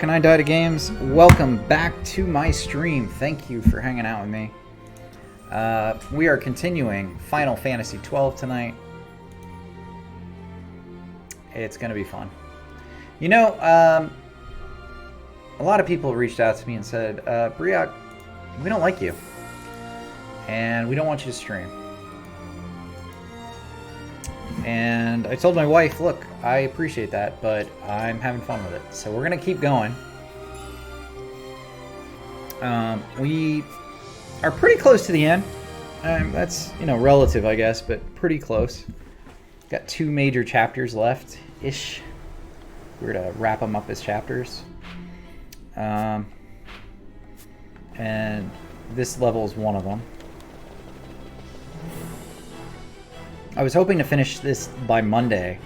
Can I Die to Games? Welcome back to my stream. Thank you for hanging out with me. We are continuing Final Fantasy XII tonight. It's going to be fun. You know, a lot of people reached out to me and said, Briac, we don't like you. And we don't want you to stream. And I told my wife, look, I appreciate that, but I'm having fun with it. So we're going to keep going. We are pretty close to the end. That's, you know, relative, I guess, but pretty close. Got 2 major chapters left-ish. We're to wrap them up as chapters. And this level is one of them. I was hoping to finish this by Monday,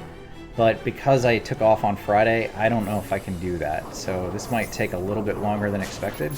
but because I took off on Friday, I don't know if I can do that. So this might take a little bit longer than expected.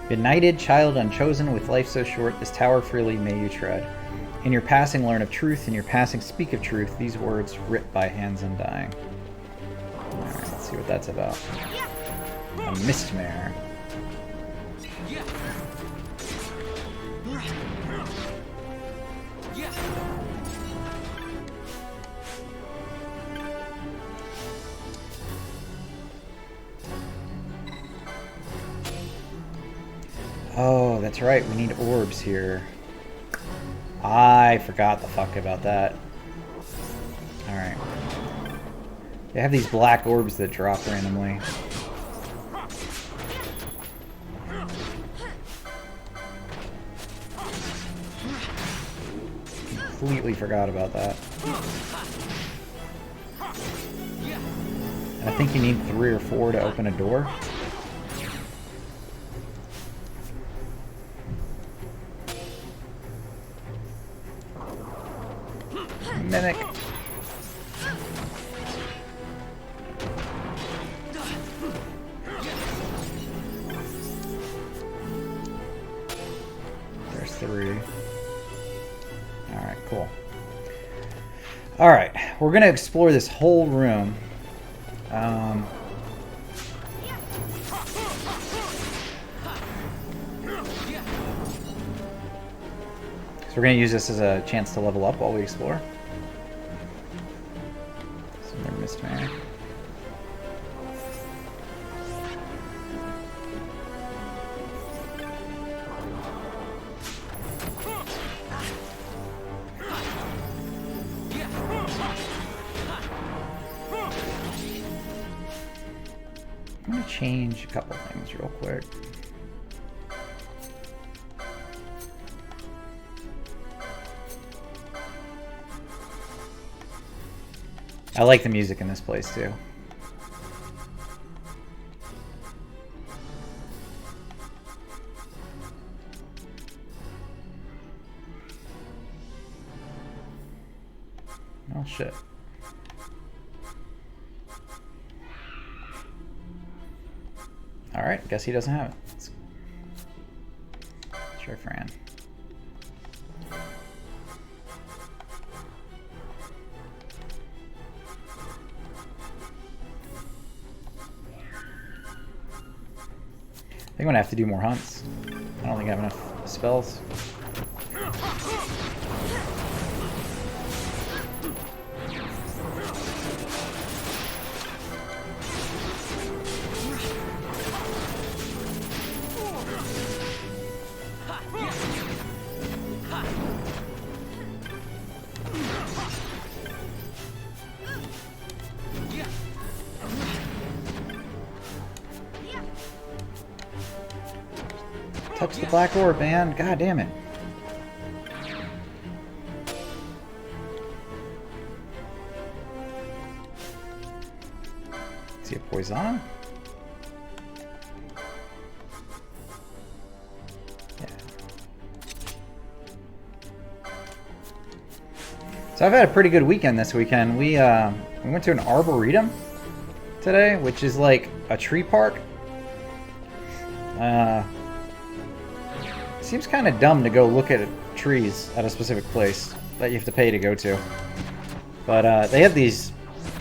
Benighted, child unchosen, with life so short, this tower freely may you tread. In your passing learn of truth, in your passing speak of truth, these words writ by hands undying. Alright, let's see what that's about. A Mistmare. Oh, that's right, we need orbs here. I forgot the fuck about that. Alright. They have these black orbs that drop randomly. Completely forgot about that. And I think you need 3 or 4 to open a door. Mimic. There's 3. Alright, cool. Alright, we're going to explore this whole room. So we're going to use this as a chance to level up while we explore. Mistmare. I'm going to change a couple things real quick. I like the music in this place too. Oh shit. Alright, guess he doesn't have it. Let's try Fran. I think I'm gonna have to do more hunts. I don't think I have enough spells. Touch the black orb, man. God damn it. See a Poison? Yeah. So I've had a pretty good weekend this weekend. We went to an arboretum today, which is like a tree park. Seems kind of dumb to go look at trees at a specific place that you have to pay to go to. But they have these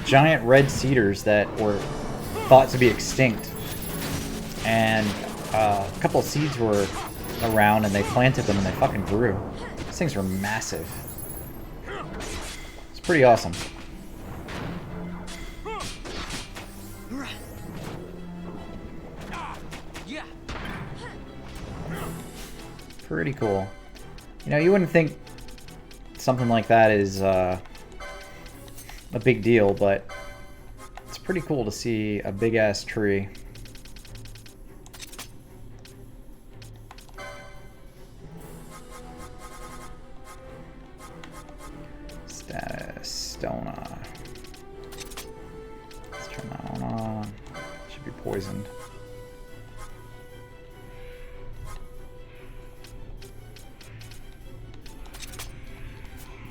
giant red cedars that were thought to be extinct. And a couple of seeds were around and they planted them and they fucking grew. These things were massive. It's pretty awesome. Pretty cool. You know, you wouldn't think something like that is a big deal, but it's pretty cool to see a big-ass tree. Status Stona. Let's turn that one on. Should be poisoned.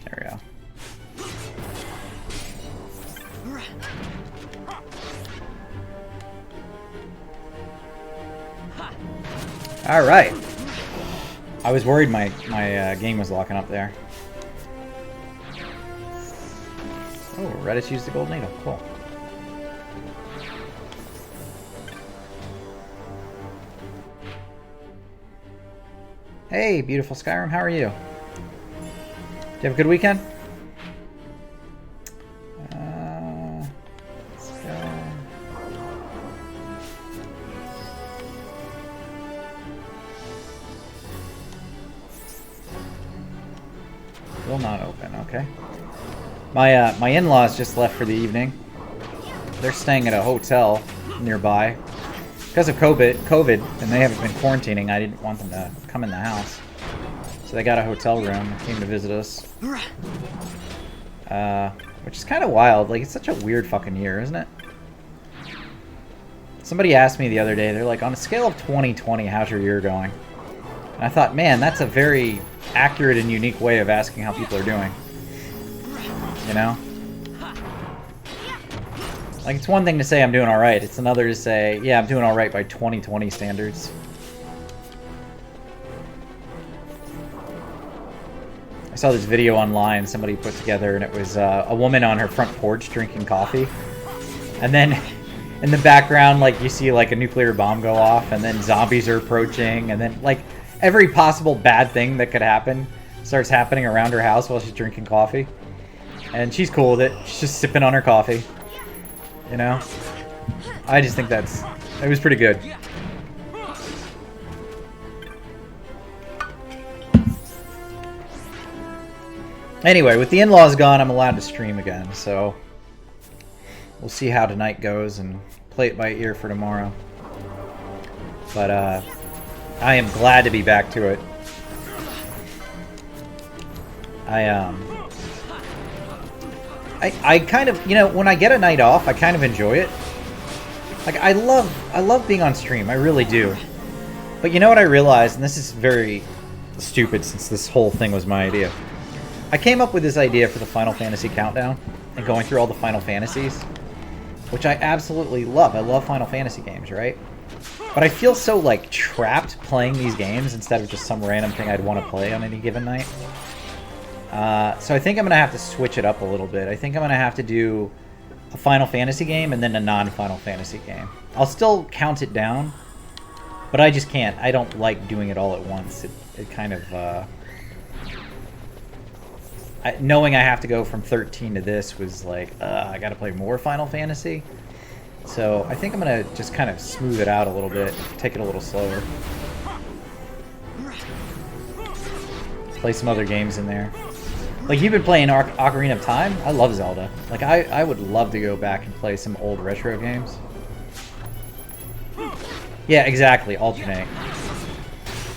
There we go. All right. I was worried my game was locking up there. Oh, Redis used the gold needle. Cool. Hey, beautiful Skyrim. How are you? Do you have a good weekend? Let's go. Will not open. Okay. My in-laws just left for the evening. They're staying at a hotel nearby because of COVID, and they haven't been quarantining. I didn't want them to come in the house. So they got a hotel room, came to visit us. Which is kind of wild. Like, it's such a weird fucking year, isn't it? Somebody asked me the other day, they're like, on a scale of 2020, how's your year going? And I thought, man, that's a very accurate and unique way of asking how people are doing. You know? Like, it's one thing to say I'm doing alright. It's another to say, yeah, I'm doing alright by 2020 standards. I saw this video online somebody put together, and it was a woman on her front porch drinking coffee. And then in the background, like, you see, like, a nuclear bomb go off, and then zombies are approaching, and then, like, every possible bad thing that could happen starts happening around her house while she's drinking coffee. And she's cool with it. She's just sipping on her coffee. You know? I just think it was pretty good. Anyway, with the in-laws gone, I'm allowed to stream again, so we'll see how tonight goes and play it by ear for tomorrow. But I am glad to be back to it. I kind of, you know, when I get a night off, I kind of enjoy it. Like, I love being on stream, I really do. But you know what I realized, and this is very stupid since this whole thing was my idea. I came up with this idea for the Final Fantasy Countdown and going through all the Final Fantasies, which I absolutely love. I love Final Fantasy games, right? But I feel so, like, trapped playing these games instead of just some random thing I'd want to play on any given night. So I think I'm going to have to switch it up a little bit. I think I'm going to have to do a Final Fantasy game and then a non-Final Fantasy game. I'll still count it down, but I just can't. I don't like doing it all at once. It kind of... knowing I have to go from 13 to this was like, I gotta play more Final Fantasy. So I think I'm gonna just kind of smooth it out a little bit, take it a little slower. Play some other games in there. Like, you've been playing Ocarina of Time? I love Zelda. Like, I would love to go back and play some old retro games. Yeah, exactly, alternate.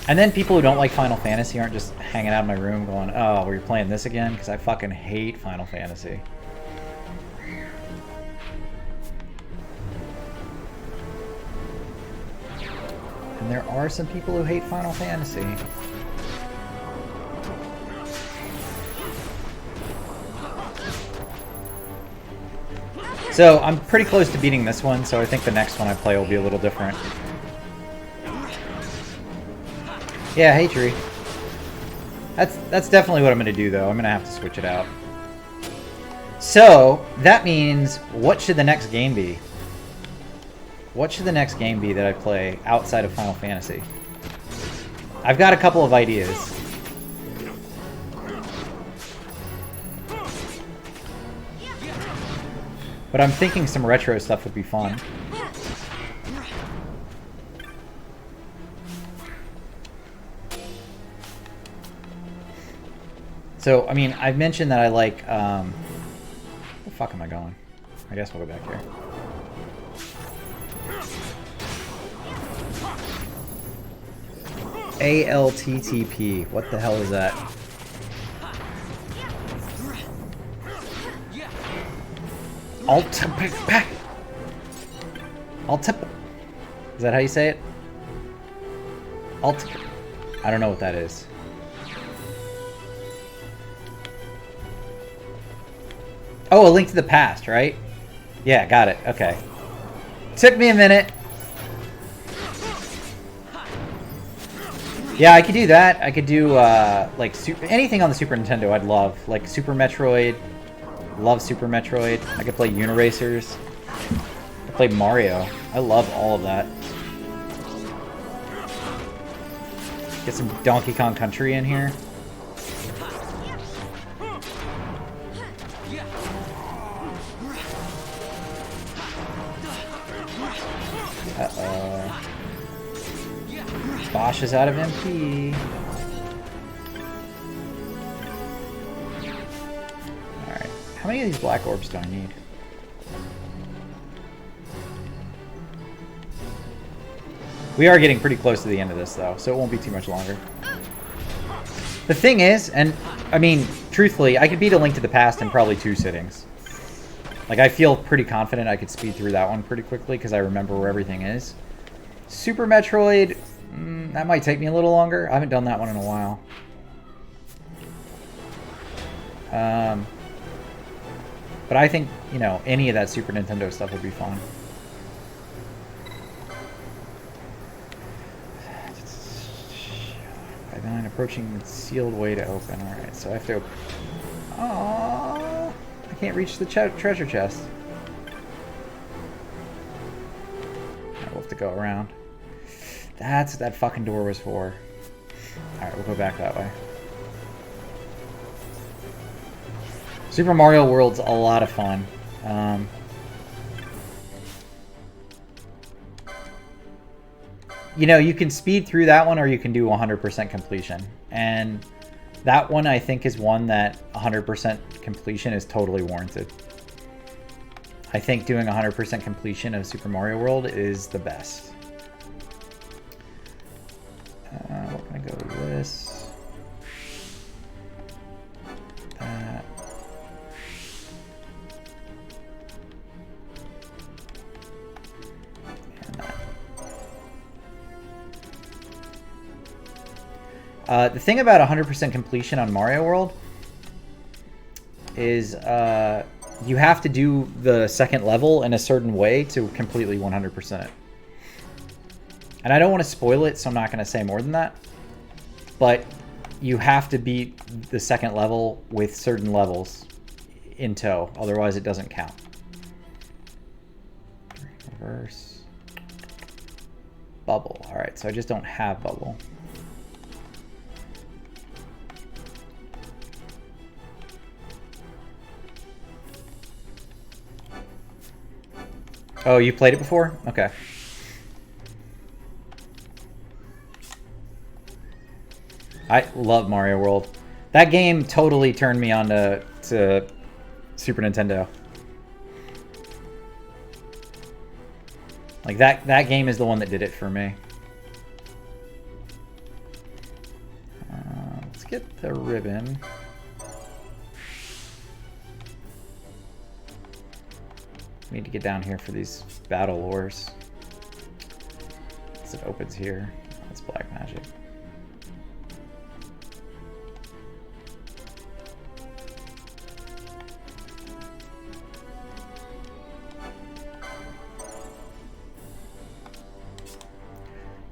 And then people who don't like Final Fantasy aren't just hanging out in my room going, oh, were you playing this again? Because I fucking hate Final Fantasy. And there are some people who hate Final Fantasy. So I'm pretty close to beating this one, so I think the next one I play will be a little different. Yeah, hey Tree. That's definitely what I'm going to do, though. I'm going to have to switch it out. So, that means, what should the next game be? What should the next game be that I play outside of Final Fantasy? I've got a couple of ideas. But I'm thinking some retro stuff would be fun. So, I mean, I've mentioned that I like, where the fuck am I going? I guess we'll go back here. ALTTP. What the hell is that? Alt-P. Alt-P. Is that how you say it? Alt. I don't know what that is. Oh, A Link to the Past, right? Yeah, got it. Okay. Took me a minute. Yeah, I could do that. I could do, like, anything on the Super Nintendo I'd love. Like, Super Metroid. Love Super Metroid. I could play Uniracers. I could play Mario. I love all of that. Get some Donkey Kong Country in here. Uh-oh. Bosch is out of MP. Alright. How many of these black orbs do I need? We are getting pretty close to the end of this, though, so it won't be too much longer. The thing is, and, I mean, truthfully, I could beat A Link to the Past in probably 2 sittings. Like, I feel pretty confident I could speed through that one pretty quickly, because I remember where everything is. Super Metroid, that might take me a little longer. I haven't done that one in a while. But I think, you know, any of that Super Nintendo stuff would be fun. By9, approaching the sealed way to open. Alright, so I have to open. Aww, I can't reach the treasure chest. We'll have to go around. That's what that fucking door was for. Alright, we'll go back that way. Super Mario World's a lot of fun. You know, you can speed through that one or you can do 100% completion. And that one, I think, is one that 100% completion is totally warranted. I think doing 100% completion of Super Mario World is the best. What can I go to this? That. And that. The thing about 100% completion on Mario World is you have to do the second level in a certain way to completely 100% it. And I don't want to spoil it, so I'm not going to say more than that. But you have to beat the second level with certain levels in tow. Otherwise, it doesn't count. Reverse. Bubble. Alright, so I just don't have bubble. Oh, you played it before? Okay. I love Mario World. That game totally turned me on to Super Nintendo. Like, that game is the one that did it for me. Let's get the ribbon. Need to get down here for these battle ores. Let's guess it opens here. That's black magic.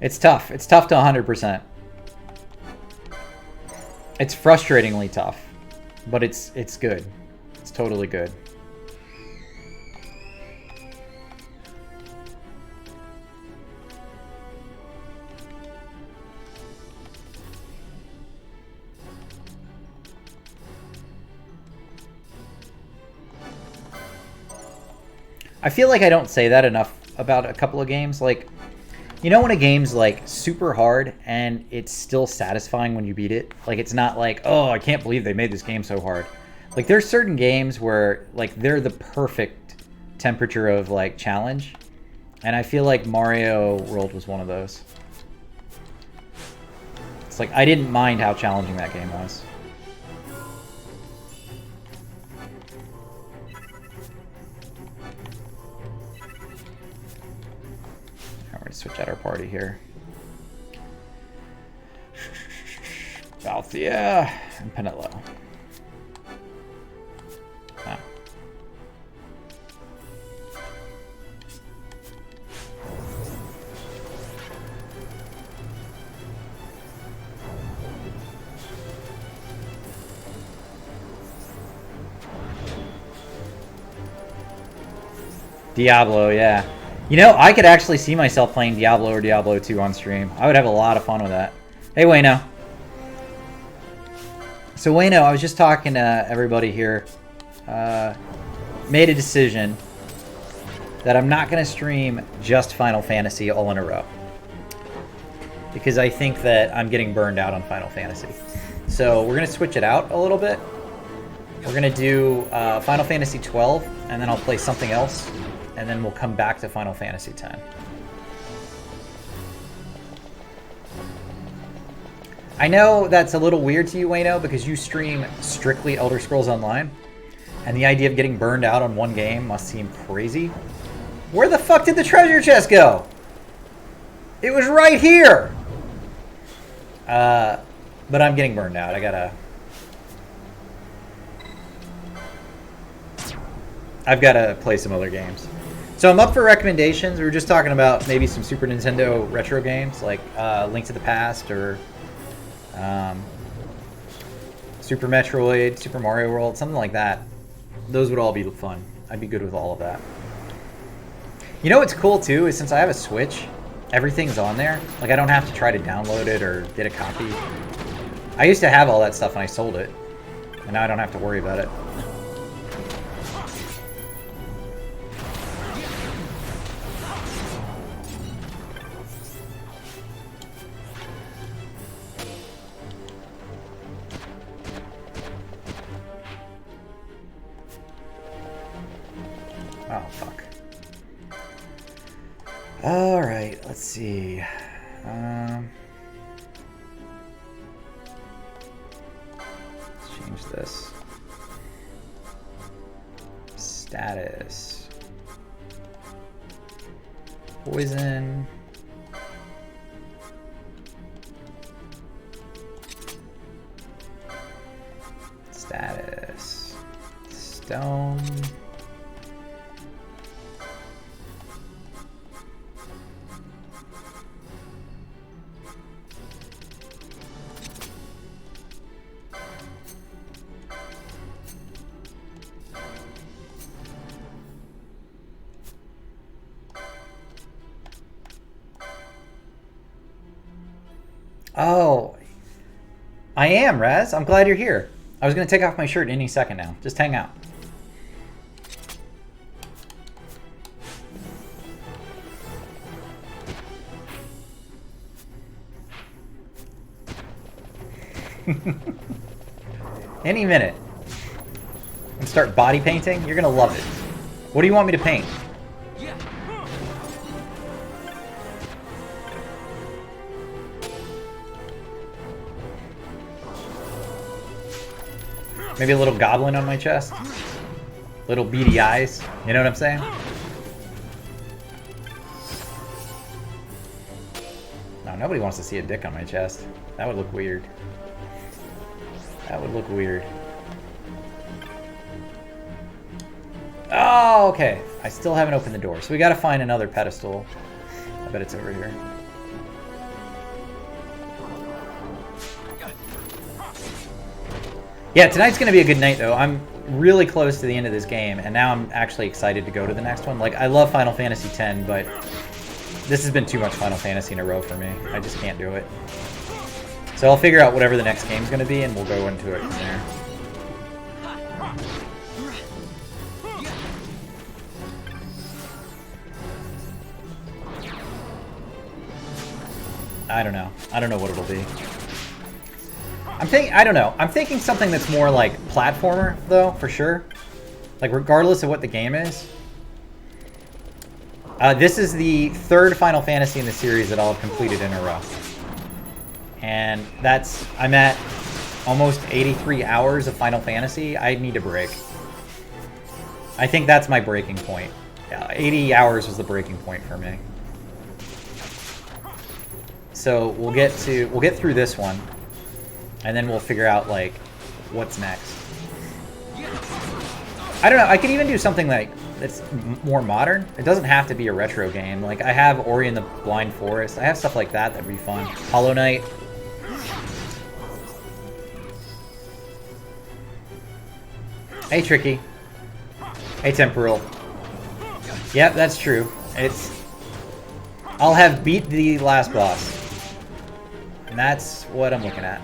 It's tough. It's tough to 100%. It's frustratingly tough, but it's good. It's totally good. I feel like I don't say that enough about a couple of games. Like, you know when a game's like super hard and it's still satisfying when you beat it? Like, it's not like, oh, I can't believe they made this game so hard. Like, there's certain games where like they're the perfect temperature of like challenge. And I feel like Mario World was one of those. It's like, I didn't mind how challenging that game was. Switch out our party here. Balthia and Penelo. Oh. Diablo, yeah. You know, I could actually see myself playing Diablo or Diablo 2 on stream. I would have a lot of fun with that. Hey, Wayno. So, Wayno, I was just talking to everybody here. Made a decision that I'm not going to stream just Final Fantasy all in a row. Because I think that I'm getting burned out on Final Fantasy. So, we're going to switch it out a little bit. We're going to do Final Fantasy 12, and then I'll play something else. And then we'll come back to Final Fantasy X. I know that's a little weird to you, Wayno, because you stream strictly Elder Scrolls Online. And the idea of getting burned out on one game must seem crazy. Where the fuck did the treasure chest go? It was right here! But I'm getting burned out. I gotta... I've gotta play some other games. So I'm up for recommendations. We were just talking about maybe some Super Nintendo retro games like Link to the Past or Super Metroid, Super Mario World, something like that. Those would all be fun. I'd be good with all of that. You know what's cool too is since I have a Switch, everything's on there. Like I don't have to try to download it or get a copy. I used to have all that stuff and I sold it. And now I don't have to worry about it. Oh, fuck. Alright, let's see. Let's change this. Status. Poison. Status. Stone. Oh, I am, Raz. I'm glad you're here. I was going to take off my shirt any second now. Just hang out. Any minute. And start body painting? You're going to love it. What do you want me to paint? Maybe a little goblin on my chest. Little beady eyes. You know what I'm saying? Nobody wants to see a dick on my chest. That would look weird. That would look weird. Oh, okay. I still haven't opened the door. So we gotta find another pedestal. I bet it's over here. Yeah, tonight's gonna be a good night though. I'm really close to the end of this game, and now I'm actually excited to go to the next one. Like, I love Final Fantasy X, but this has been too much Final Fantasy in a row for me. I just can't do it. So I'll figure out whatever the next game's gonna be, and we'll go into it from there. I don't know. I don't know what it'll be. I don't know. I'm thinking something that's more like platformer, though, for sure. Like, regardless of what the game is. This is the third Final Fantasy in the series that I'll have completed in a row. And I'm at almost 83 hours of Final Fantasy. I need a break. I think that's my breaking point. 80 hours was the breaking point for me. So we'll get through this one, and then we'll figure out like what's next. I don't know. I could even do something like that's more modern. It doesn't have to be a retro game. Like, I have Ori and the Blind Forest. I have stuff like that that'd be fun. Hollow Knight. Hey, Tricky. Hey, Temporal. Yep, that's true. I'll have beat the last boss. And that's what I'm looking at.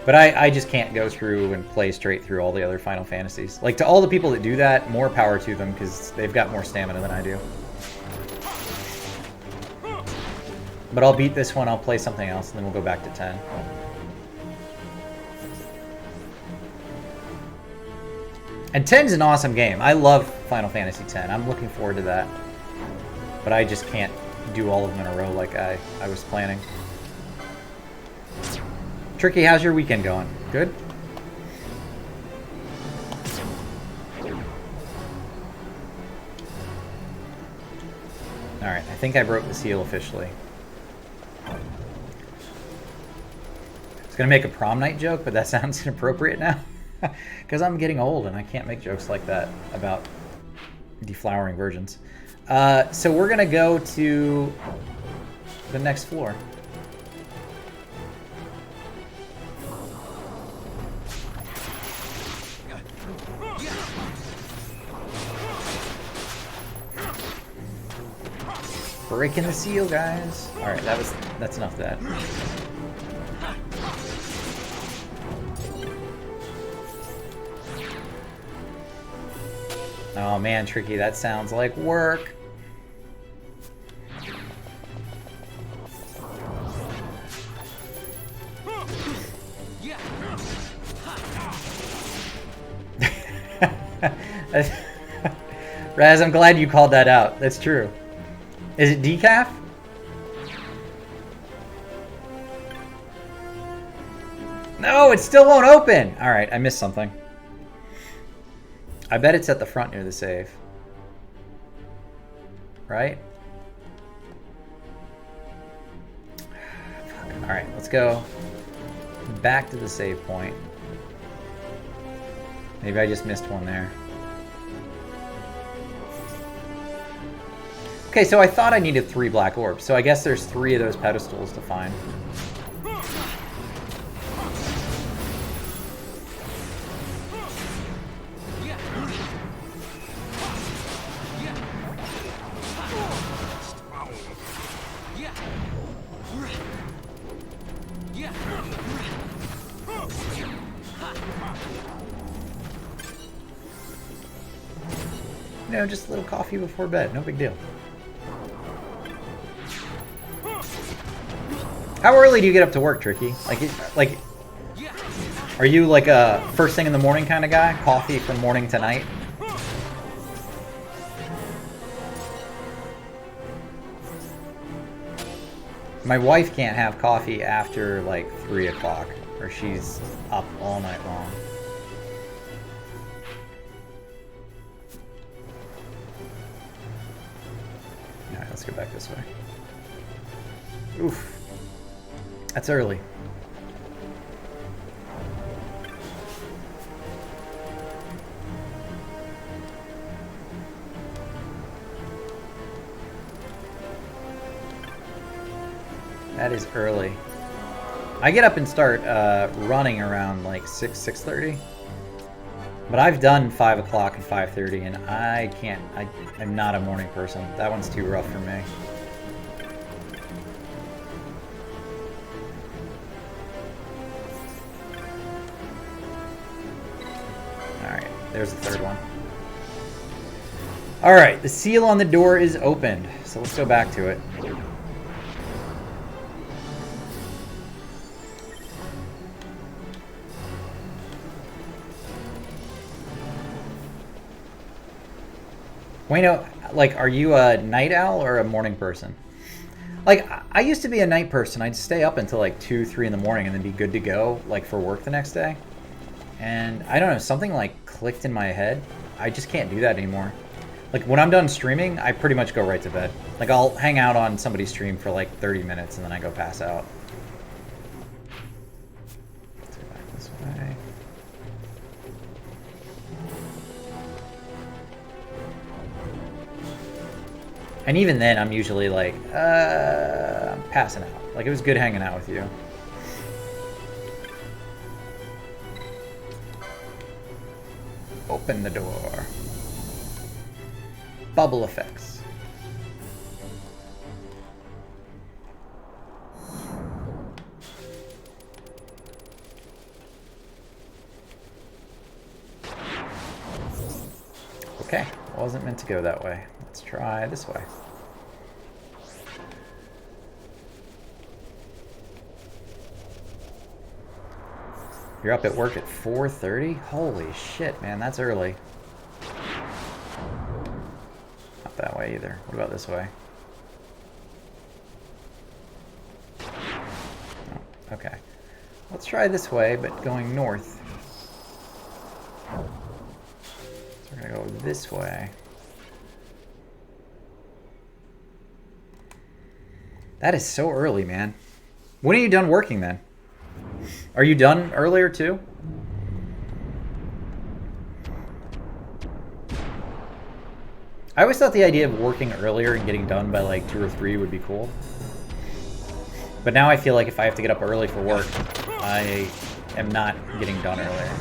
But I just can't go through and play straight through all the other Final Fantasies. Like, to all the people that do that, more power to them, because they've got more stamina than I do. But I'll beat this one, I'll play something else, and then we'll go back to 10. And 10's an awesome game. I love Final Fantasy X. I'm looking forward to that. But I just can't do all of them in a row like I was planning. Tricky, how's your weekend going? Good? Alright, I think I broke the seal officially. I was gonna make a prom night joke, but that sounds inappropriate now. Because I'm getting old and I can't make jokes like that about deflowering virgins. So we're gonna go to the next floor. Breaking the seal, guys. All right, that's enough of that. Oh man, Tricky, that sounds like work. Raz, I'm glad you called that out. That's true. Is it decaf? No, it still won't open. All right, I missed something. I bet it's at the front near the save. Right? All right, let's go back to the save point. Maybe I just missed one there. Okay, so I thought I needed 3 black orbs, so I guess there's 3 of those pedestals to find. You know, just a little coffee before bed, no big deal. How early do you get up to work, Tricky? Like, are you like a first thing in the morning kind of guy? Coffee from morning to night? My wife can't have coffee after like 3 o'clock, or she's up all night long. let's go back this way. Oof. That's early. That is early. I get up and start running around like 6:30. But I've done 5 o'clock and 5:30, and I can't. I'm not a morning person. That one's too rough for me. Alright, there's the third one. Alright, the seal on the door is opened, so let's go back to it. Wayno, like, are you a night owl or a morning person? Like, I used to be a night person. I'd stay up until like 2, 3 in the morning and then be good to go, like, for work the next day. And I don't know, something like clicked in my head. I just can't do that anymore. Like, when I'm done streaming, I pretty much go right to bed. Like, I'll hang out on somebody's stream for like 30 minutes and then I go pass out. Let's go back this way. And even then, I'm usually like, I'm passing out. Like, it was good hanging out with you. Open the door. Bubble effects. Okay, wasn't meant to go that way. Let's try this way. You're up at work at 4:30? Holy shit, man, that's early. Not that way either. What about this way? Oh, okay. Let's try this way, but going north. So we're gonna go this way. That is so early, man. When are you done working then? Are you done earlier too? I always thought the idea of working earlier and getting done by like 2 or 3 would be cool. But now I feel like if I have to get up early for work, I am not getting done earlier.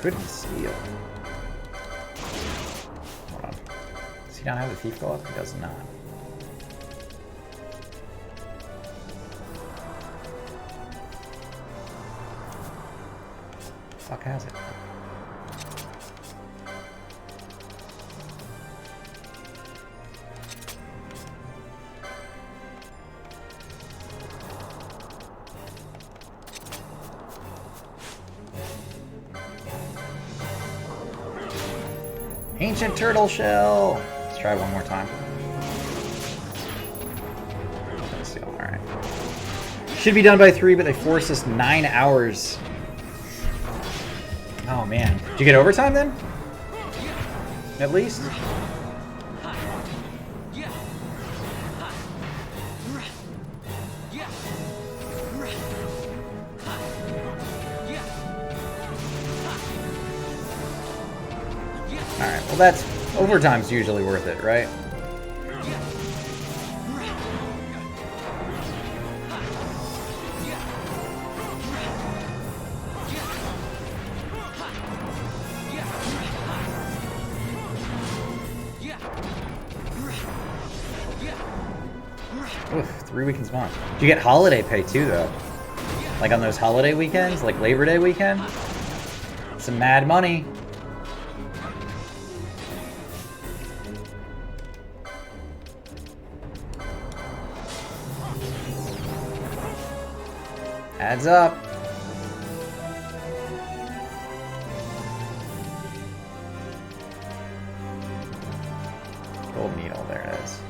Couldn't steal. Hold on. Does he not have the thief go up? He does not. Fuck has it? Ancient turtle shell. Let's try one more time. Let's see. All right. Should be done by 3, but they forced us 9 hours. Oh man. Did you get overtime then? At least? Alright, well that's... overtime's usually worth it, right? Oof, 3 weekends month. You get holiday pay too, though. Like on those holiday weekends, like Labor Day weekend. Some mad money. Adds up. Gold needle, there it is.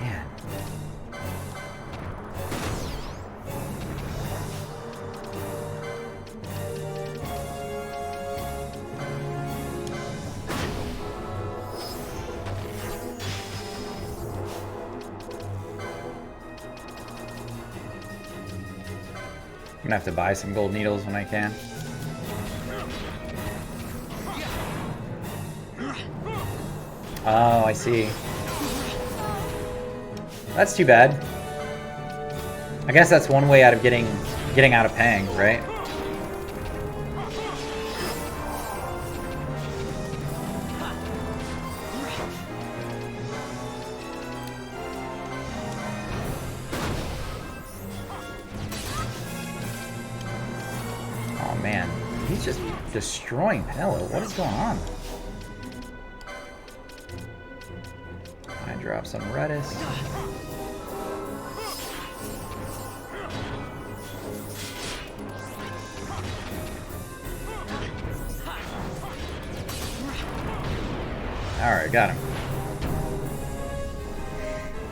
Man. gonna have to buy some gold needles when I can. Oh, I see. That's too bad. I guess that's one way out of getting out of Pang, right? Oh man, he's just destroying Penelo. What is going on? I drop some Redis. Alright, got him.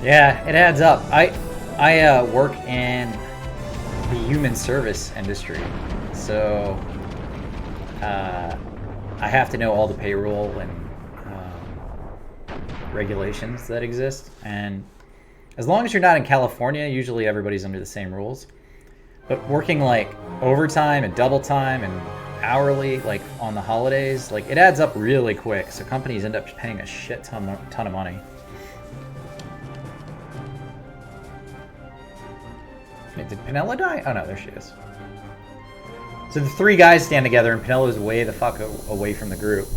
Yeah, it adds up. I work in the human service industry, so I have to know all the payroll and regulations that exist. And as long as you're not in California, usually everybody's under the same rules. But working like overtime and double time and hourly, like on the holidays, like it adds up really quick. So companies end up paying a shit ton of money. Wait, did Penelo die? Oh no, there she is. So the three guys stand together and Penelo's way the fuck away from the group.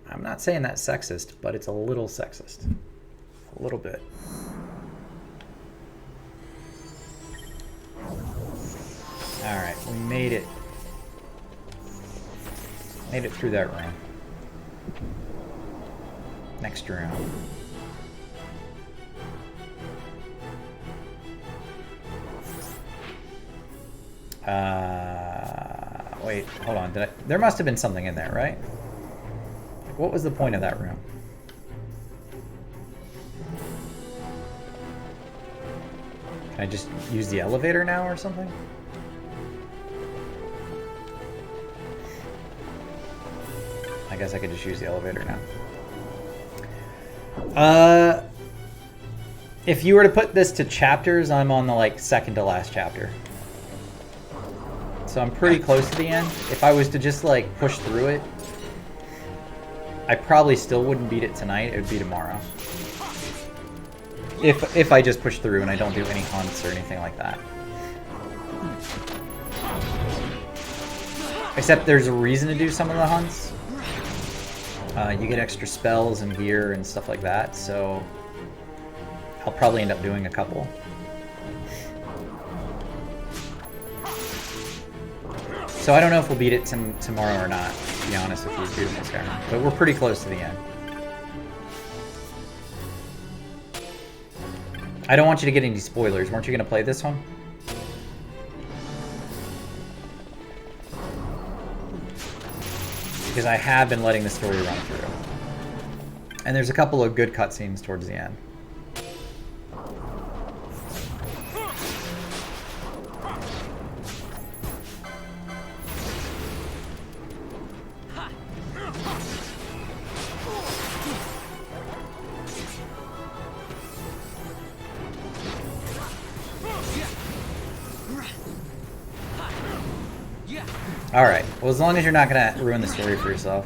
I'm not saying that's sexist, but it's a little sexist. A little bit. Alright, we made it. Made it through that room. Next room. Wait, hold on. There must have been something in there, right? What was the point of that room? Can I just use the elevator now or something? I guess I could just use the elevator now. If you were to put this to chapters, I'm on the like second to last chapter. So I'm pretty close to the end. If I was to just like push through it, I probably still wouldn't beat it tonight. It would be tomorrow. If I just push through and I don't do any hunts or anything like that. Except there's a reason to do some of the hunts. You get extra spells and gear and stuff like that, so I'll probably end up doing a couple. So I don't know if we'll beat it tomorrow or not, to be honest with you, too, Miss Karen. But we're pretty close to the end. I don't want you to get any spoilers. Weren't you going to play this one? Because I have been letting the story run through. And there's a couple of good cutscenes towards the end. Alright, well as long as you're not going to ruin the story for yourself.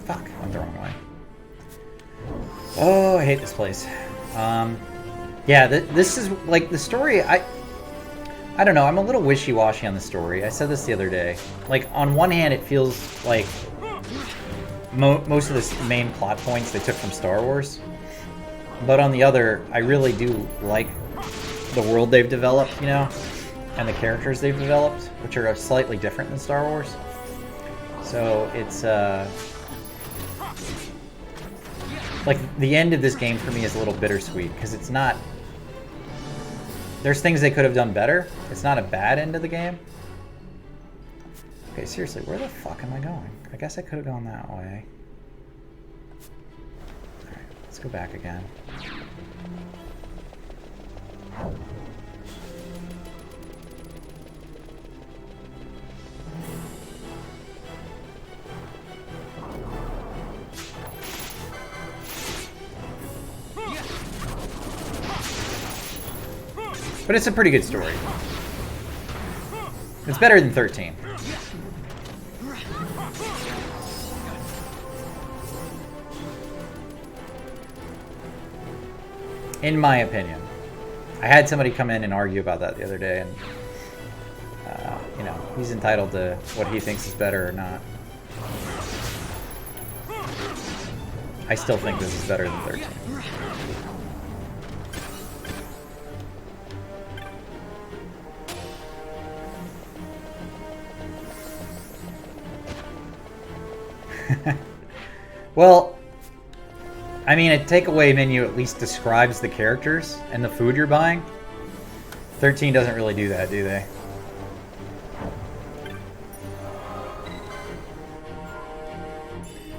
Fuck, I went the wrong way. Oh, I hate this place. Yeah, this is, like, the story, I don't know, I'm a little wishy-washy on the story. I said this the other day. Like, on one hand, it feels like most of the main plot points they took from Star Wars. But on the other, I really do like the world they've developed, you know? And the characters they've developed, which are slightly different than Star Wars. So, it's, like, the end of this game for me is a little bittersweet, because it's not... There's things they could have done better. It's not a bad end of the game. Okay, seriously, where the fuck am I going? I guess I could have gone that way. Alright, let's go back again. But it's a pretty good story. It's better than 13. In my opinion. I had somebody come in and argue about that the other day, and you know, he's entitled to what he thinks is better or not. I still think this is better than 13. Well, I mean, a takeaway menu at least describes the characters and the food you're buying. 13 doesn't really do that, do they?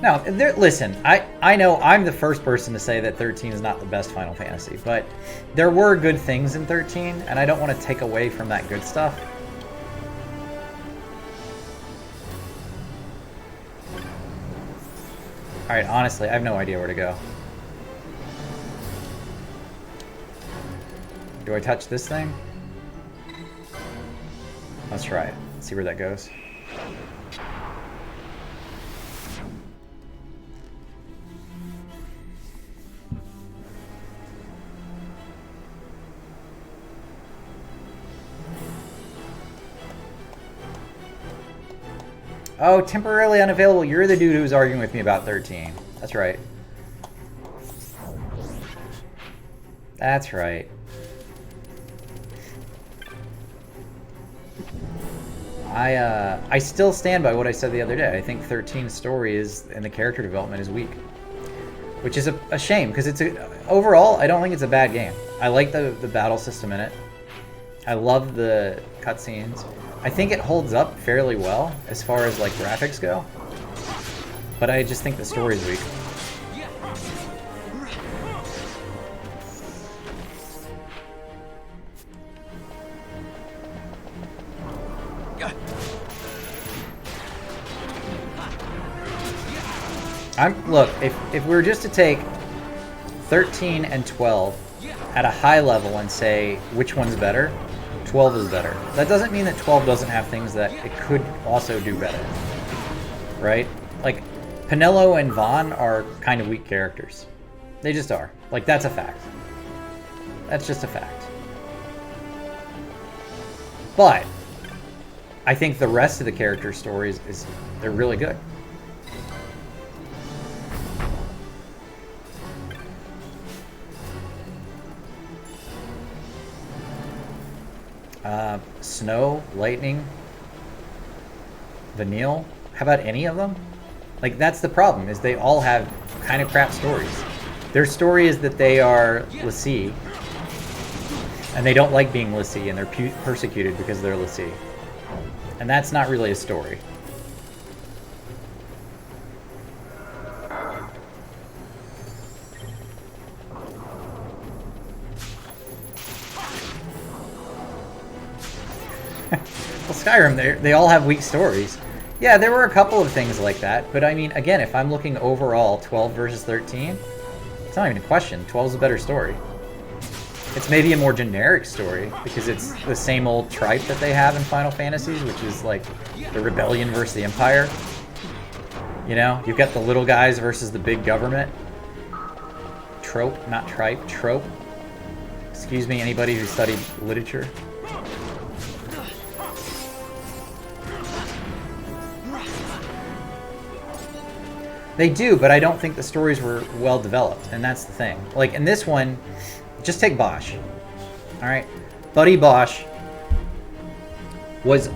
No, listen, I know I'm the first person to say that 13 is not the best Final Fantasy, but there were good things in 13, and I don't want to take away from that good stuff. Alright, honestly, I have no idea where to go. Do I touch this thing? Let's try it. See where that goes. Oh, temporarily unavailable. You're the dude who was arguing with me about 13. That's right. That's right. I still stand by what I said the other day. I think 13's story is, and the character development is weak. Which is a shame, because it's overall, I don't think it's a bad game. I like the battle system in it. I love the cutscenes. I think it holds up fairly well as far as like graphics go, but I just think the story is weak. Look, if we were just to take 13 and 12 at a high level and say which one's better, 12 is better. That doesn't mean that 12 doesn't have things that it could also do better, right? Like, Penelo and Vaughn are kind of weak characters. They just are. Like, that's a fact. That's just a fact. But I think the rest of the character stories they're really good. Snow, Lightning, Vanille. How about any of them? Like, that's the problem, is they all have kind of crap stories. Their story is that they are l'Cie, and they don't like being l'Cie, and they're persecuted because they're l'Cie. And that's not really a story. Well, Skyrim, they all have weak stories. Yeah, there were a couple of things like that, but I mean, again, if I'm looking overall 12 versus 13, it's not even a question. 12 is a better story. It's maybe a more generic story, because it's the same old tripe that they have in Final Fantasies, which is like the rebellion versus the Empire. You know, you've got the little guys versus the big government. Trope, not tripe, trope. Excuse me, anybody who studied literature. They do, but I don't think the stories were well developed, and that's the thing. Like, in this one, just take Bosch. Alright? Buddy Bosch was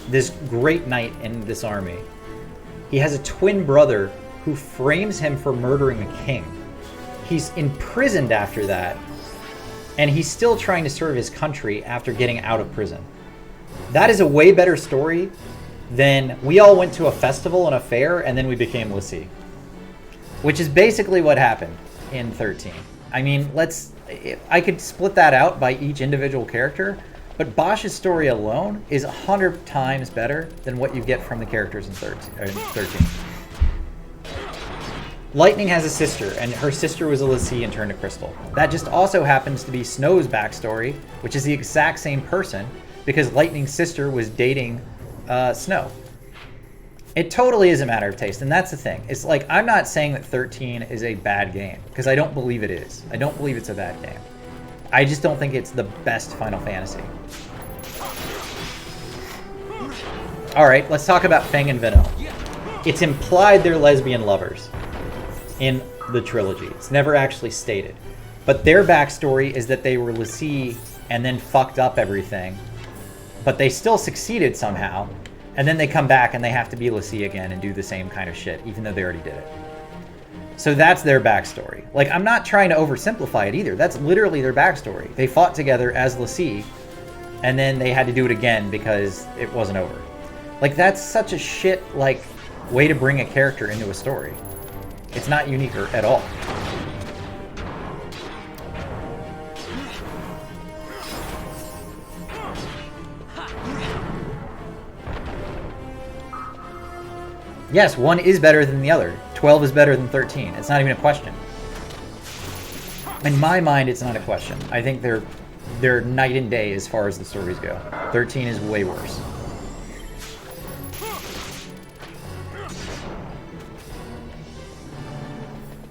this great knight in this army. He has a twin brother who frames him for murdering a king. He's imprisoned after that and he's still trying to serve his country after getting out of prison. That is a way better story than we all went to a festival and a fair and then we became l'Cie. Which is basically what happened in 13. I mean, I could split that out by each individual character, but Bosch's story alone is 100 times better than what you get from the characters in 13. Lightning has a sister, and her sister was a l'Cie and turned to crystal. That just also happens to be Snow's backstory, which is the exact same person, because Lightning's sister was dating Snow. It totally is a matter of taste, and that's the thing. It's like, I'm not saying that 13 is a bad game, because I don't believe it is. I don't believe it's a bad game. I just don't think it's the best Final Fantasy. Alright, let's talk about Feng and Venno. It's implied they're lesbian lovers in the trilogy. It's never actually stated. But their backstory is that they were l'Cie and then fucked up everything. But they still succeeded somehow. And then they come back and they have to be l'Cie again and do the same kind of shit, even though they already did it. So that's their backstory. Like, I'm not trying to oversimplify it either. That's literally their backstory. They fought together as l'Cie, and then they had to do it again because it wasn't over. Like, that's such a shit, like, way to bring a character into a story. It's not unique at all. Yes, one is better than the other. 12 is better than 13. It's not even a question. In my mind, it's not a question. I think they're night and day as far as the stories go. 13 is way worse.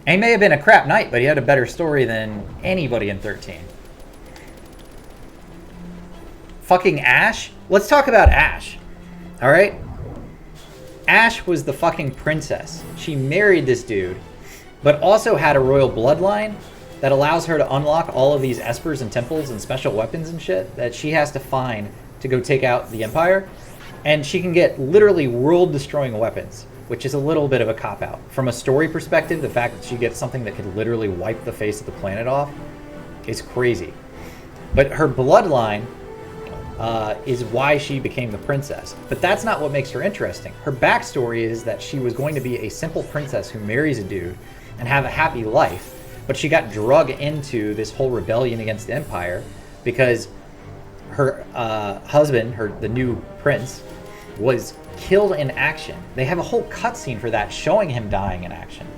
He may have been a crap knight, but he had a better story than anybody in 13. Fucking Ashe? Let's talk about Ashe. Alright? Ashe was the fucking princess. She married this dude, but also had a royal bloodline that allows her to unlock all of these espers and temples and special weapons and shit that she has to find to go take out the Empire. And she can get literally world-destroying weapons, which is a little bit of a cop-out. From a story perspective, the fact that she gets something that could literally wipe the face of the planet off is crazy. But her bloodline is why she became the princess. But that's not what makes her interesting. Her backstory is that she was going to be a simple princess who marries a dude and have a happy life, but she got drug into this whole rebellion against the Empire because her husband, the new prince, was killed in action. They have a whole cutscene for that showing him dying in action.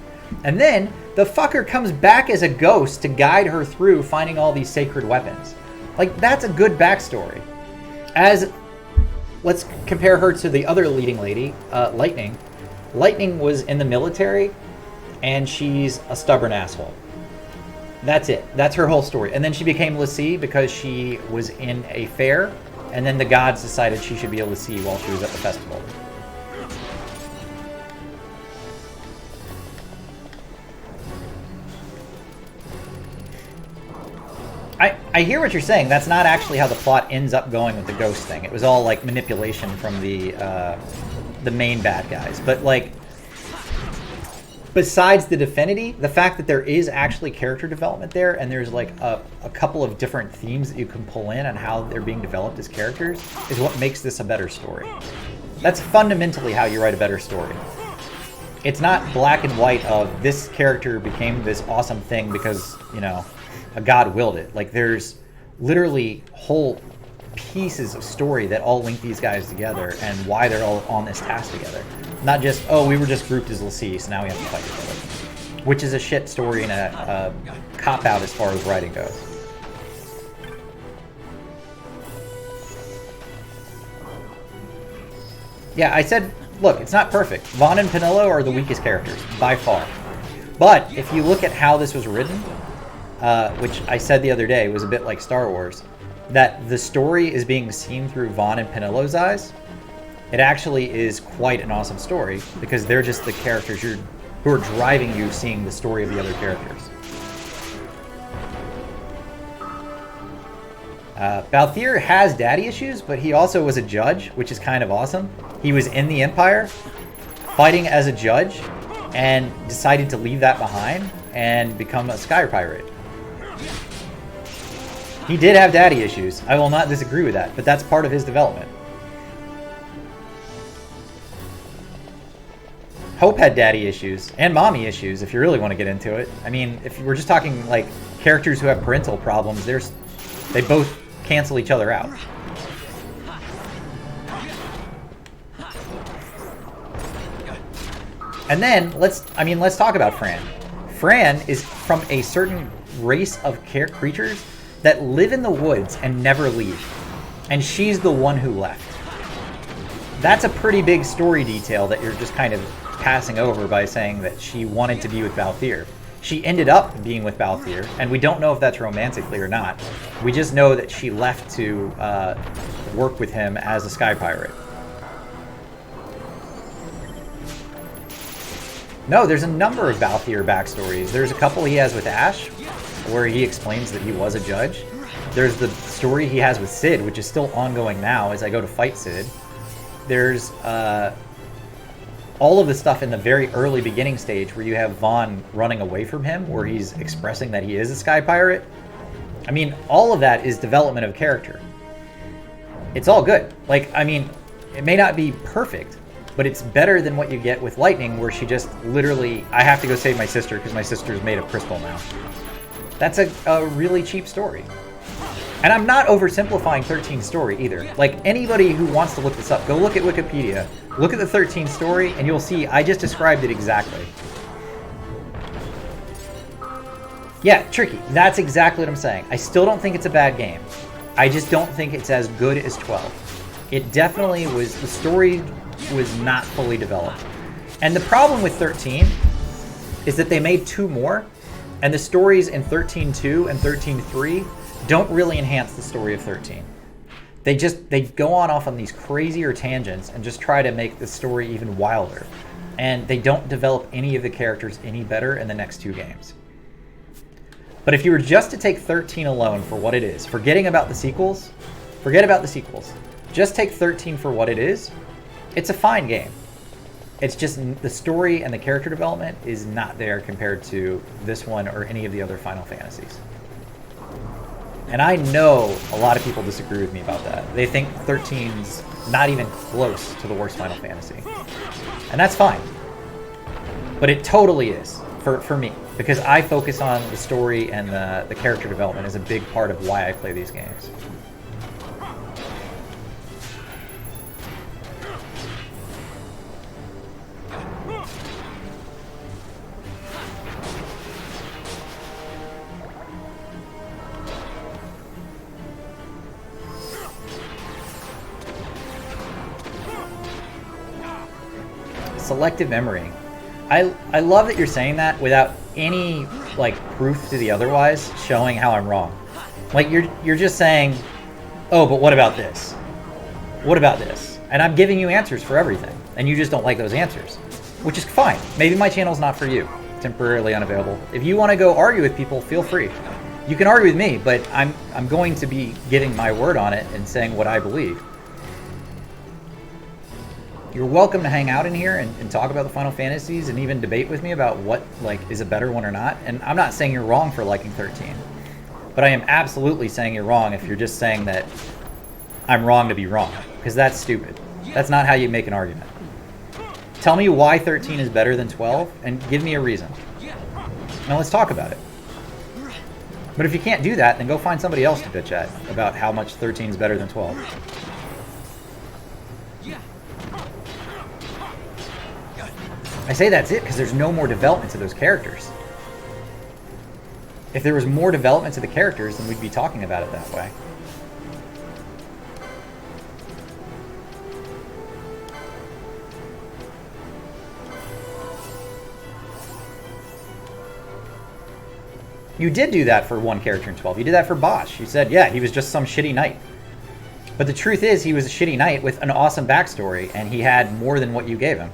And then the fucker comes back as a ghost to guide her through finding all these sacred weapons. Like, that's a good backstory. Let's compare her to the other leading lady, Lightning. Lightning was in the military, and she's a stubborn asshole. That's it. That's her whole story. And then she became l'Cie because she was in a fair, and then the gods decided she should be a l'Cie while she was at the festival. I hear what you're saying. That's not actually how the plot ends up going with the ghost thing. It was all like manipulation from the main bad guys. But like, besides the Divinity, the fact that there is actually character development there, and there's like a couple of different themes that you can pull in on how they're being developed as characters, is what makes this a better story. That's fundamentally how you write a better story. It's not black and white of this character became this awesome thing because, you know, a god willed it. Like, there's literally whole pieces of story that all link these guys together and why they're all on this task together. Not just, oh, we were just grouped as l'Cie, so now we have to fight together. Which is a shit story and a cop-out as far as writing goes. Yeah, I said, look, it's not perfect. Vaughn and Penelo are the weakest characters, by far. But if you look at how this was written, which I said the other day was a bit like Star Wars, that the story is being seen through Vaughn and Penelo's eyes, it actually is quite an awesome story because they're just the characters who are driving you seeing the story of the other characters. Balthier has daddy issues, but he also was a judge, which is kind of awesome. He was in the Empire, fighting as a judge, and decided to leave that behind and become a sky pirate. He did have daddy issues. I will not disagree with that, but that's part of his development. Hope had daddy issues and mommy issues, if you really want to get into it. I mean, if we're just talking like characters who have parental problems, they both cancel each other out. And then let's talk about Fran. Fran is from a certain race of creatures that live in the woods and never leave. And she's the one who left. That's a pretty big story detail that you're just kind of passing over by saying that she wanted to be with Balthier. She ended up being with Balthier, and we don't know if that's romantically or not. We just know that she left to work with him as a sky pirate. No, there's a number of Balthier backstories. There's a couple he has with Ash, where he explains that he was a judge. There's the story he has with Cid, which is still ongoing now as I go to fight Cid. There's all of the stuff in the very early beginning stage where you have Vaughn running away from him, where he's expressing that he is a sky pirate. I mean, all of that is development of character. It's all good. Like, I mean, it may not be perfect, but it's better than what you get with Lightning, where she just literally, I have to go save my sister because my sister's made of crystal now. That's a really cheap story. And I'm not oversimplifying 13's story either. Like, anybody who wants to look this up, go look at Wikipedia, look at the 13 story, and you'll see I just described it exactly. Yeah, tricky. That's exactly what I'm saying. I still don't think it's a bad game. I just don't think it's as good as 12. It definitely was, the story was not fully developed. And the problem with 13 is that they made 2 more, and the stories in 13.2 and 13.3 don't really enhance the story of 13. They go off on these crazier tangents and just try to make the story even wilder. And they don't develop any of the characters any better in the next 2 games. But if you were just to take 13 alone for what it is, forget about the sequels, just take 13 for what it is, it's a fine game. It's just the story and the character development is not there compared to this one or any of the other Final Fantasies. And I know a lot of people disagree with me about that. They think 13's not even close to the worst Final Fantasy. And that's fine. But it totally is, for me. Because I focus on the story and the character development as a big part of why I play these games. Selective memory. I love that you're saying that without any like proof to the otherwise, showing how I'm wrong. Like you're just saying, oh, but what about this? What about this? And I'm giving you answers for everything, and you just don't like those answers, which is fine. Maybe my channel's not for you. Temporarily unavailable. If you want to go argue with people, feel free. You can argue with me, but I'm going to be giving my word on it and saying what I believe. You're welcome to hang out in here and talk about the Final Fantasies and even debate with me about what like is a better one or not. And I'm not saying you're wrong for liking 13, but I am absolutely saying you're wrong if you're just saying that I'm wrong to be wrong, because that's stupid. That's not how you make an argument. Tell me why 13 is better than 12 and give me a reason. Now let's talk about it. But if you can't do that, then go find somebody else to bitch at about how much 13 is better than 12. I say that's it because there's no more development to those characters. If there was more development to the characters, then we'd be talking about it that way. You did do that for one character in 12. You did that for Bosch. You said, yeah, he was just some shitty knight. But the truth is, he was a shitty knight with an awesome backstory, and he had more than what you gave him.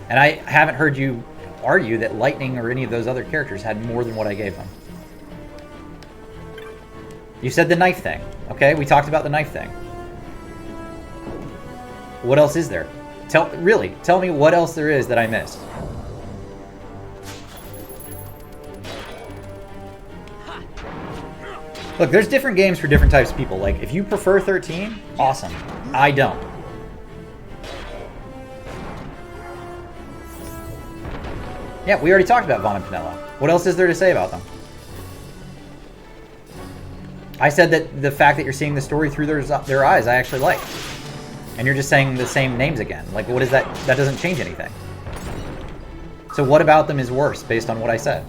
And I haven't heard you argue that Lightning or any of those other characters had more than what I gave them. You said the knife thing. Okay, we talked about the knife thing. What else is there? Tell me what else there is that I missed. Look, there's different games for different types of people. Like, if you prefer 13, awesome. I don't. Yeah, we already talked about Vaughn and Pinella. What else is there to say about them? I said that the fact that you're seeing the story through their eyes, I actually like. And you're just saying the same names again. Like, what is that? That doesn't change anything. So what about them is worse based on what I said?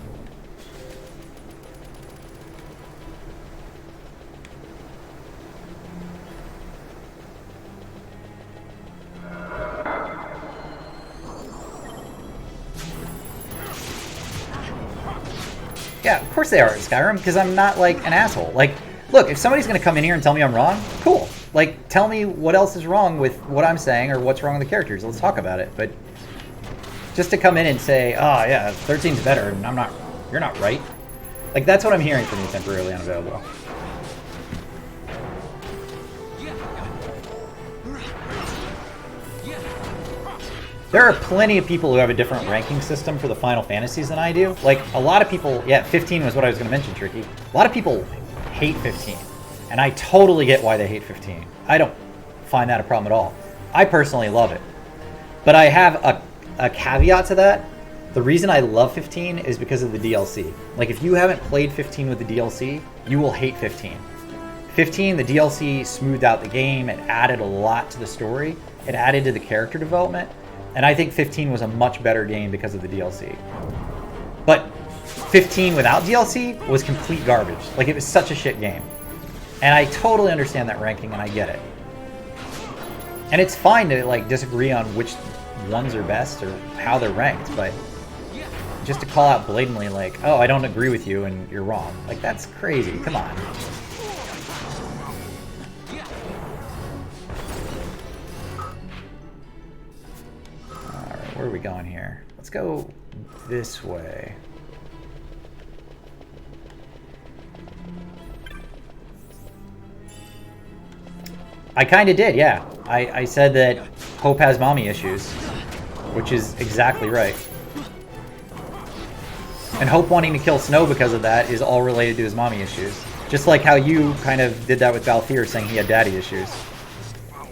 Yeah, of course they are at Skyrim, because I'm not, like, an asshole. Like, look, if somebody's going to come in here and tell me I'm wrong, cool. Like, tell me what else is wrong with what I'm saying or what's wrong with the characters. Let's talk about it. But just to come in and say, oh, yeah, 13's better, and you're not right. Like, that's what I'm hearing from you, Temporarily Unavailable. There are plenty of people who have a different ranking system for the Final Fantasies than I do. Like, a lot of people, yeah, 15 was what I was going to mention, Tricky. A lot of people hate 15. And I totally get why they hate 15. I don't find that a problem at all. I personally love it. But I have a caveat to that. The reason I love 15 is because of the DLC. Like, if you haven't played 15 with the DLC, you will hate 15. 15, the DLC smoothed out the game. It added a lot to the story. It added to the character development. And I think 15 was a much better game because of the DLC. But 15 without DLC was complete garbage. Like, it was such a shit game. And I totally understand that ranking, and I get it. And it's fine to, like, disagree on which ones are best or how they're ranked, but just to call out blatantly, like, oh, I don't agree with you and you're wrong. Like, that's crazy. Come on. Where are we going here? Let's go this way. I kind of did, yeah. I said that Hope has mommy issues, which is exactly right. And Hope wanting to kill Snow because of that is all related to his mommy issues. Just like how you kind of did that with Balthier, saying he had daddy issues.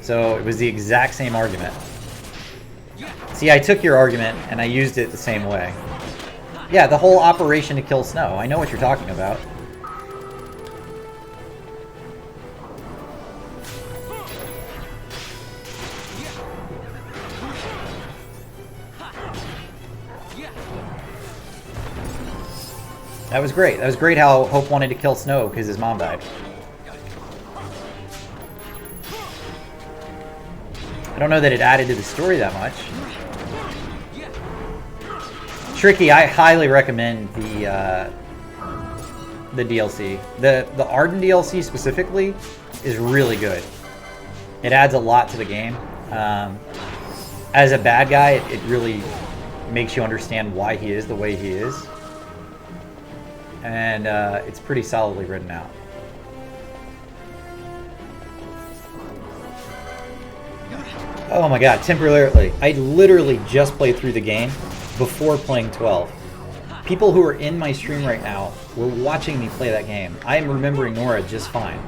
So it was the exact same argument. See, I took your argument and I used it the same way. Yeah, the whole operation to kill Snow. I know what you're talking about. That was great. That was great how Hope wanted to kill Snow because his mom died. I don't know that it added to the story that much. Tricky, I highly recommend the DLC. The Arden DLC specifically is really good. It adds a lot to the game. As a bad guy, it really makes you understand why he is the way he is. And it's pretty solidly written out. Oh my god, temporarily. I literally just played through the game before playing 12. People who are in my stream right now were watching me play that game. I am remembering Nora just fine.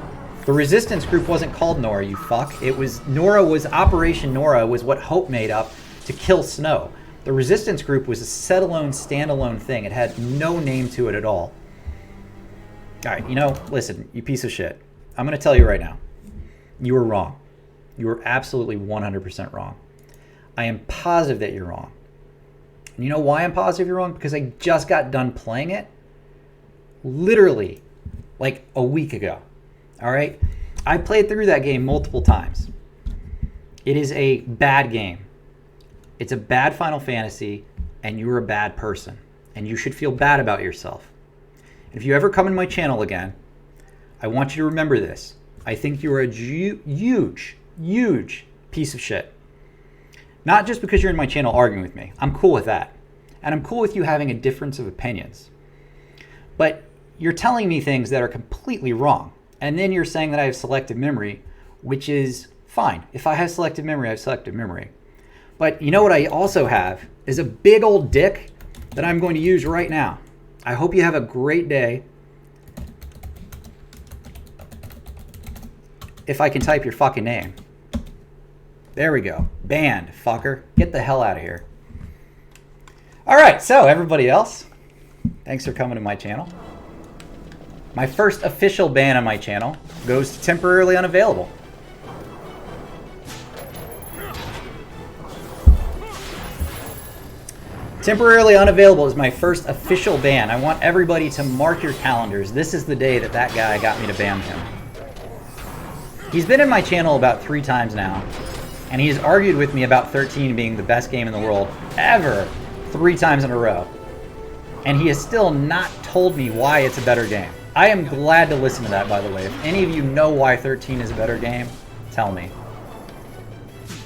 The resistance group wasn't called Nora, you fuck. It was Operation Nora was what Hope made up to kill Snow. The resistance group was a standalone thing. It had no name to it at all. Alright, you know, listen, you piece of shit. I'm going to tell you right now. You were wrong. You were absolutely 100% wrong. I am positive that you're wrong. And you know why I'm positive you're wrong? Because I just got done playing it literally like a week ago. All right? I played through that game multiple times. It is a bad game. It's a bad Final Fantasy, and you're a bad person. And you should feel bad about yourself. If you ever come in my channel again, I want you to remember this. I think you're a huge piece of shit. Not just because you're in my channel arguing with me. I'm cool with that. And I'm cool with you having a difference of opinions. But you're telling me things that are completely wrong. And then you're saying that I have selective memory, which is fine. If I have selective memory, I have selective memory. But you know what I also have is a big old dick that I'm going to use right now. I hope you have a great day. if I can type your fucking name. There we go. Banned, fucker. Get the hell out of here. Alright, so everybody else, thanks for coming to my channel. My first official ban on my channel goes to temporarily unavailable. Temporarily unavailable is my first official ban. I want everybody to mark your calendars. This is the day that that guy got me to ban him. He's been in my channel about 3 times now, and he's argued with me about 13 being the best game in the world ever 3 times in a row. And he has still not told me why it's a better game. I am glad to listen to that, by the way. If any of you know why 13 is a better game, tell me.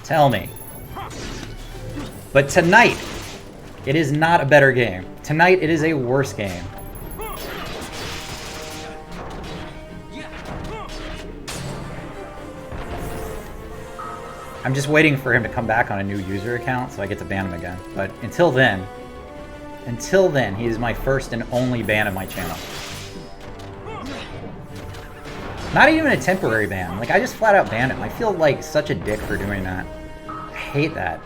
Tell me. But tonight, it is not a better game. Tonight, it is a worse game. I'm just waiting for him to come back on a new user account so I get to ban him again. But until then, he is my first and only ban of my channel. Not even a temporary ban. Like, I just flat out banned him. I feel like such a dick for doing that. I hate that.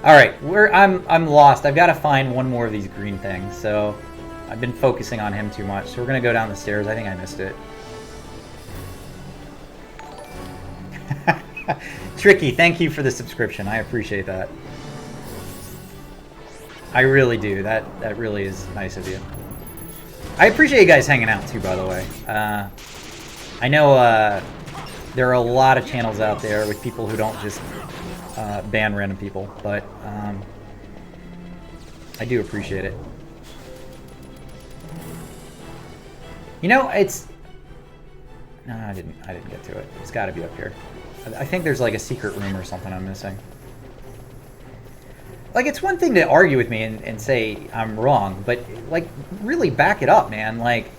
Alright, I'm lost. I've got to find one more of these green things, so I've been focusing on him too much. So we're going to go down the stairs. I think I missed it. Tricky, thank you for the subscription. I appreciate that. I really do. That really is nice of you. I appreciate you guys hanging out too, by the way. I know there are a lot of channels out there with people who don't just ban random people, but I do appreciate it. You know, it's... No, I didn't get to it. It's got to be up here. I think there's like a secret room or something I'm missing. Like, it's one thing to argue with me and say I'm wrong, but like, really back it up, man. Like,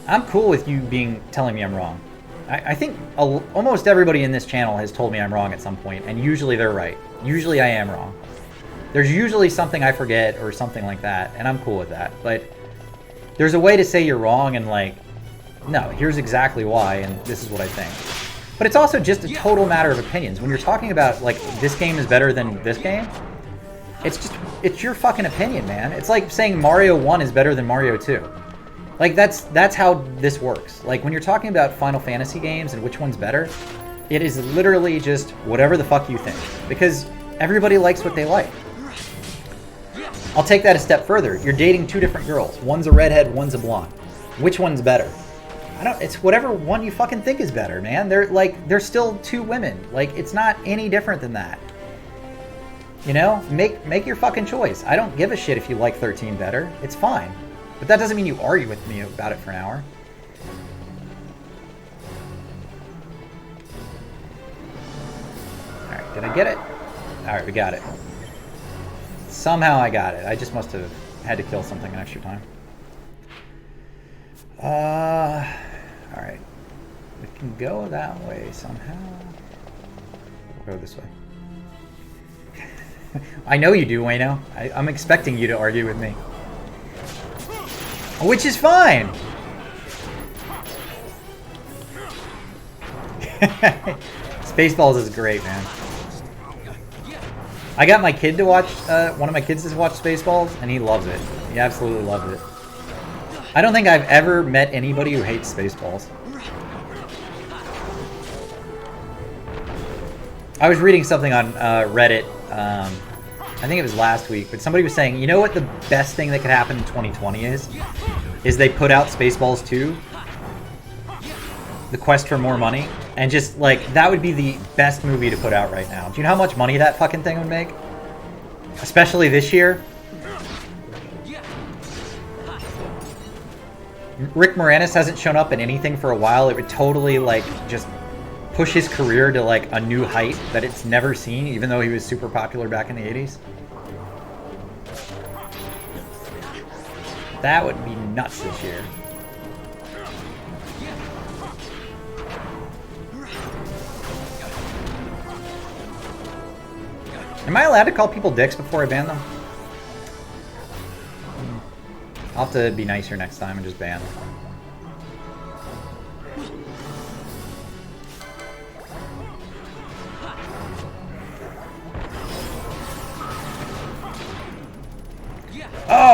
I'm cool with you telling me I'm wrong. I think almost everybody in this channel has told me I'm wrong at some point, and usually they're right. Usually I am wrong. There's usually something I forget or something like that, and I'm cool with that. But there's a way to say you're wrong and like, no, here's exactly why, and this is what I think. But it's also just a total matter of opinions. When you're talking about, like, this game is better than this game, it's your fucking opinion, man. It's like saying Mario 1 is better than Mario 2. Like, that's how this works. Like, when you're talking about Final Fantasy games and which one's better, it is literally just whatever the fuck you think. Because everybody likes what they like. I'll take that a step further. You're dating 2 different girls. One's a redhead, one's a blonde. Which one's better? It's whatever one you fucking think is better, man. They're still 2 women. Like, it's not any different than that. You know? Make your fucking choice. I don't give a shit if you like 13 better. It's fine. But that doesn't mean you argue with me about it for an hour. Alright, did I get it? Alright, we got it. Somehow I got it. I just must have had to kill something an extra time. Alright. We can go that way somehow. We'll go this way. I know you do, Wayno. I'm expecting you to argue with me. Which is fine! Spaceballs is great, man. I got my kid to watch, one of my kids to watch Spaceballs, and he loves it. He absolutely loves it. I don't think I've ever met anybody who hates Spaceballs. I was reading something on Reddit, I think it was last week, but somebody was saying, you know what the best thing that could happen in 2020 is? Is they put out Spaceballs 2, The Quest for More Money, and just, like, that would be the best movie to put out right now. Do you know how much money that fucking thing would make? Especially this year? Rick Moranis hasn't shown up in anything for a while. It would totally, like, just push his career to, like, a new height that it's never seen, even though he was super popular back in the 80s. That would be nuts this year. Am I allowed to call people dicks before I ban them? I'll have to be nicer next time and just ban them.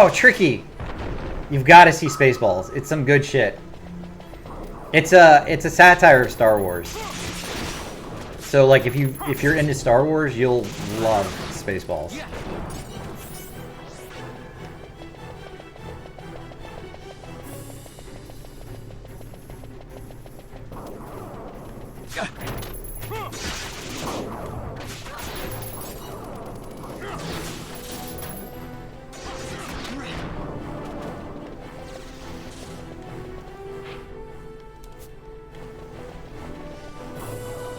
Oh, Tricky! You've got to see Spaceballs. It's some good shit. It's a satire of Star Wars. So like if you're into Star Wars, you'll love Spaceballs.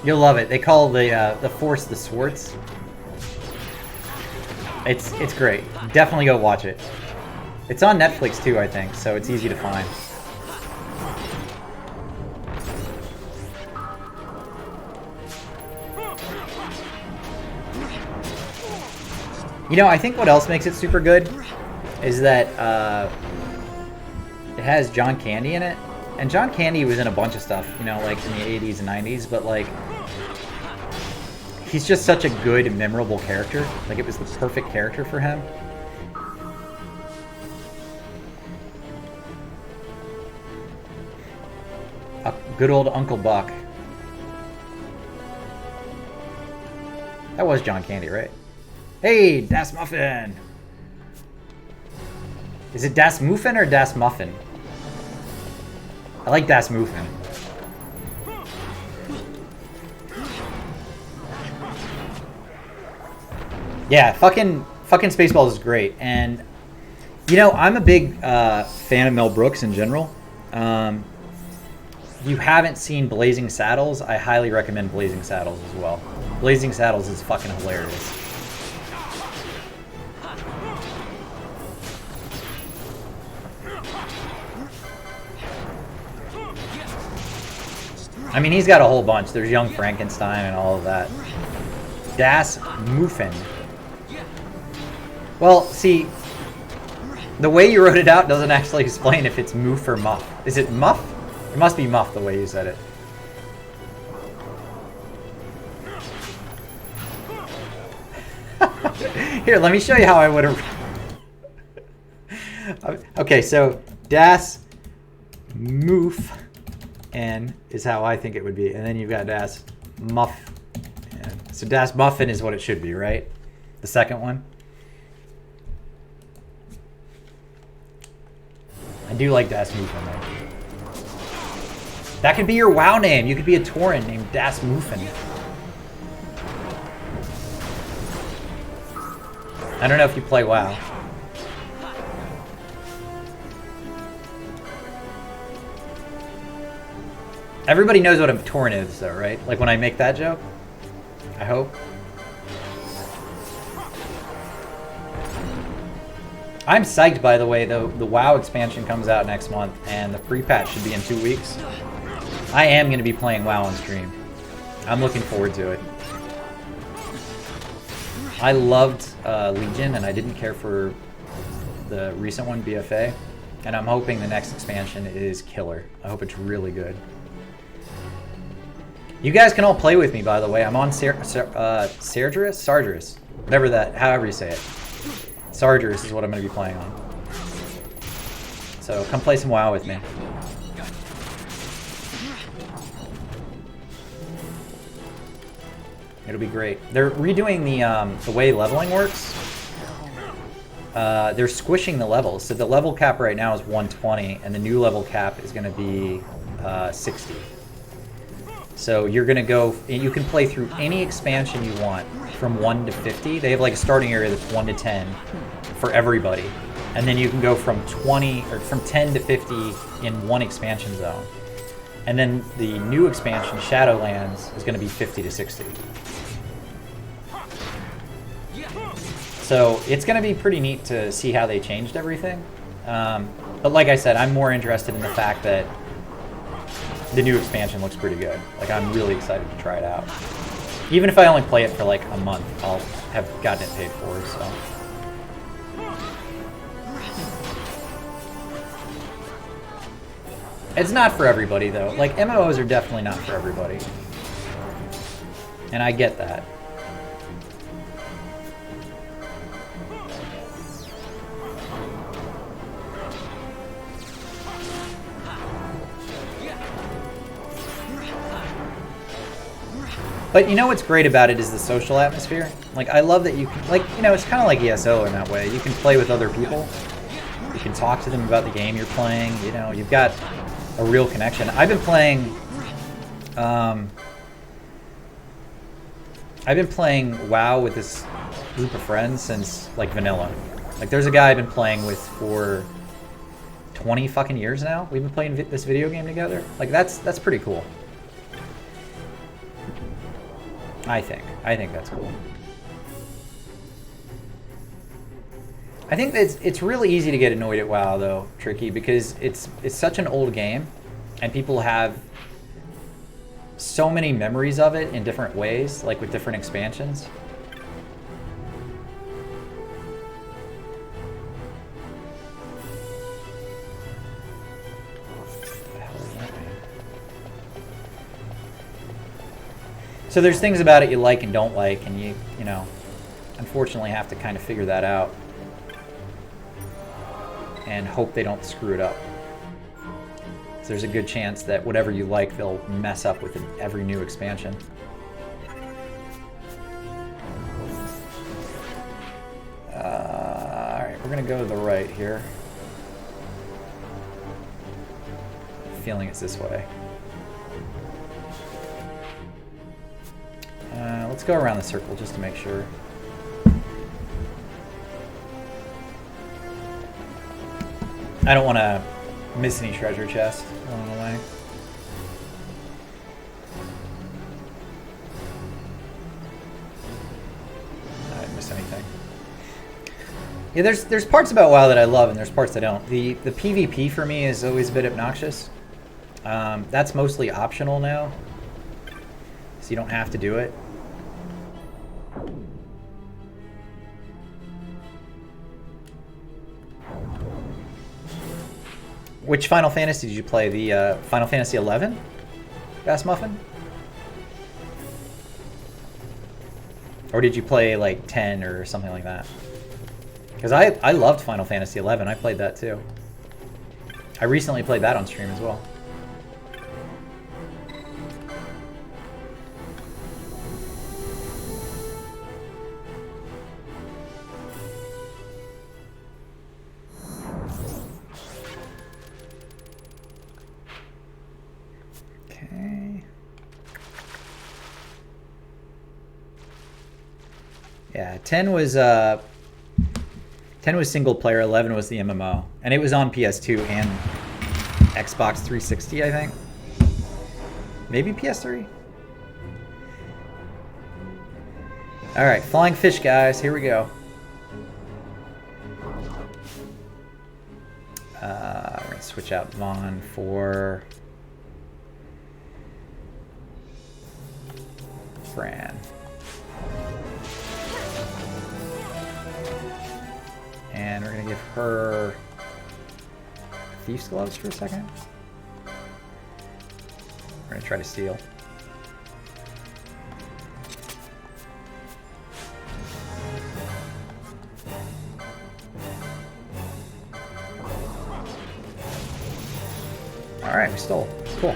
You'll love it. They call the Force the Swartz. It's great. Definitely go watch it. It's on Netflix too, I think, so it's easy to find. You know, I think what else makes it super good is that it has John Candy in it. And John Candy was in a bunch of stuff, you know, like in the 80s and 90s, but like he's just such a good and memorable character. Like it was the perfect character for him. Good old Uncle Buck. That was John Candy, right? Hey, Das Muffin! Is it Das Muffin or Das Muffin? I like Das Muffin. Yeah, fucking Spaceballs is great, and you know I'm a big fan of Mel Brooks in general. If you haven't seen Blazing Saddles, I highly recommend Blazing Saddles as well. Blazing Saddles is fucking hilarious. I mean, he's got a whole bunch. There's Young Frankenstein and all of that. Das Muffin. Well, see, the way you wrote it out doesn't actually explain if it's Moof or Muff. Is it Muff? It must be Muff the way you said it. Here, let me show you how I would have... Okay, so Das Moof and is how I think it would be. And then you've got Das Muff. So Das Muffin is what it should be, right? The second one. I do like Das Muffin though. That could be your WoW name. You could be a Tauren named Das Muffin. I don't know if you play WoW. Everybody knows what a Tauren is, though, right? Like when I make that joke? I hope. I'm psyched, by the way, though. The WoW expansion comes out next month, and the pre-patch should be in 2 weeks. I am going to be playing WoW on stream. I'm looking forward to it. I loved Legion, and I didn't care for the recent one, BFA. And I'm hoping the next expansion is killer. I hope it's really good. You guys can all play with me, by the way. I'm on Sargeras? Whatever that, however you say it. Sargeras is what I'm going to be playing on. So come play some WoW with me. It'll be great. They're redoing the way leveling works. They're squishing the levels. So the level cap right now is 120, and the new level cap is going to be 60. So you're going to go, you can play through any expansion you want from 1 to 50. They have like a starting area that's 1 to 10 for everybody. And then you can go from 20 or from 10 to 50 in one expansion zone. And then the new expansion, Shadowlands, is going to be 50 to 60. So it's going to be pretty neat to see how they changed everything. But like I said, I'm more interested in the fact that the new expansion looks pretty good. Like, I'm really excited to try it out. Even if I only play it for like a month, I'll have gotten it paid for, so. It's not for everybody, though. Like, MMOs are definitely not for everybody. And I get that. But you know what's great about it is the social atmosphere. Like, I love that you can, like, you know, it's kind of like ESO in that way. You can play with other people. You can talk to them about the game you're playing. You know, you've got a real connection. I've been playing WoW with this group of friends since, like, vanilla. Like, there's a guy I've been playing with for 20 fucking years now. We've been playing this video game together. Like, that's pretty cool. I think that's cool. I think that it's really easy to get annoyed at WoW, though, Tricky, because it's such an old game, and people have so many memories of it in different ways, like with different expansions. So there's things about it you like and don't like, and you know, unfortunately have to kind of figure that out and hope they don't screw it up. So there's a good chance that whatever you like, they'll mess up with every new expansion. Alright, we're gonna go to the right here. Feeling it's this way. Let's go around the circle just to make sure. I don't want to miss any treasure chests along the way. I didn't miss anything. Yeah, there's parts about WoW that I love and there's parts I don't. The PvP for me is always a bit obnoxious. That's mostly optional now, so you don't have to do it. Which Final Fantasy did you play? The Final Fantasy 11? Bass Muffin? Or did you play like 10 or something like that? Because I loved Final Fantasy 11. I played that too. I recently played that on stream as well. Yeah, 10 was single player, 11 was the MMO, and it was on PS2 and Xbox 360, I think. Maybe PS3. All right, flying fish, guys. Here we go. We're gonna switch out Vaughn for Fran. And we're gonna give her Thief's Gloves for a second. We're gonna try to steal. All right, we stole. Cool.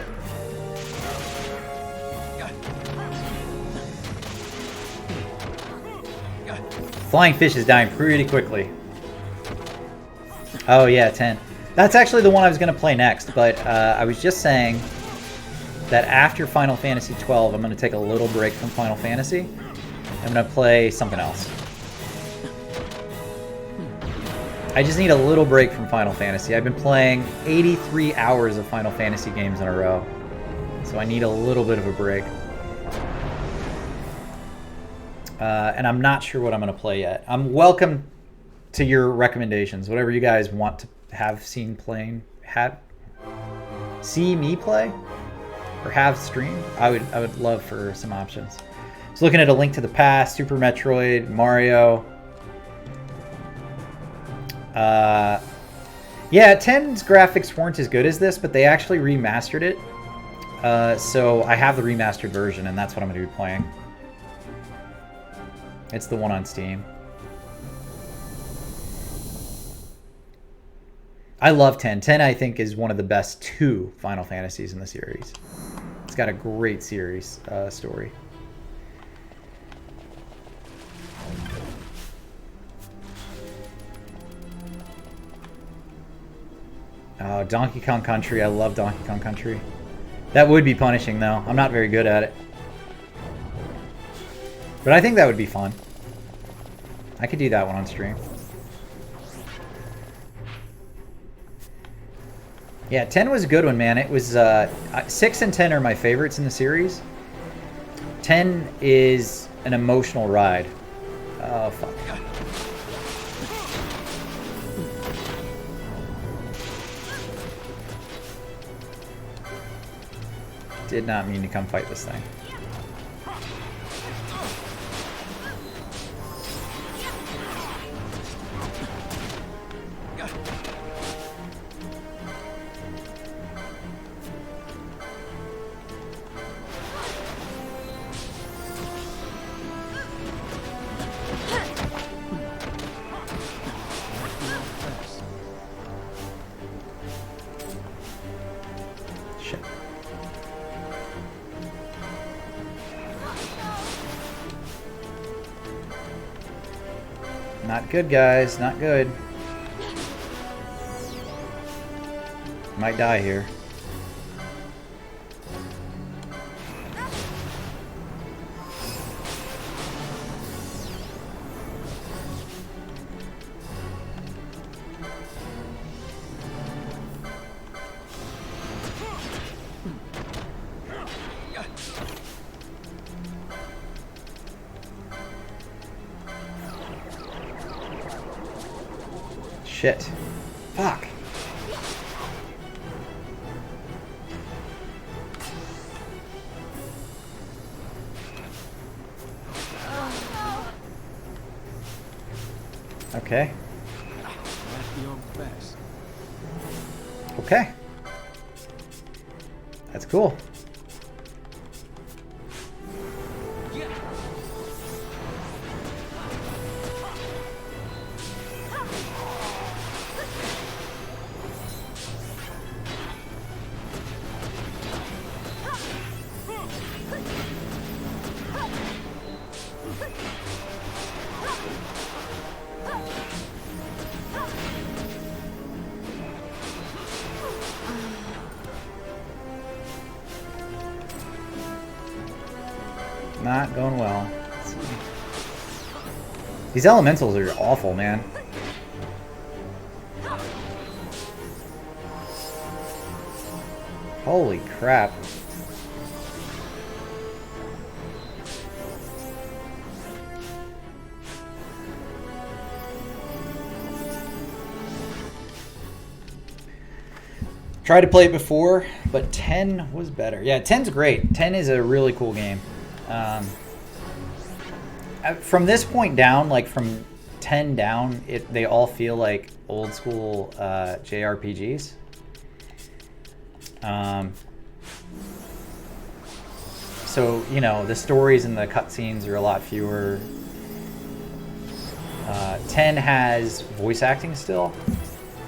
Flying fish is dying pretty quickly. Oh yeah, 10. That's actually the one I was going to play next, but I was just saying that after Final Fantasy 12, I'm going to take a little break from Final Fantasy. I'm going to play something else. I just need a little break from Final Fantasy. I've been playing 83 hours of Final Fantasy games in a row, so I need a little bit of a break. And I'm not sure what I'm going to play yet. I'm welcome to your recommendations, whatever you guys want to have seen playing, see me play, or have stream. I would love for some options. So looking at A Link to the Past, Super Metroid, Mario. Yeah, 10's graphics weren't as good as this, but they actually remastered it. So I have the remastered version, and that's what I'm going to be playing. It's the one on Steam. I love 10. 10, I think, is one of the best 2 Final Fantasies in the series. It's got a great series story. Donkey Kong Country. I love Donkey Kong Country. That would be punishing, though. I'm not very good at it. But I think that would be fun. I could do that one on stream. Yeah, 10 was a good one, man. It was 6 and 10 are my favorites in the series. 10 is an emotional ride. Oh, fuck. Did not mean to come fight this thing. Not good, guys. Not good. Might die here. Shit. Fuck. Okay. Okay. That's cool. Not going well. These elementals are awful, man. Holy crap. Tried to play it before, but 10 was better. Yeah, 10's great. 10 is a really cool game. From this point down, like from 10 down, they all feel like old school JRPGs. So, you know, the stories and the cutscenes are a lot fewer. 10 has voice acting still,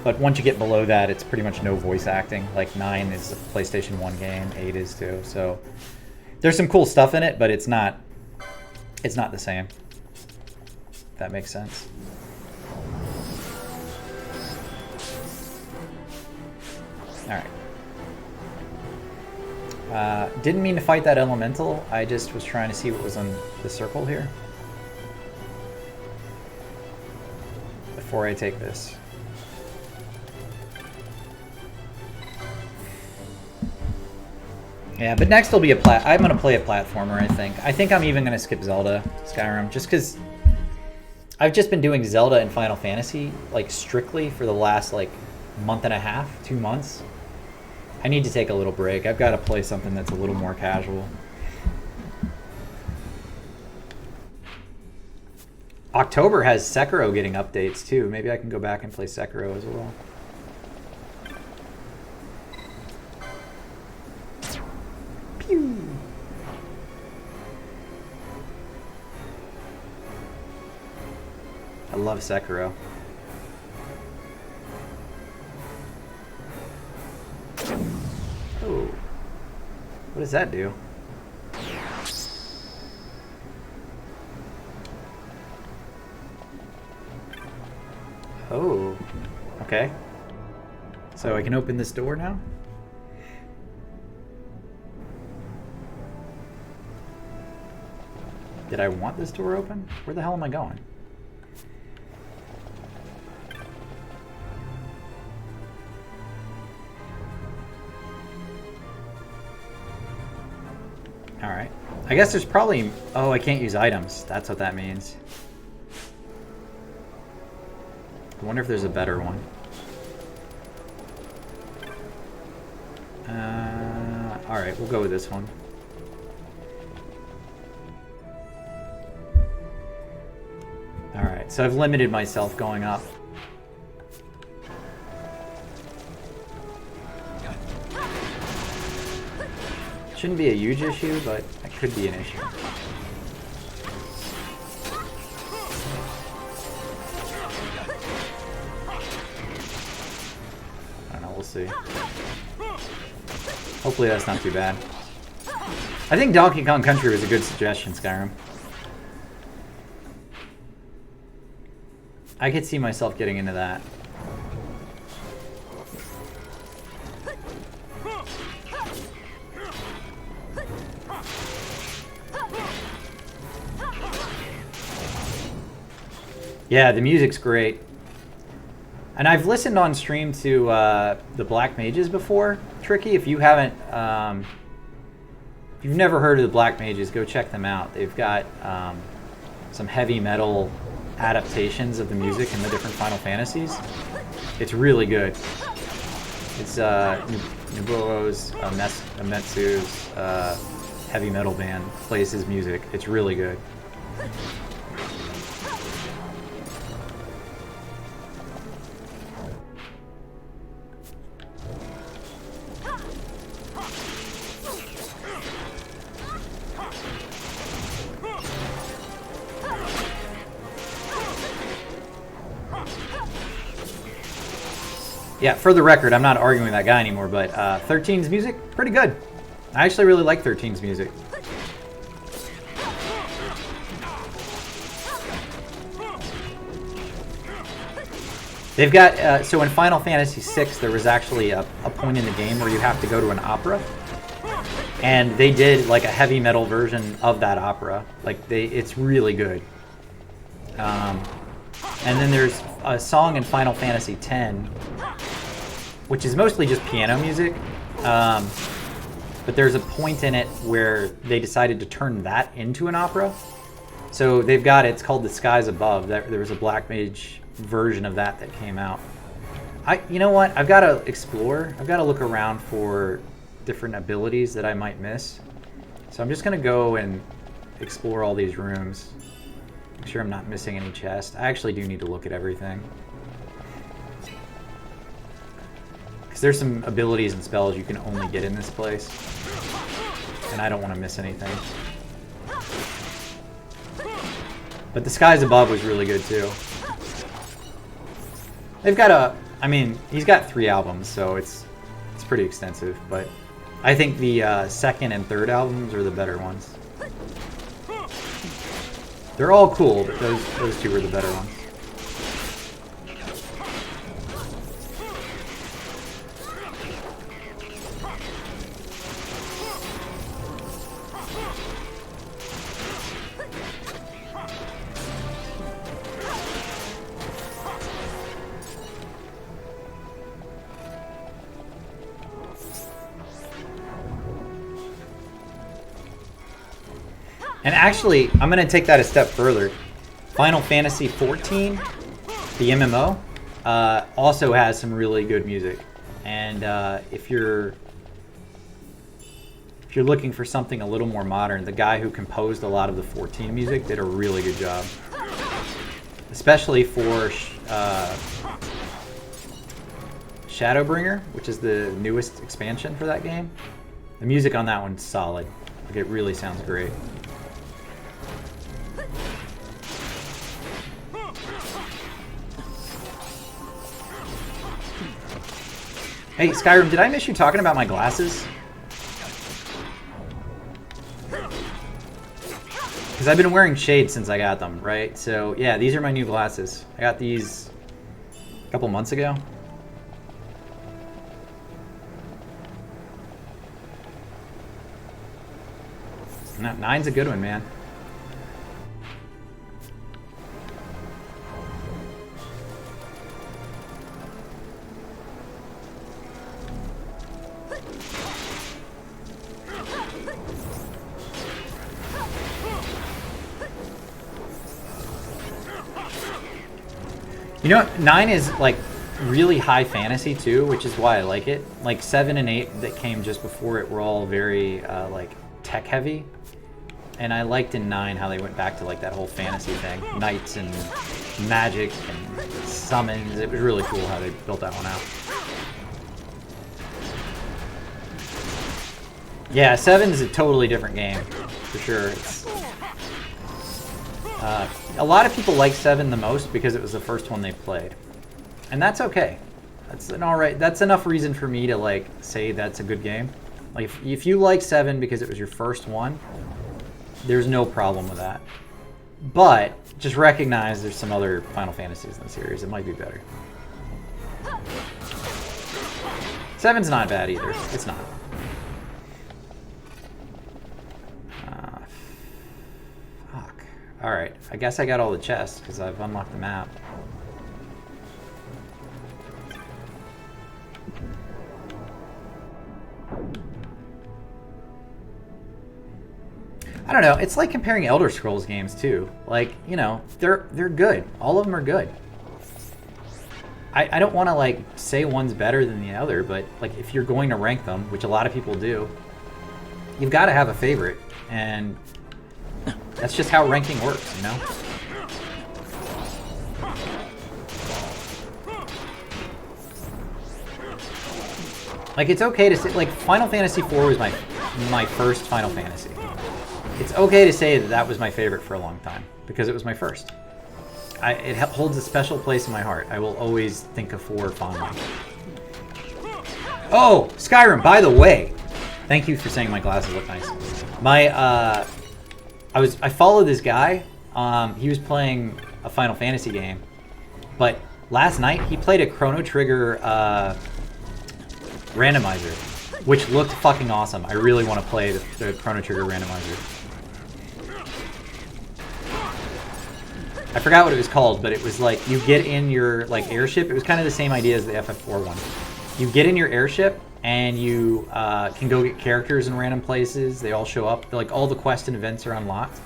but once you get below that, it's pretty much no voice acting. Like 9 is a PlayStation 1 game, 8 is too. So there's some cool stuff in it, but it's not the same. If that makes sense. All right. Didn't mean to fight that elemental. I just was trying to see what was on the circle here before I take this. Yeah, but next will be I'm gonna play a platformer, I think. I think I'm even gonna skip Zelda Skyrim, just because I've just been doing Zelda and Final Fantasy, like, strictly for the last, like, month and a half, 2 months. I need to take a little break. I've got to play something that's a little more casual. October has Sekiro getting updates, too. Maybe I can go back and play Sekiro as well. Pew! I love Sekiro. Oh. What does that do? Oh. Okay. So I can open this door now? Did I want this door open? Where the hell am I going? Alright. I guess there's probably... Oh, I can't use items. That's what that means. I wonder if there's a better one. Alright, we'll go with this one. Alright, so I've limited myself going up. Shouldn't be a huge issue, but it could be an issue. I don't know, we'll see. Hopefully that's not too bad. I think Donkey Kong Country was a good suggestion, Skyrim. I could see myself getting into that. Yeah, the music's great. And I've listened on stream to the Black Mages before. Tricky, if you haven't, if you've never heard of the Black Mages, go check them out. They've got some heavy metal adaptations of the music in the different Final Fantasies. It's really good. It's Nobuo's Uematsu's heavy metal band plays his music. It's really good. Yeah, for the record, I'm not arguing with that guy anymore, but 13's music, pretty good. I actually really like 13's music. They've got, so in Final Fantasy VI, there was actually a point in the game where you have to go to an opera. And they did like a heavy metal version of that opera. Like, it's really good. And then there's a song in Final Fantasy X, which is mostly just piano music, but there's a point in it where they decided to turn that into an opera. So they've got it, it's called The Skies Above. There was a Black Mage version of that came out. You know what, I've got to explore, I've got to look around for different abilities that I might miss. So I'm just going to go and explore all these rooms. Make sure I'm not missing any chests. I actually do need to look at everything. There's some abilities and spells you can only get in this place, and I don't want to miss anything. But The Skies Above was really good too. They've got I mean, he's got 3 albums, so it's pretty extensive, but I think the second and third albums are the better ones. They're all cool, but those 2 are the better ones. And actually, I'm going to take that a step further. Final Fantasy XIV, the MMO, also has some really good music. And if you're looking for something a little more modern, the guy who composed a lot of the 14 music did a really good job. Especially for Shadowbringer, which is the newest expansion for that game. The music on that one's solid. Like, it really sounds great. Hey, Skyrim, did I miss you talking about my glasses? Because I've been wearing shades since I got them, right? So, yeah, these are my new glasses. I got these a couple months ago. No, 9's a good one, man. You know, 9 is like really high fantasy too, which is why I like it. Like 7 and 8 that came just before it were all very like tech heavy, and I liked in 9 how they went back to like that whole fantasy thing, knights and magic and summons. It was really cool how they built that one out. Yeah, 7 is a totally different game for sure. It's, a lot of people like 7 the most because it was the first one they played, and that's okay. That's an alright. That's enough reason for me to like say that's a good game. Like if you like 7 because it was your first one, there's no problem with that. But just recognize there's some other Final Fantasies in the series that might be better. 7's not bad either. It's not. Alright, I guess I got all the chests because I've unlocked the map. I don't know, it's like comparing Elder Scrolls games too. Like, you know, they're good. All of them are good. I don't want to like say one's better than the other, but like if you're going to rank them, which a lot of people do, you've got to have a favorite, and that's just how ranking works, you know? Like, it's okay to say, like, Final Fantasy IV was my first Final Fantasy. It's okay to say that that was my favorite for a long time, because it was my first. It holds a special place in my heart. I will always think of 4 fondly. Oh, Skyrim, by the way. Thank you for saying my glasses look nice. I followed this guy. He was playing a Final Fantasy game, but last night he played a Chrono Trigger randomizer, which looked fucking awesome. I really want to play the Chrono Trigger randomizer. I forgot what it was called, but it was like you get in your like airship. It was kind of the same idea as the FF4 one. You get in your airship and you can go get characters in random places. They all show up. Like all the quests and events are unlocked,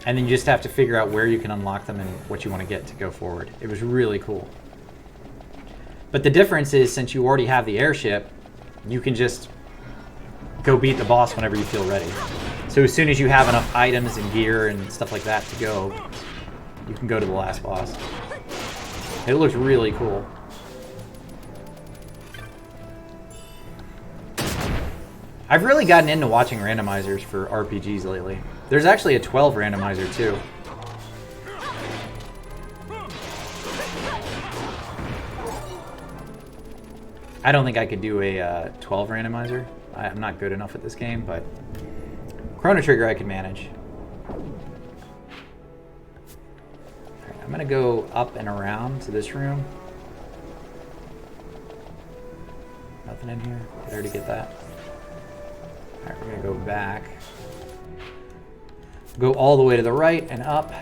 and then you just have to figure out where you can unlock them and what you want to get to go forward. It was really cool. But the difference is, since you already have the airship, you can just go beat the boss whenever you feel ready. So as soon as you have enough items and gear and stuff like that to go, you can go to the last boss. It looks really cool. I've really gotten into watching randomizers for RPGs lately. There's actually a 12 randomizer too. I don't think I could do a 12 randomizer. I'm not good enough at this game, but Chrono Trigger I can manage. Right, I'm gonna go up and around to this room. Nothing in here. Did I already get that? Alright, we're gonna go back. Go all the way to the right and up.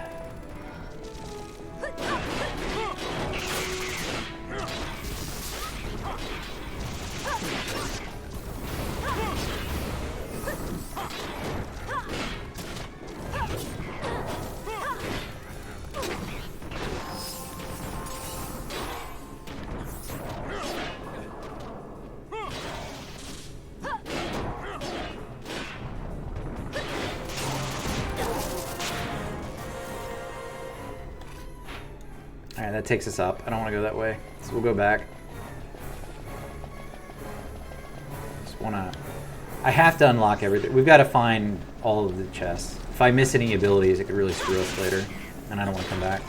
Alright, that takes us up. I don't want to go that way, so we'll go back. Just wanna... I have to unlock everything. We've got to find all of the chests. If I miss any abilities, it could really screw us later, and I don't want to come back.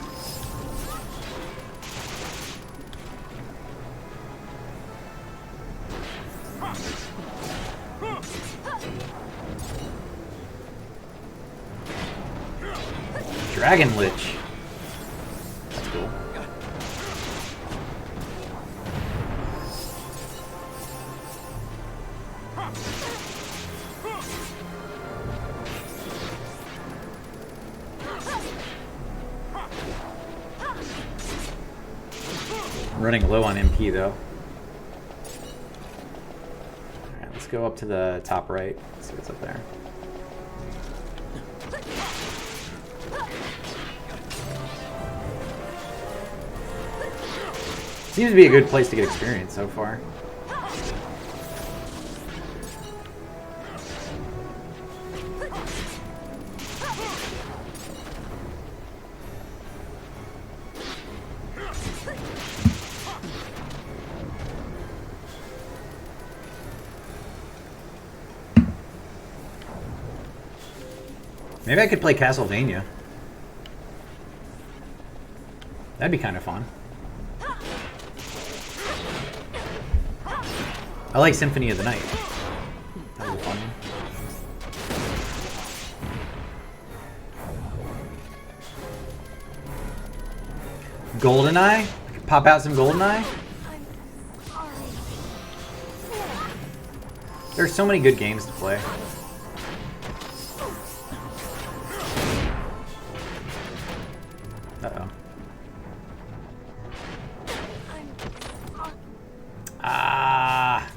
Dragon Lich. That's cool. Running low on MP though. Alright, let's go up to the top right. Let's see what's up there. Seems to be a good place to get experience so far. Maybe I could play Castlevania. That'd be kind of fun. I like Symphony of the Night. That was a fun one. GoldenEye? I could pop out some GoldenEye? There's so many good games to play. Uh-oh. Ah.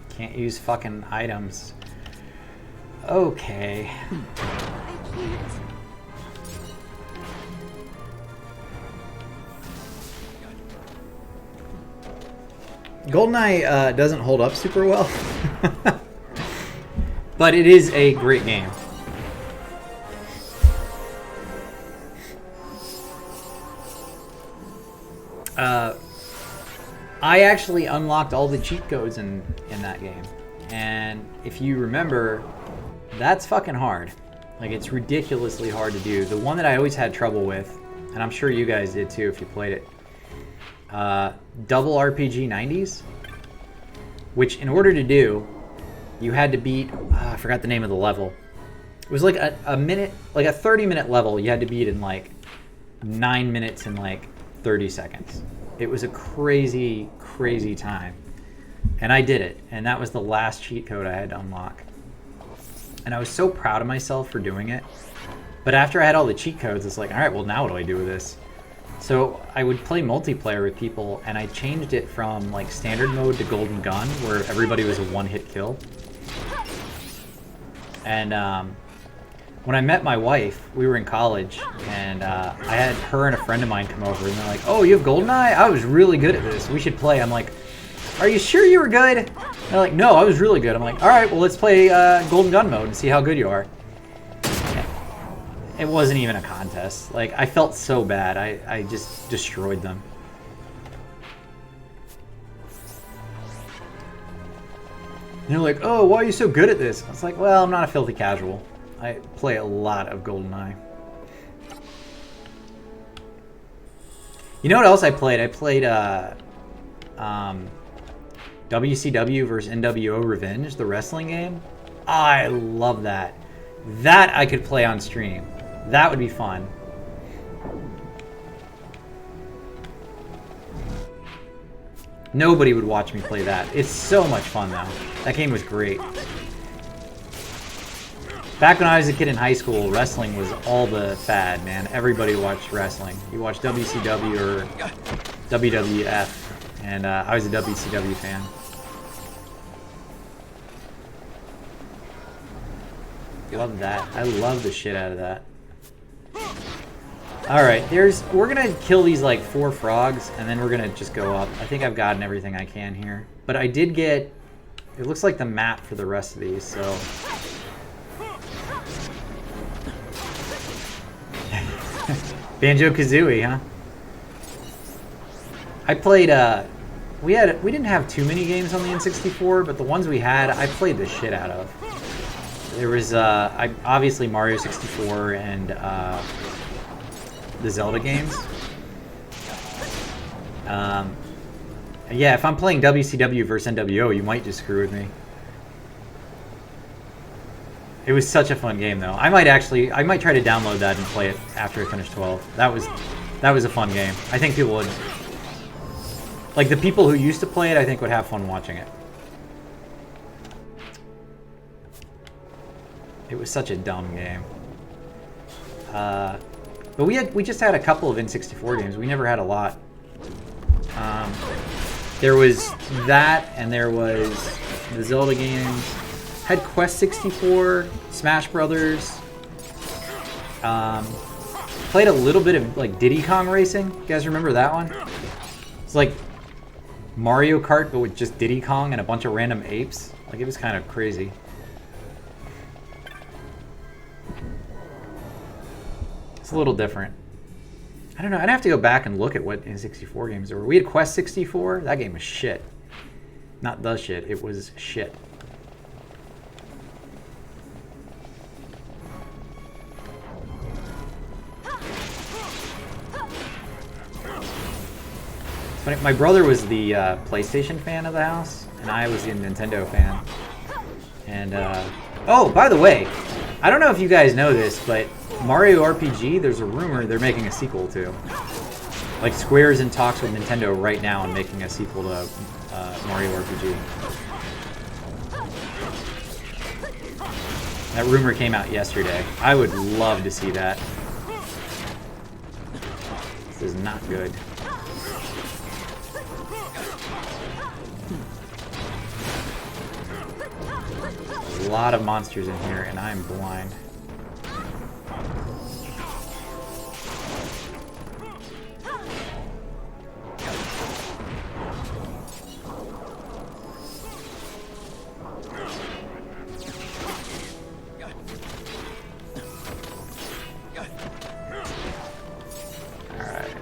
Can't use fucking items. Okay. GoldenEye doesn't hold up super well. But it is a great game. I actually unlocked all the cheat codes in that game. And if you remember, that's fucking hard. Like, it's ridiculously hard to do. The one that I always had trouble with, and I'm sure you guys did too if you played it, double RPG 90s, which in order to do, you had to beat, I forgot the name of the level. It was like a minute, like a 30-minute level you had to beat in like 9 minutes and like 30 seconds. It was a crazy, crazy time. And I did it, and that was the last cheat code I had to unlock. And I was so proud of myself for doing it. But after I had all the cheat codes, it's like, all right, well, now what do I do with this? So I would play multiplayer with people, and I changed it from like standard mode to Golden Gun, where everybody was a one-hit kill. And when I met my wife, we were in college, and I had her and a friend of mine come over, and they're like, oh, you have GoldenEye? I was really good at this. We should play. I'm like, are you sure you were good? They're like, no, I was really good. I'm like, all right, well, let's play Golden Gun mode and see how good you are. It wasn't even a contest. Like, I felt so bad. I just destroyed them. And they're like, oh, why are you so good at this? I was like, well, I'm not a filthy casual. I play a lot of GoldenEye. You know what else I played? I played WCW versus NWO Revenge, the wrestling game. I love that. That I could play on stream. That would be fun. Nobody would watch me play that. It's so much fun, though. That game was great. Back when I was a kid in high school, wrestling was all the fad, man. Everybody watched wrestling. You watched WCW or WWF, and I was a WCW fan. Love that. I love the shit out of that. Alright, we're gonna kill these like 4 frogs, and then we're gonna just go up. I think I've gotten everything I can here. But I did get, it looks like the map for the rest of these, so. Banjo-Kazooie, huh? I played, we didn't have too many games on the N64, but the ones we had, I played the shit out of. There was, obviously Mario 64 and, the Zelda games. Yeah, if I'm playing WCW versus NWO, you might just screw with me. It was such a fun game, though. I might try to download that and play it after I finish 12. That was a fun game. I think people would, like the people who used to play it, I think would have fun watching it. It was such a dumb game. But we just had a couple of N64 games. We never had a lot. There was that, and there was the Zelda games. Had Quest 64, Smash Brothers. Played a little bit of like Diddy Kong Racing. You guys remember that one? It's like Mario Kart, but with just Diddy Kong and a bunch of random apes. Like, it was kind of crazy. It's a little different. I don't know. I'd have to go back and look at what N64 games there were. We had Quest 64. That game was shit. Not the shit. It was shit. Funny, my brother was the PlayStation fan of the house, and I was the Nintendo fan. And, oh, by the way, I don't know if you guys know this, but Mario RPG, there's a rumor they're making a sequel to. Like, Square's in talks with Nintendo right now on making a sequel to Mario RPG. That rumor came out yesterday. I would love to see that. This is not good. A lot of monsters in here, and I'm blind. Alright.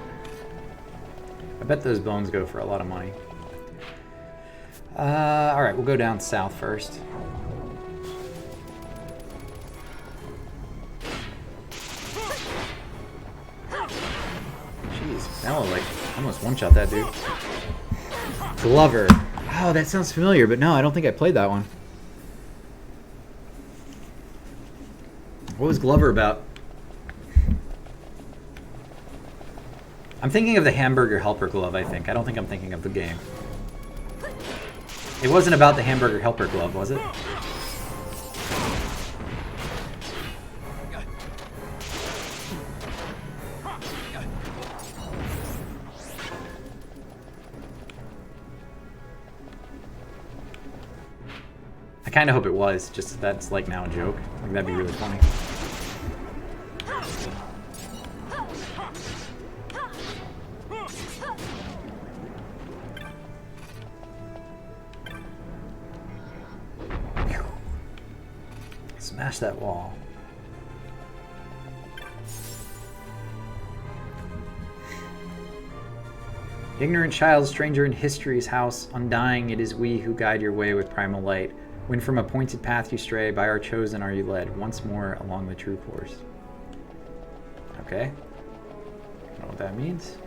I bet those bones go for a lot of money. Alright, we'll go down south first. Like, almost one-shot that dude. Glover. Oh, that sounds familiar, but no, I don't think I played that one. What was Glover about? I'm thinking of the Hamburger Helper glove, I think. I don't think I'm thinking of the game. It wasn't about the Hamburger Helper glove, was it? I kind of hope it was, just that's like now a joke. Like, that'd be really funny. Smash that wall. Ignorant child, stranger in history's house, undying it is we who guide your way with primal light. When from a pointed path you stray, by our chosen are you led, once more along the true course. Okay. I don't know what that means.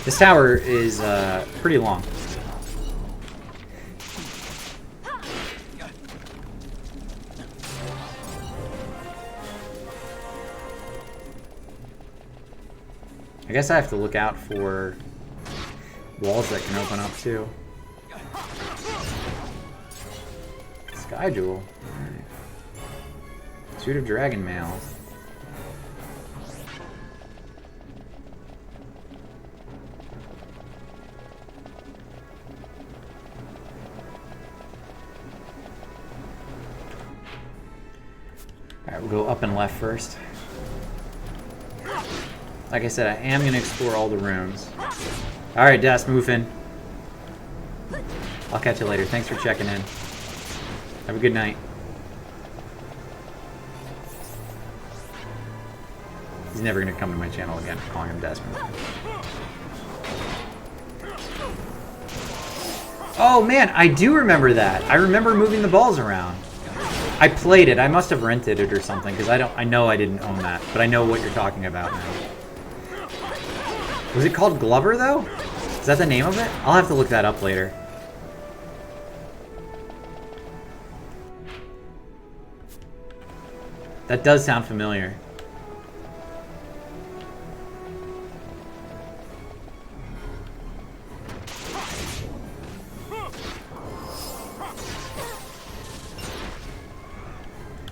This tower is pretty long. I guess I have to look out for walls that can open up too. Sky Jewel. Right. Suit of Dragon Mail. Alright, we'll go up and left first. Like I said, I am going to explore all the rooms. Alright, Des, move in. I'll catch you later. Thanks for checking in. Have a good night. He's never going to come to my channel again, calling him Desmond. Oh man, I do remember that. I remember moving the balls around. I played it. I must have rented it or something because I know I didn't own that, but I know what you're talking about now. Was it called Glover though? Is that the name of it? I'll have to look that up later. That does sound familiar.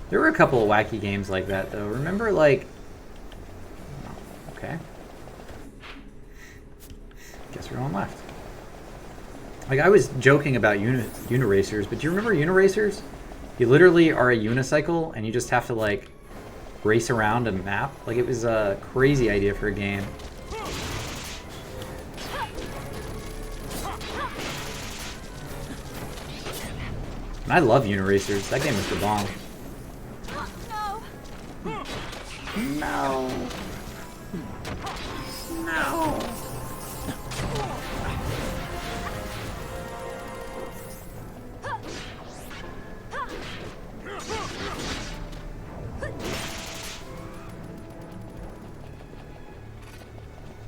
There were a couple of wacky games like that, though. Remember, like... Oh, okay. Guess we're on left. Like, I was joking about Uniracers, but do you remember Uniracers? You literally are a unicycle, and you just have to, like, race around a map. Like, it was a crazy idea for a game. And I love Uniracers. That game was the bomb. No. No.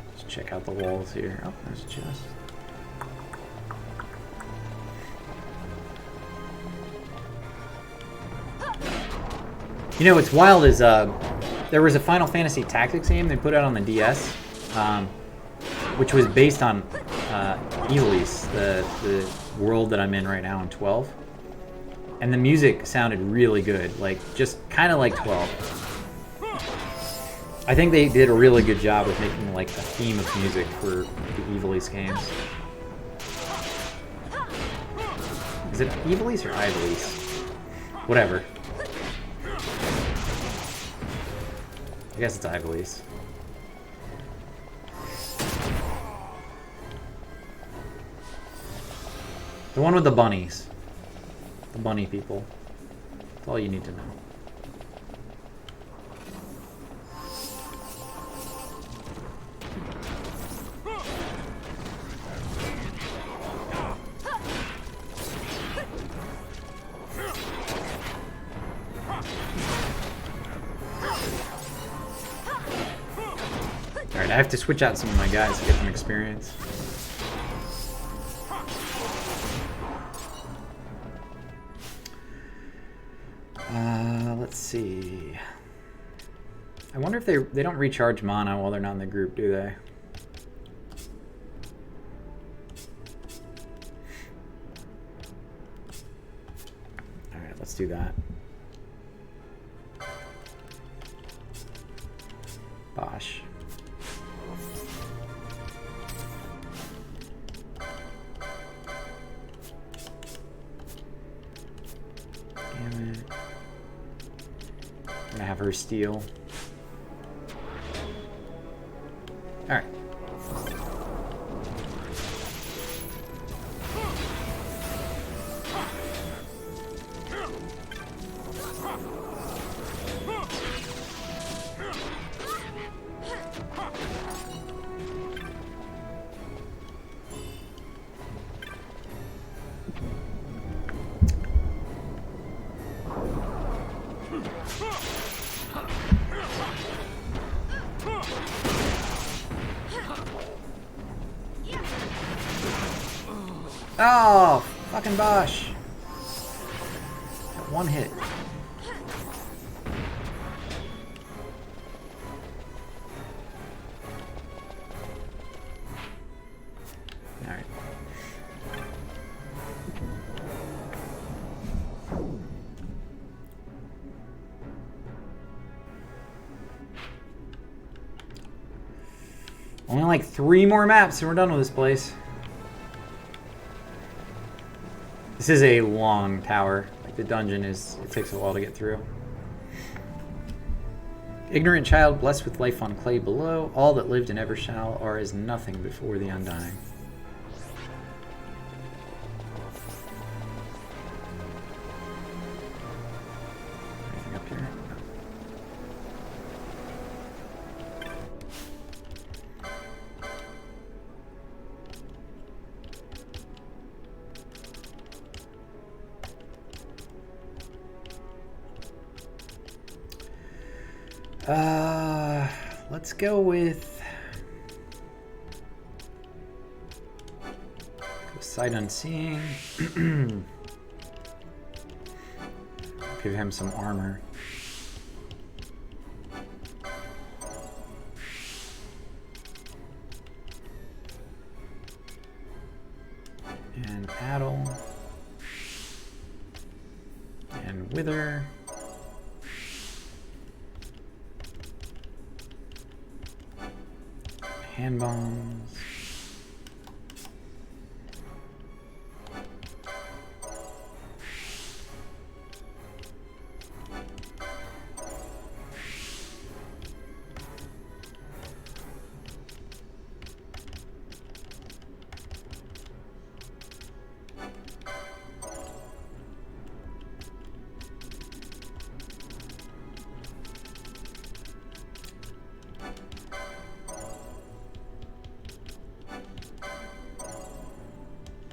Let's check out the walls here. Oh, there's a chest. You know what's wild is there was a Final Fantasy Tactics game they put out on the DS, which was based on Ivalice, the world that I'm in right now in 12. And the music sounded really good, like just kind of like 12. I think they did a really good job of making like a theme of music for the Ivalice games. Is it Ivalice or Ivalice? Whatever. I guess it's Ivalice. The one with the bunnies. The bunny people. That's all you need to know. Alright, I have to switch out some of my guys to get some experience. Let's see. I wonder if they don't recharge mana while they're not in the group, do they? Alright, let's do that. Bosh. Damn it. I'm gonna have her steal. Alright. Oh, fucking Bosh. Got one hit. Alright. Only like 3 more maps and we're done with this place. This is a long tower. Like the dungeon is, it takes a while to get through. Ignorant child blessed with life on clay below, all that lived and ever shall are as nothing before the undying. Anything up here? Let's go with... Sight Unseeing. Give him some armor. And Addle. And Wither. Hand bombs.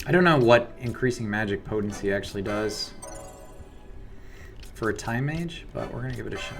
I don't know what increasing magic potency actually does for a time mage, but we're gonna give it a shot.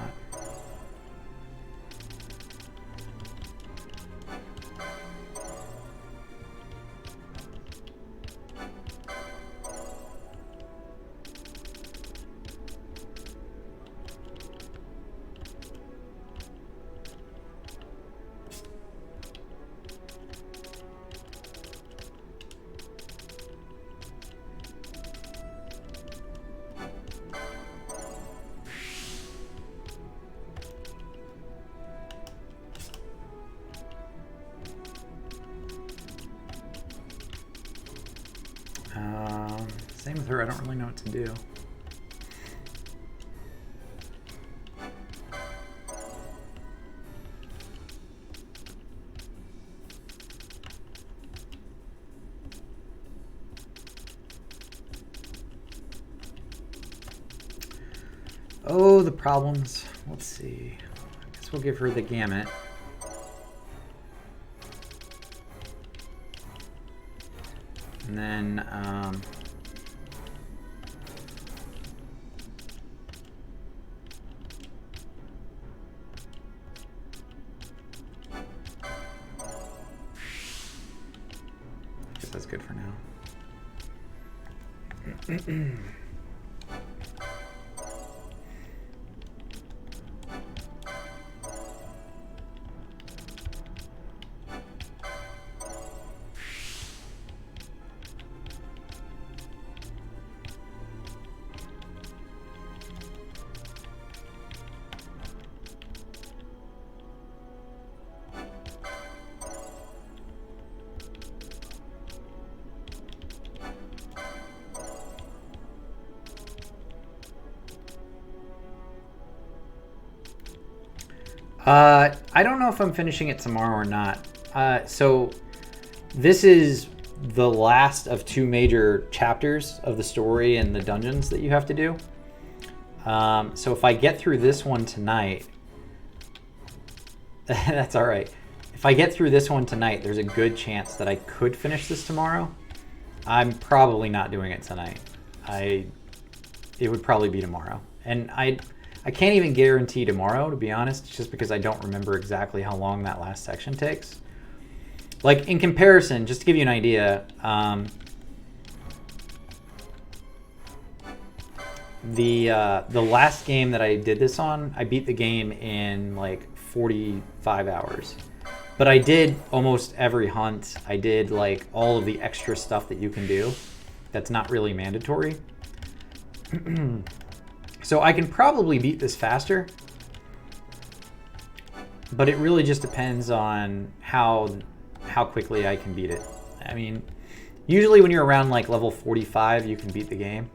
Same with her, I don't really know what to do. Oh, the problems. Let's see. I guess we'll give her the gamut. And then, I guess that's good for now. I don't know if I'm finishing it tomorrow or not. So this is the last of 2 major chapters of the story and the dungeons that you have to do. So if I get through this one tonight, that's all right. If I get through this one tonight, there's a good chance that I could finish this tomorrow. I'm probably not doing it tonight. It would probably be tomorrow. And I can't even guarantee tomorrow, to be honest, just because I don't remember exactly how long that last section takes. Like, in comparison, just to give you an idea, the last game that I did this on, I beat the game in like 45 hours. But I did almost every hunt. I did like all of the extra stuff that you can do that's not really mandatory. So I can probably beat this faster, but it really just depends on how quickly I can beat it. I mean, usually when you're around like level 45, you can beat the game.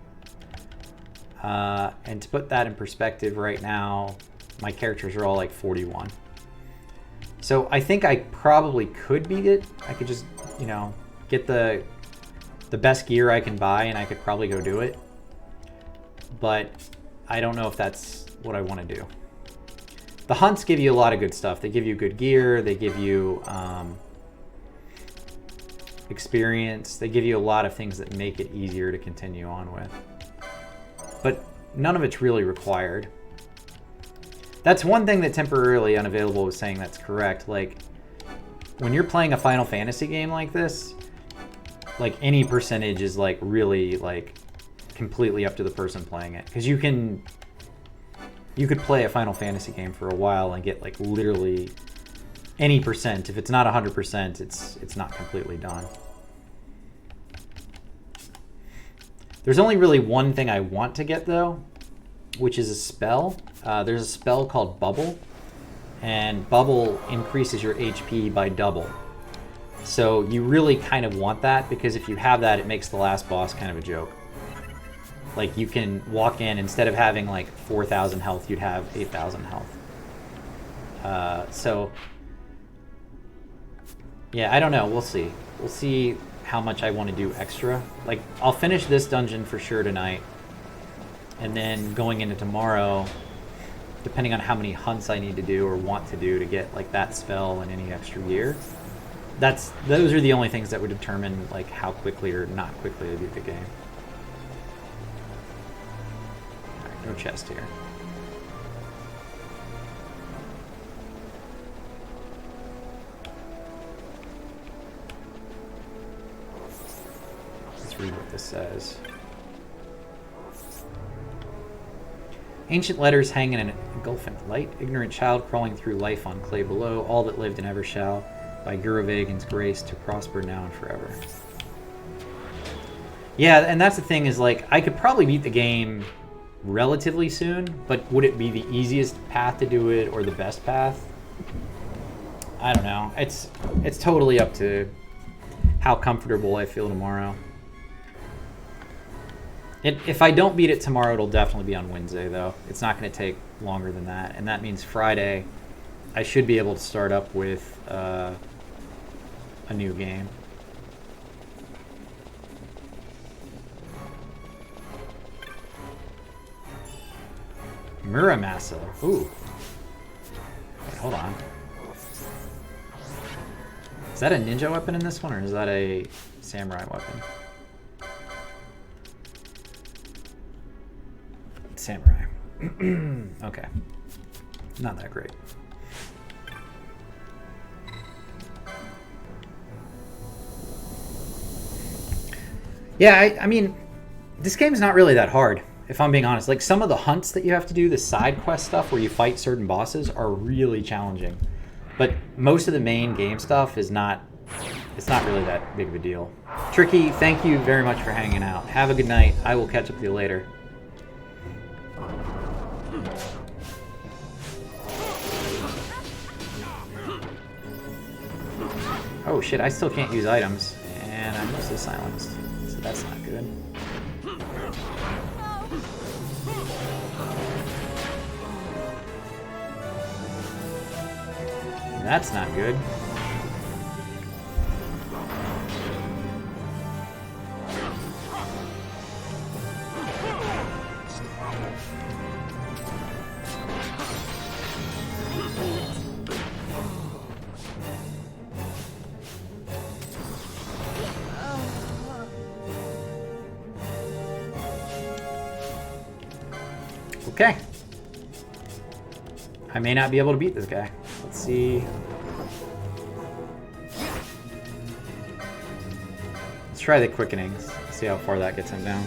And to put that in perspective right now, my characters are all like 41. So I think I probably could beat it. I could just, you know, get the best gear I can buy and I could probably go do it. But I don't know if that's what I want to do. The hunts give you a lot of good stuff. They give you good gear. They give you experience. They give you a lot of things that make it easier to continue on with. But none of it's really required. That's one thing that Temporarily Unavailable was saying that's correct. Like, when you're playing a Final Fantasy game like this, like any percentage is like really like completely up to the person playing it, because you could play a Final Fantasy game for a while and get like literally any percent. If it's not 100%, it's not completely done. There's only really one thing I want to get though, which is a spell. There's a spell called Bubble, and Bubble increases your HP by double. So you really kind of want that, because if you have that, it makes the last boss kind of a joke. Like, you can walk in, instead of having like 4,000 health, you'd have 8,000 health. So yeah, I don't know. We'll see. We'll see how much I want to do extra. Like, I'll finish this dungeon for sure tonight, and then going into tomorrow, depending on how many hunts I need to do or want to do to get like that spell and any extra gear, those are the only things that would determine like how quickly or not quickly I beat the game. All right, no chest here. Let's read what this says. Ancient letters hang in an engulfing light. Ignorant child crawling through life on clay below. All that lived and ever shall, by Guruvagan's grace, to prosper now and forever. Yeah, and that's the thing, is like, I could probably beat the game relatively soon, but would it be the easiest path to do it or the best path? I don't know. It's totally up to how comfortable I feel tomorrow. If I don't beat it tomorrow, it'll definitely be on Wednesday, though. It's not going to take longer than that. And that means Friday, I should be able to start up with a new game. Muramasa. Ooh. Wait, hold on. Is that a ninja weapon in this one, or is that a samurai weapon? Samurai. Okay. Not that great. Yeah, I mean, this game's not really that hard, if I'm being honest. Like, some of the hunts that you have to do, the side quest stuff where you fight certain bosses, are really challenging. But most of the main game stuff is not, it's not really that big of a deal. Tricky, thank you very much for hanging out. Have a good night. I will catch up with you later. Oh shit, I still can't use items, and I'm mostly silenced, so that's not good. That's not good. Okay. I may not be able to beat this guy. Let's see. Let's try the quickenings. See how far that gets him down.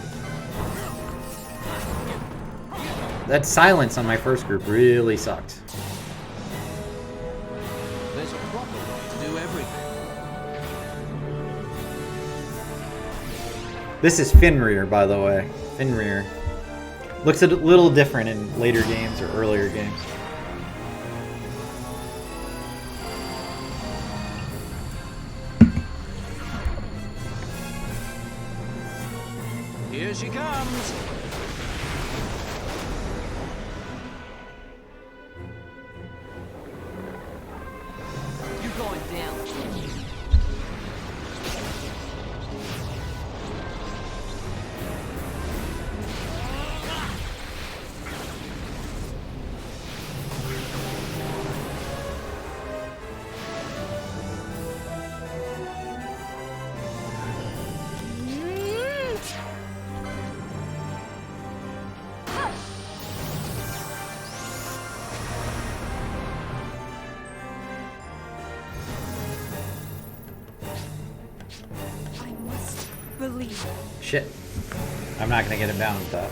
That silence on my first group really sucked. There's a proper way to do everything. This is Fenrir, by the way. Fenrir. Looks a little different in later games or earlier games. Here she comes. You're going down. believe. Shit. I'm not gonna get him down with that.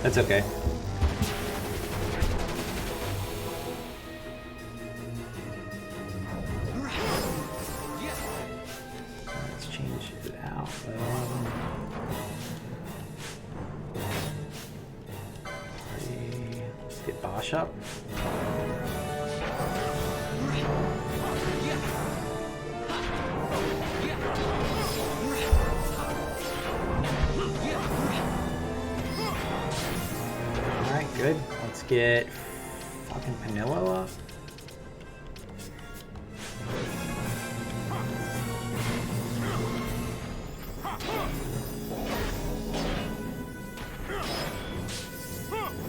That's okay. Let's change it out. Let's get Bosch up. Alright, good. Let's get fucking Panillo up.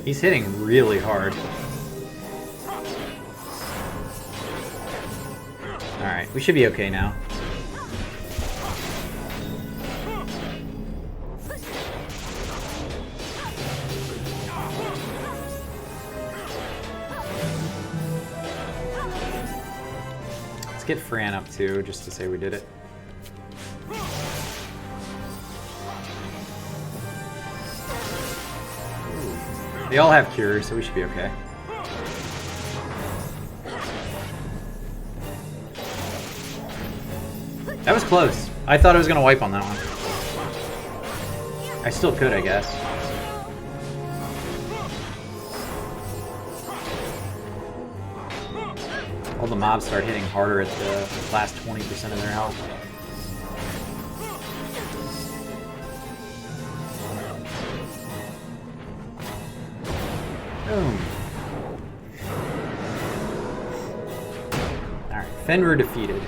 He's hitting really hard. Alright, we should be okay now. Let's get Fran up too, just to say we did it. They all have cures, so we should be okay. That was close. I thought I was gonna wipe on that one. I still could, I guess. All the mobs start hitting harder at the last 20% of their health. Boom. Alright, Fenrir defeated.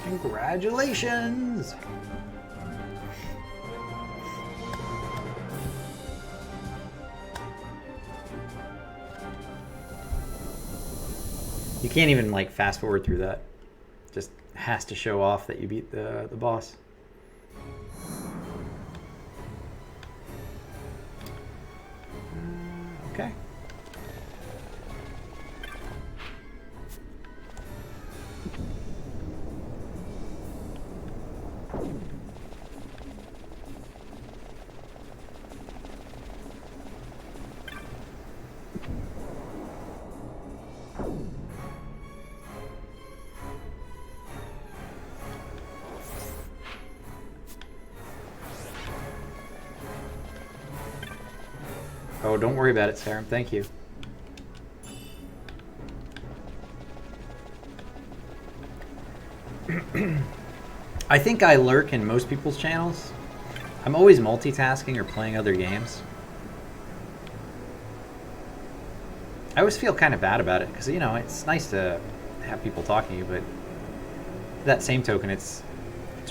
Congratulations! You can't even like fast forward through that. Just has to show off that you beat the boss. Okay. Oh, don't worry about it, Sarum. Thank you. I think I lurk in most people's channels. I'm always multitasking or playing other games. I always feel kind of bad about it because, you know, it's nice to have people talking to you, but that same token, it's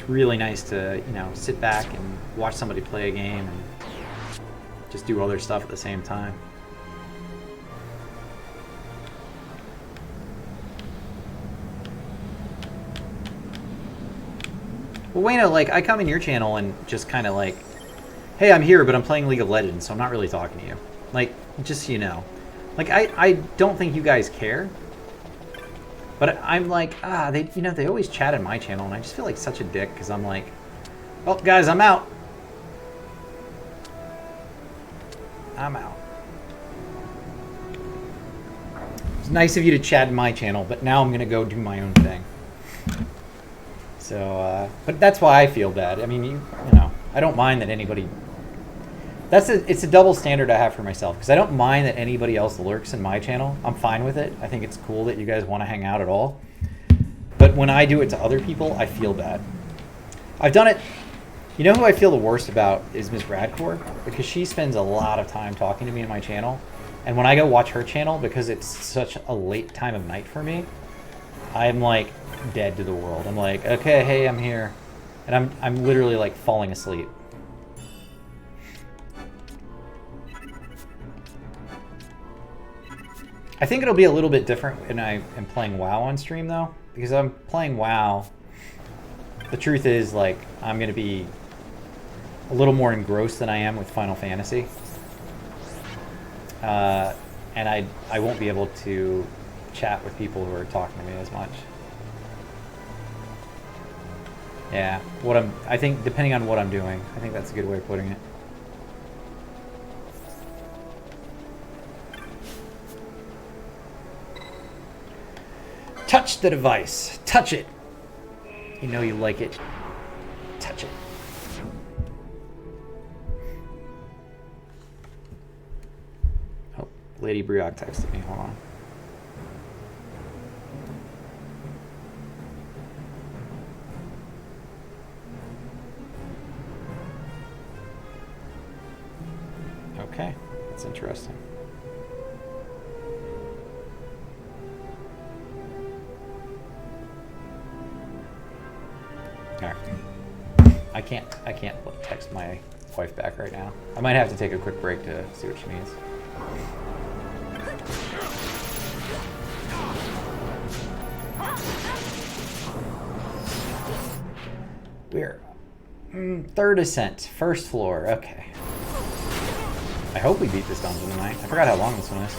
really nice to, you know, sit back and watch somebody play a game and just do other stuff at the same time. Well, Wayno, like, I come in your channel and just kind of like, hey, I'm here, but I'm playing League of Legends, so I'm not really talking to you. Like, just so you know. Like, I don't think you guys care. But I'm like, they, you know, they always chat in my channel, and I just feel like such a dick, because I'm like, well, guys, I'm out. I'm out. It's nice of you to chat in my channel, but now I'm going to go do my own thing. So, but that's why I feel bad. I mean, you know, I don't mind that anybody... It's a double standard I have for myself, because I don't mind that anybody else lurks in my channel. I'm fine with it. I think it's cool that you guys want to hang out at all. But when I do it to other people, I feel bad. I've done it... You know who I feel the worst about is Miss Radcore, because she spends a lot of time talking to me in my channel, and when I go watch her channel, because it's such a late time of night for me, I'm like dead to the world. I'm like, okay, hey, I'm here, and I'm literally like falling asleep. I think it'll be a little bit different when I am playing WoW on stream, though. Because I'm playing WoW, the truth is, like, I'm going to be a little more engrossed than I am with Final Fantasy. And I won't be able to chat with people who are talking to me as much. Yeah, I think depending on what I'm doing, I think that's a good way of putting it. Touch the device. Touch it. You know you like it. Touch it. Oh, Lady Brioc texted me. Hold on. Okay, that's interesting. Alright. I can't text my wife back right now. I might have to take a quick break to see what she means. We're third ascent, first floor. Okay. I hope we beat this dungeon tonight. I forgot how long this one is.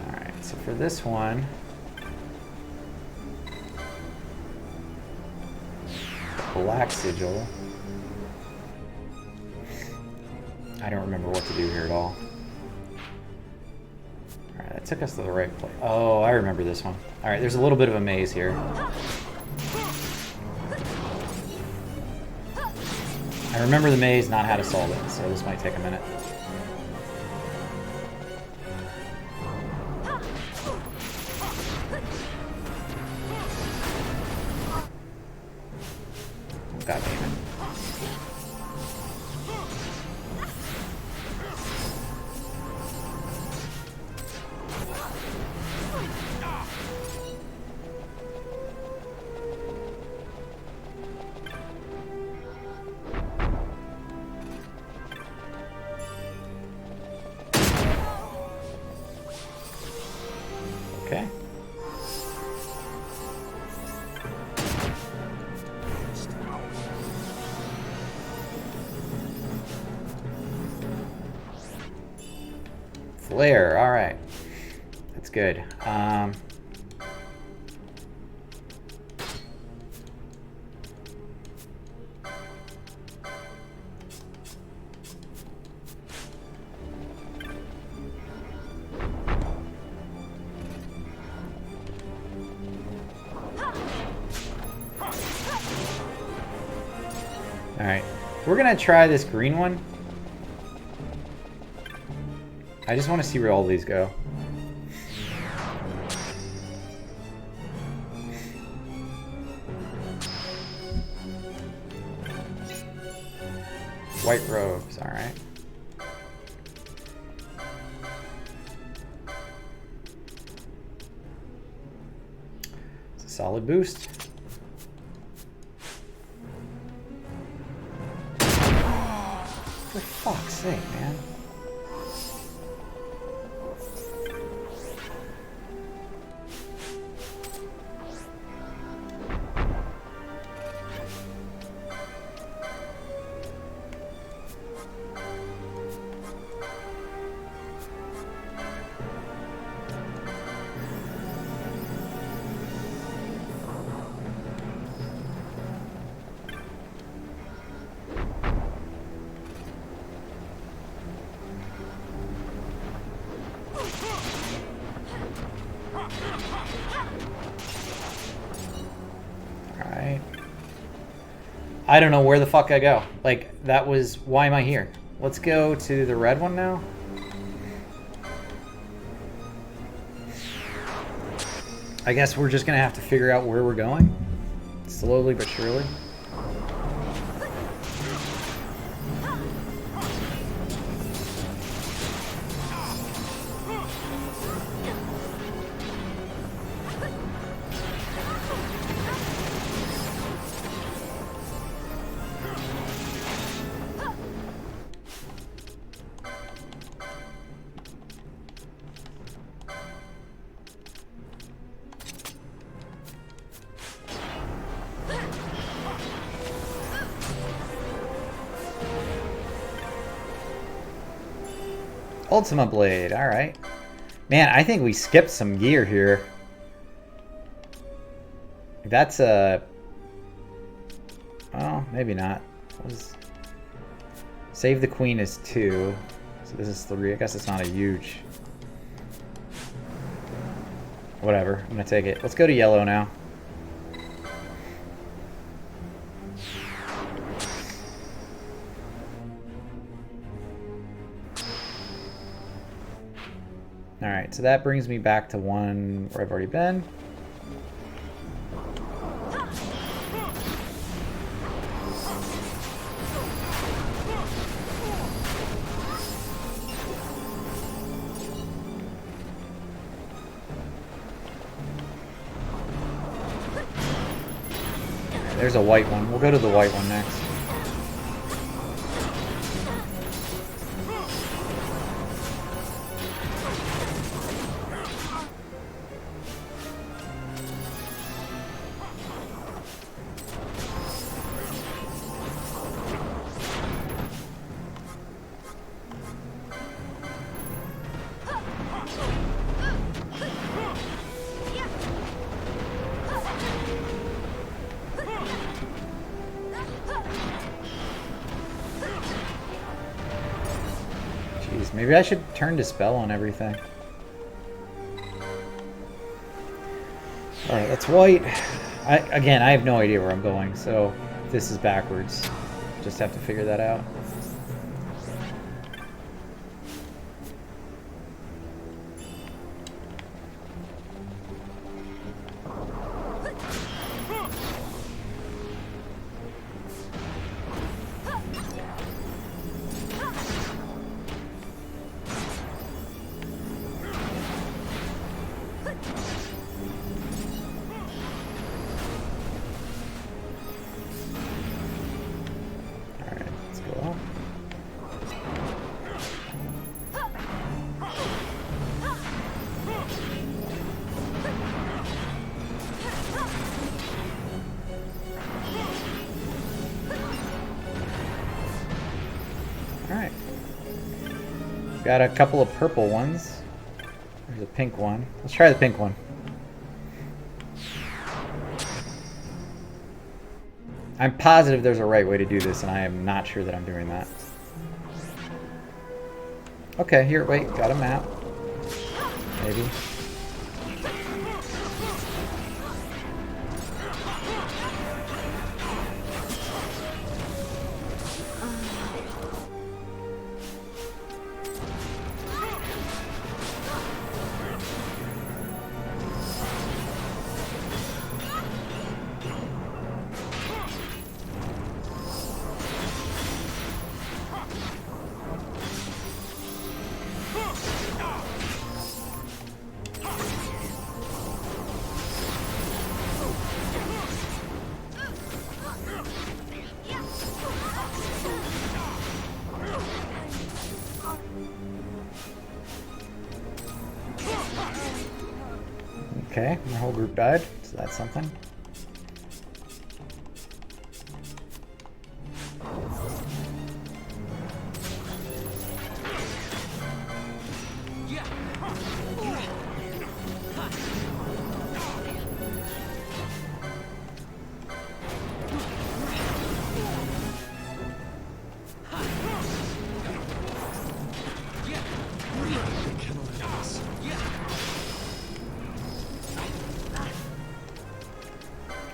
Alright, so for this one... Black Sigil. I don't remember what to do here at all. Alright, that took us to the right place. Oh, I remember this one. Alright, there's a little bit of a maze here. I remember the maze, not how to solve it, so this might take a minute. God damn it. Okay. Flare, alright. That's good. Alright. We're gonna try this green one. I just want to see where all these go. White robes, alright. It's a solid boost. For fuck's sake, man. I don't know where the fuck I go. Like, that was... Why am I here? Let's go to the red one now. I guess we're just gonna have to figure out where we're going. Slowly but surely. Ultima Blade, alright. Man, I think we skipped some gear here. That's a... Oh, maybe not. Save the Queen is 2. So this is 3. I guess it's not a huge... Whatever, I'm gonna take it. Let's go to yellow now. Alright, so that brings me back to one where I've already been. There's a white one. We'll go to the white one next. Maybe I should turn Dispel on everything. Alright, that's white. Again, I have no idea where I'm going, so this is backwards. Just have to figure that out. Alright. Got a couple of purple ones. There's a pink one. Let's try the pink one. I'm positive there's a right way to do this, and I am not sure that I'm doing that. Okay, here, wait, got a map. Maybe. Okay, my whole group died, so that's something.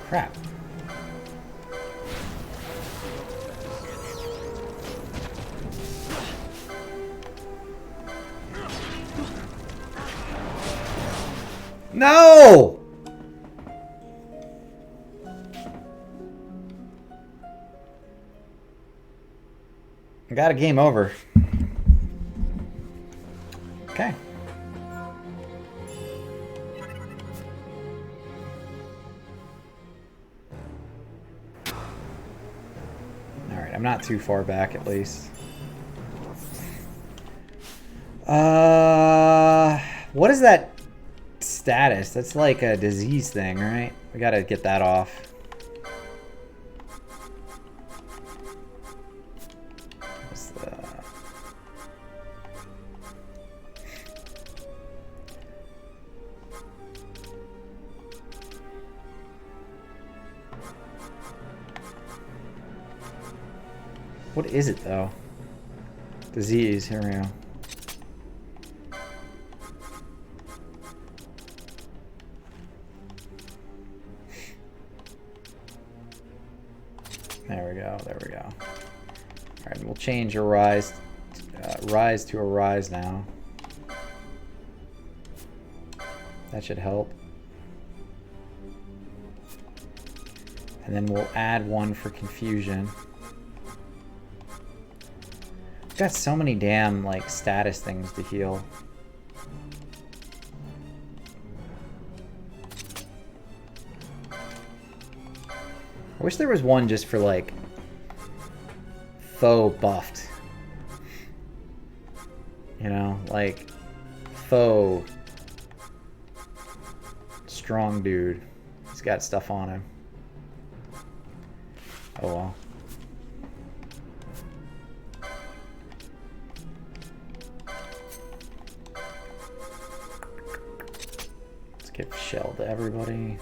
Crap. No! I got a game over. Okay. Alright, I'm not too far back at least. What is that status? That's like a disease thing, right? We gotta get that off. What is it, though? Disease, here we go. There we go, there we go. Alright, we'll change your rise to a rise now. That should help. And then we'll add one for confusion. We've got so many damn, like, status things to heal. I wish there was one just for, like, faux buffed. You know, like, faux strong dude. He's got stuff on him. Oh well. Let's give shell to everybody.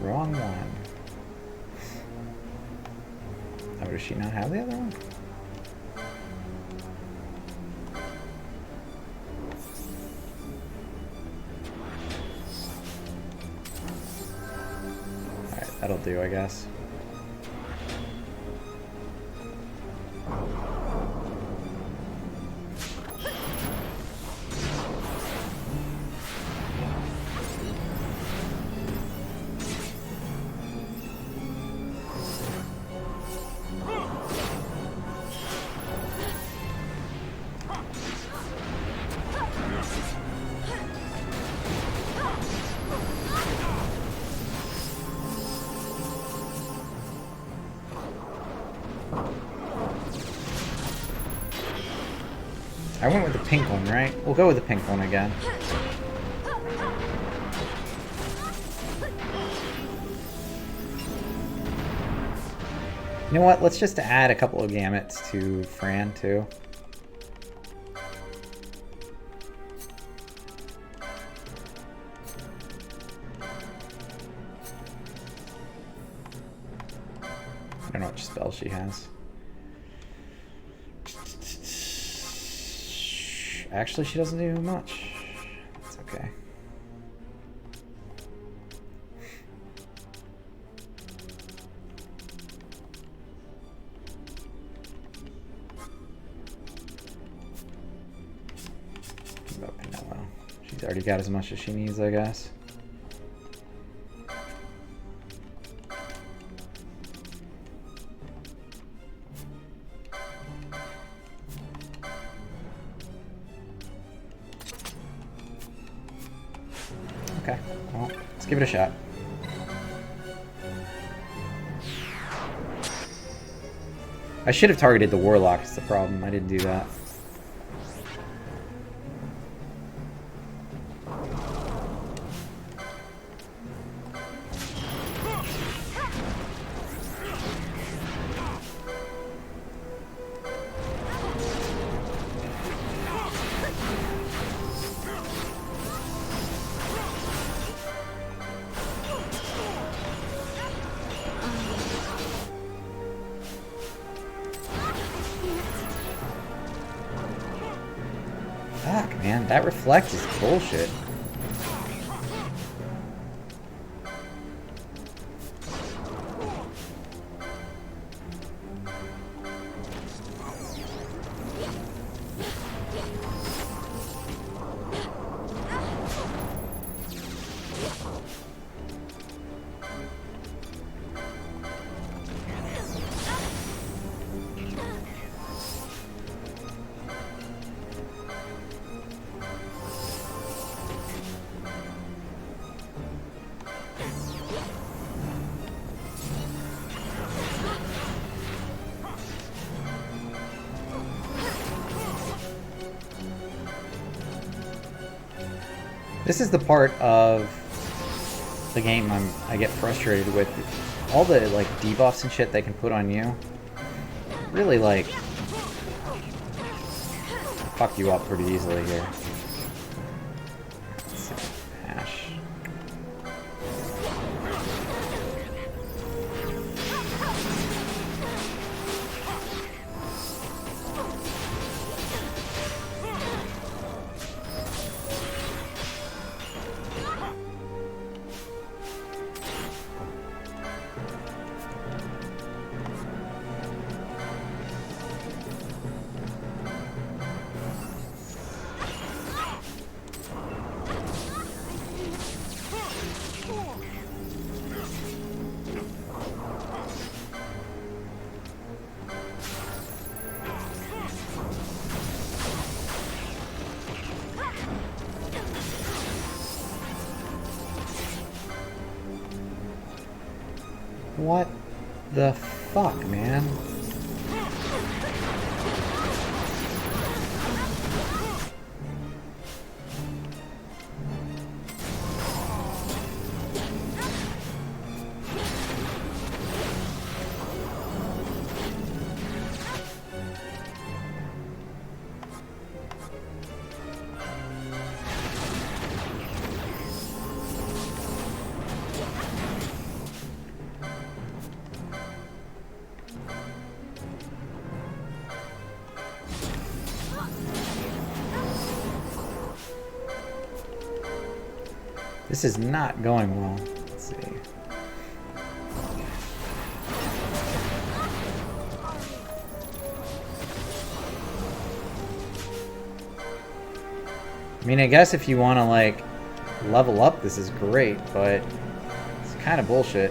Wrong one. Oh, does she not have the other one? Alright, that'll do, I guess. I went with the pink one, right? We'll go with the pink one again. You know what? Let's just add a couple of gamuts to Fran, too. I don't know what spell she has. Actually, she doesn't do much. It's okay. What about Penelo? She's already got as much as she needs, I guess. Okay, well, let's give it a shot. I should have targeted the Warlock, is the problem. I didn't do that. Fuck, man, that reflect is bullshit. This is the part of the game I get frustrated with. All the like debuffs and shit they can put on you really like fuck you up pretty easily here. Let's see. Ash. What the fuck, man? This is not going well. Let's see. I mean, I guess if you want to, like, level up, this is great, but it's kind of bullshit.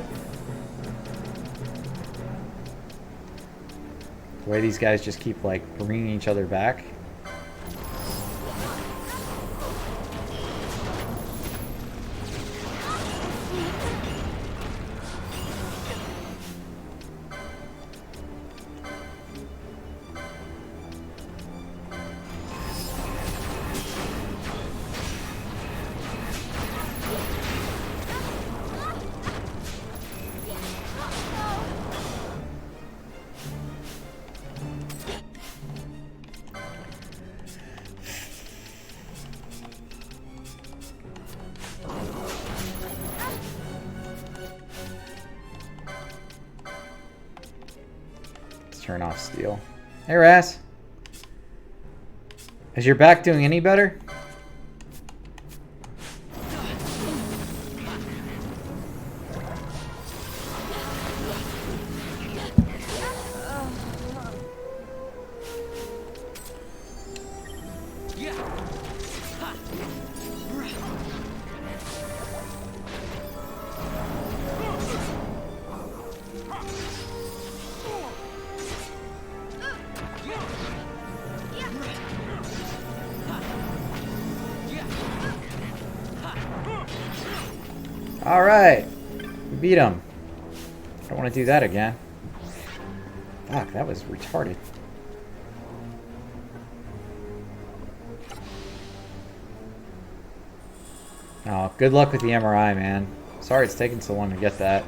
The way these guys just keep, like, bringing each other back. Turn off steel. Hey, Raz. Is your back doing any better? Alright. We beat him. I don't want to do that again. Fuck, that was retarded. Oh, good luck with the MRI, man. Sorry it's taking so long to get that.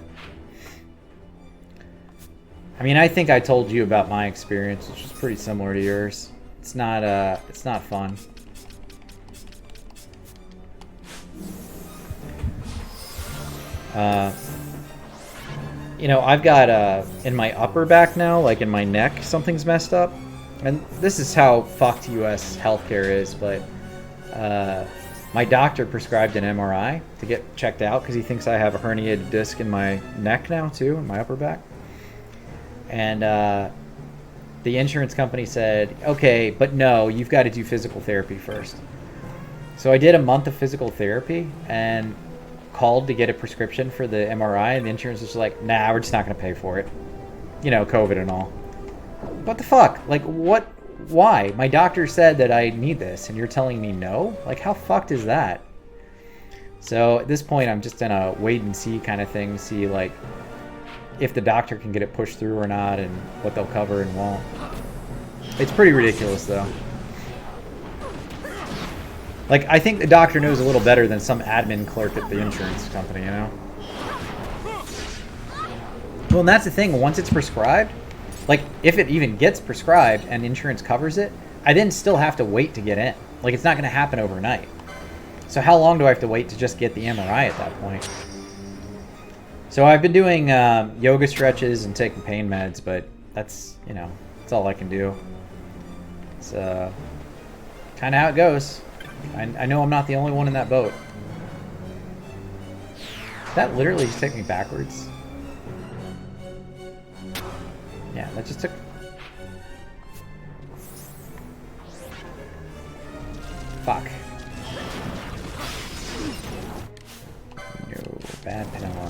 I mean, I think I told you about my experience, which is pretty similar to yours. It's not fun. You know, I've got in my upper back now, like in my neck, something's messed up. And this is how fucked US healthcare is, but my doctor prescribed an MRI to get checked out because he thinks I have a herniated disc in my neck now too, in my upper back. And the insurance company said, okay, but no, you've got to do physical therapy first. So I did a month of physical therapy and called to get a prescription for the MRI, and the insurance was like, nah, we're just not going to pay for it. You know, COVID and all. What the fuck? Like, what? Why? My doctor said that I need this, and you're telling me no? Like, how fucked is that? So at this point, I'm just in a wait and see kind of thing, see, like, if the doctor can get it pushed through or not, and what they'll cover and won't. It's pretty ridiculous, though. Like, I think the doctor knows a little better than some admin clerk at the insurance company, you know? Well, and that's the thing. Once it's prescribed, like, if it even gets prescribed and insurance covers it, I then still have to wait to get in. Like, it's not going to happen overnight. So how long do I have to wait to just get the MRI at that point? So I've been doing yoga stretches and taking pain meds, but that's, you know, that's all I can do. It's kind of how it goes. I know I'm not the only one in that boat. That literally just took me backwards. Yeah, that just took... Fuck. No, bad Penelo.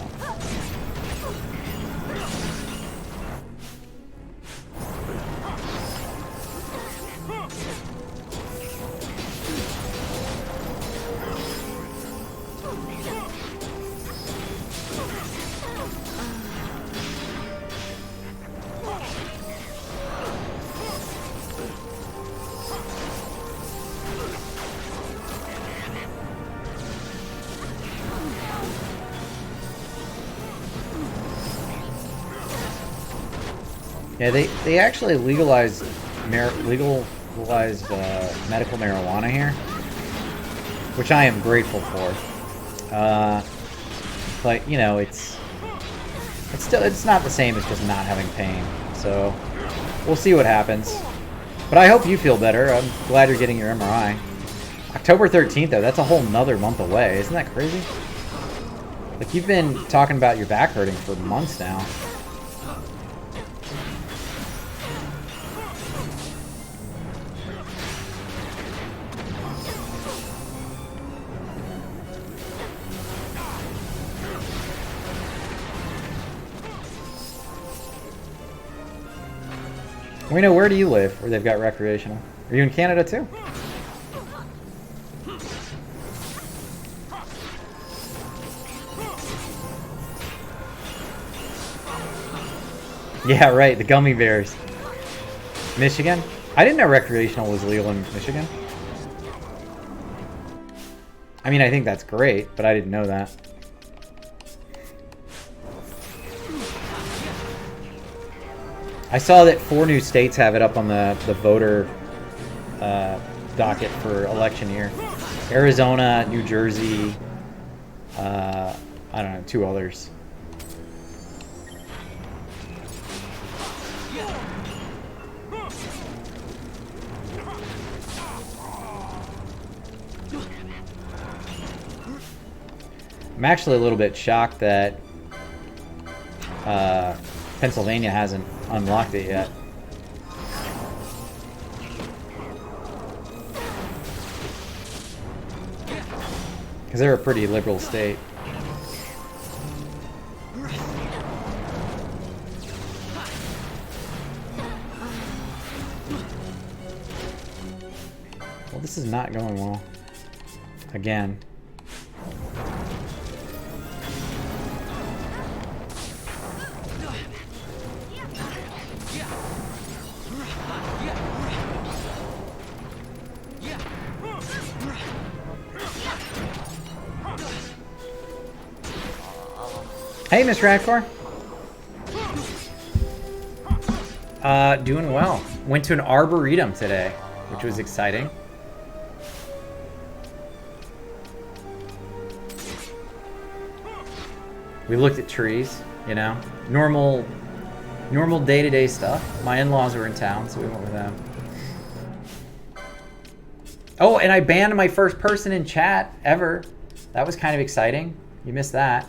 Yeah, they actually legalized medical marijuana here, which I am grateful for. But you know, it's not the same as just not having pain. So we'll see what happens. But I hope you feel better. I'm glad you're getting your MRI. October 13th, though, that's a whole nother month away. Isn't that crazy? Like, you've been talking about your back hurting for months now. We know, where do you live where they've got recreational? Are you in Canada too? Yeah, right, the gummy bears. Michigan? I didn't know recreational was legal in Michigan. I mean, I think that's great, but I didn't know that. I saw that 4 new states have it up on the voter docket for election year. Arizona, New Jersey, I don't know, 2 others. I'm actually a little bit shocked that Pennsylvania hasn't unlocked it yet. Because they're a pretty liberal state. Well, this is not going well. Again. Hey, Miss Radcore. Doing well. Went to an arboretum today, which was exciting. We looked at trees, you know, normal day-to-day stuff. My in-laws were in town, so we went with them. Oh, and I banned my first person in chat ever. That was kind of exciting. You missed that.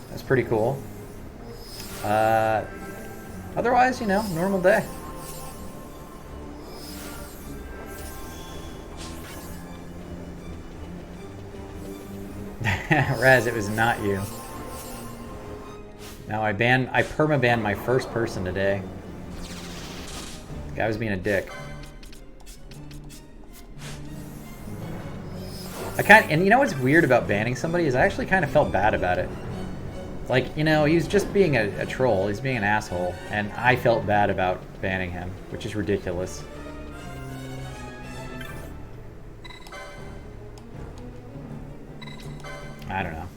That's pretty cool. Otherwise, you know, normal day. Raz, it was not you. No, I perma-banned my first person today. The guy was being a dick. And you know what's weird about banning somebody is I actually kind of felt bad about it. Like, you know, he was just being a troll. He's being an asshole. And I felt bad about banning him, which is ridiculous. I don't know.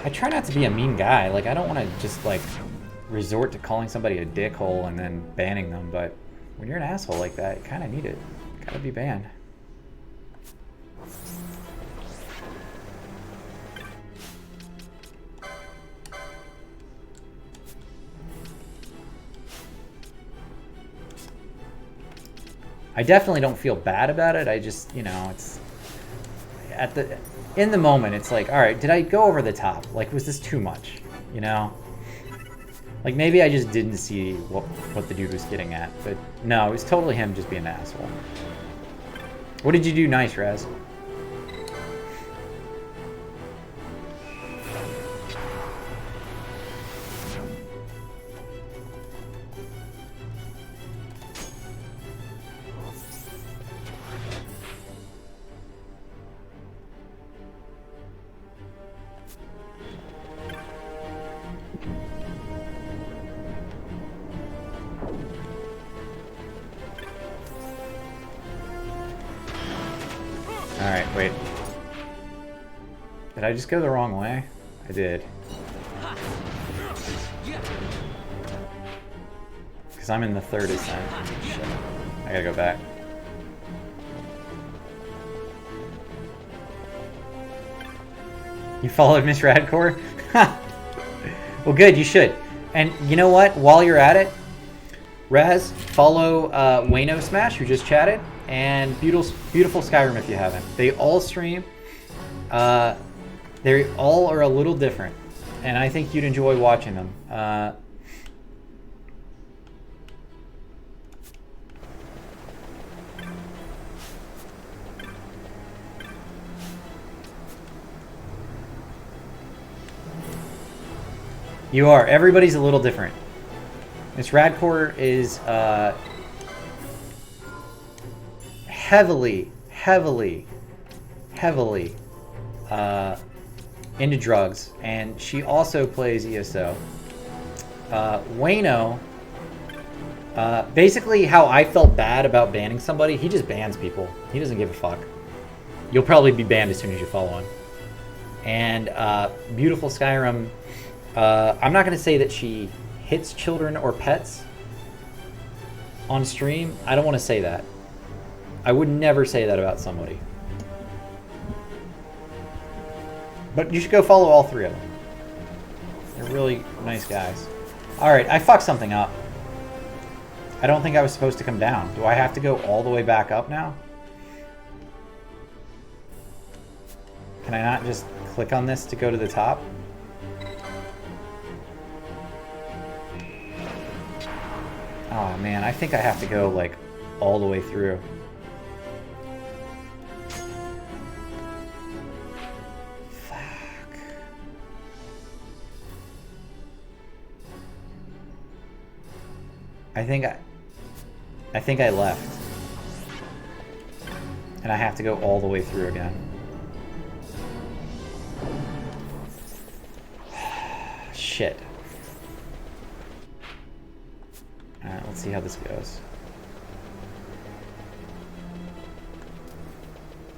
I try not to be a mean guy. Like, I don't want to just, like, resort to calling somebody a dickhole and then banning them, but when you're an asshole like that, you kind of need it. Gotta be banned. I definitely don't feel bad about it. I just, you know, it's in the moment, it's like, all right, did I go over the top? Like, was this too much? You know? Like, maybe I just didn't see what the dude was getting at. But no, it was totally him just being an asshole. What did you do nice, Raz? Alright, wait. Did I just go the wrong way? I did. Because I'm in the third ascent. Shit. I gotta go back. You followed Miss Radcore? Well, good, you should. And you know what? While you're at it, Raz, follow Wayno Smash, who just chatted, and Beautiful Skyrim if you haven't. They all stream. They all are a little different, and I think you'd enjoy watching them. You are. Everybody's a little different. Miss Radcore is heavily into drugs, and she also plays ESO. Wayno, basically how I felt bad about banning somebody, he just bans people. He doesn't give a fuck. You'll probably be banned as soon as you follow him. And Beautiful Skyrim, I'm not going to say that she hits children or pets on stream. I don't want to say that. I would never say that about somebody. But you should go follow all three of them. They're really nice guys. Alright, I fucked something up. I don't think I was supposed to come down. Do I have to go all the way back up now? Can I not just click on this to go to the top? Oh man, I think I have to go like all the way through. Fuck. I think I left. And I have to go all the way through again. Shit. Alright, let's see how this goes.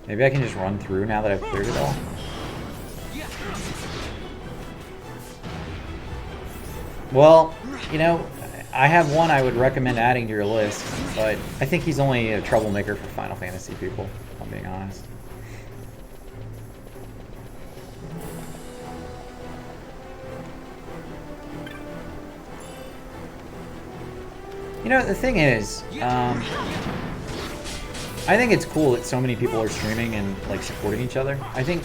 Maybe I can just run through now that I've cleared it all. Well, you know, I have one I would recommend adding to your list, but I think he's only a troublemaker for Final Fantasy people, if I'm being honest. You know, the thing is, I think it's cool that so many people are streaming and like supporting each other. I think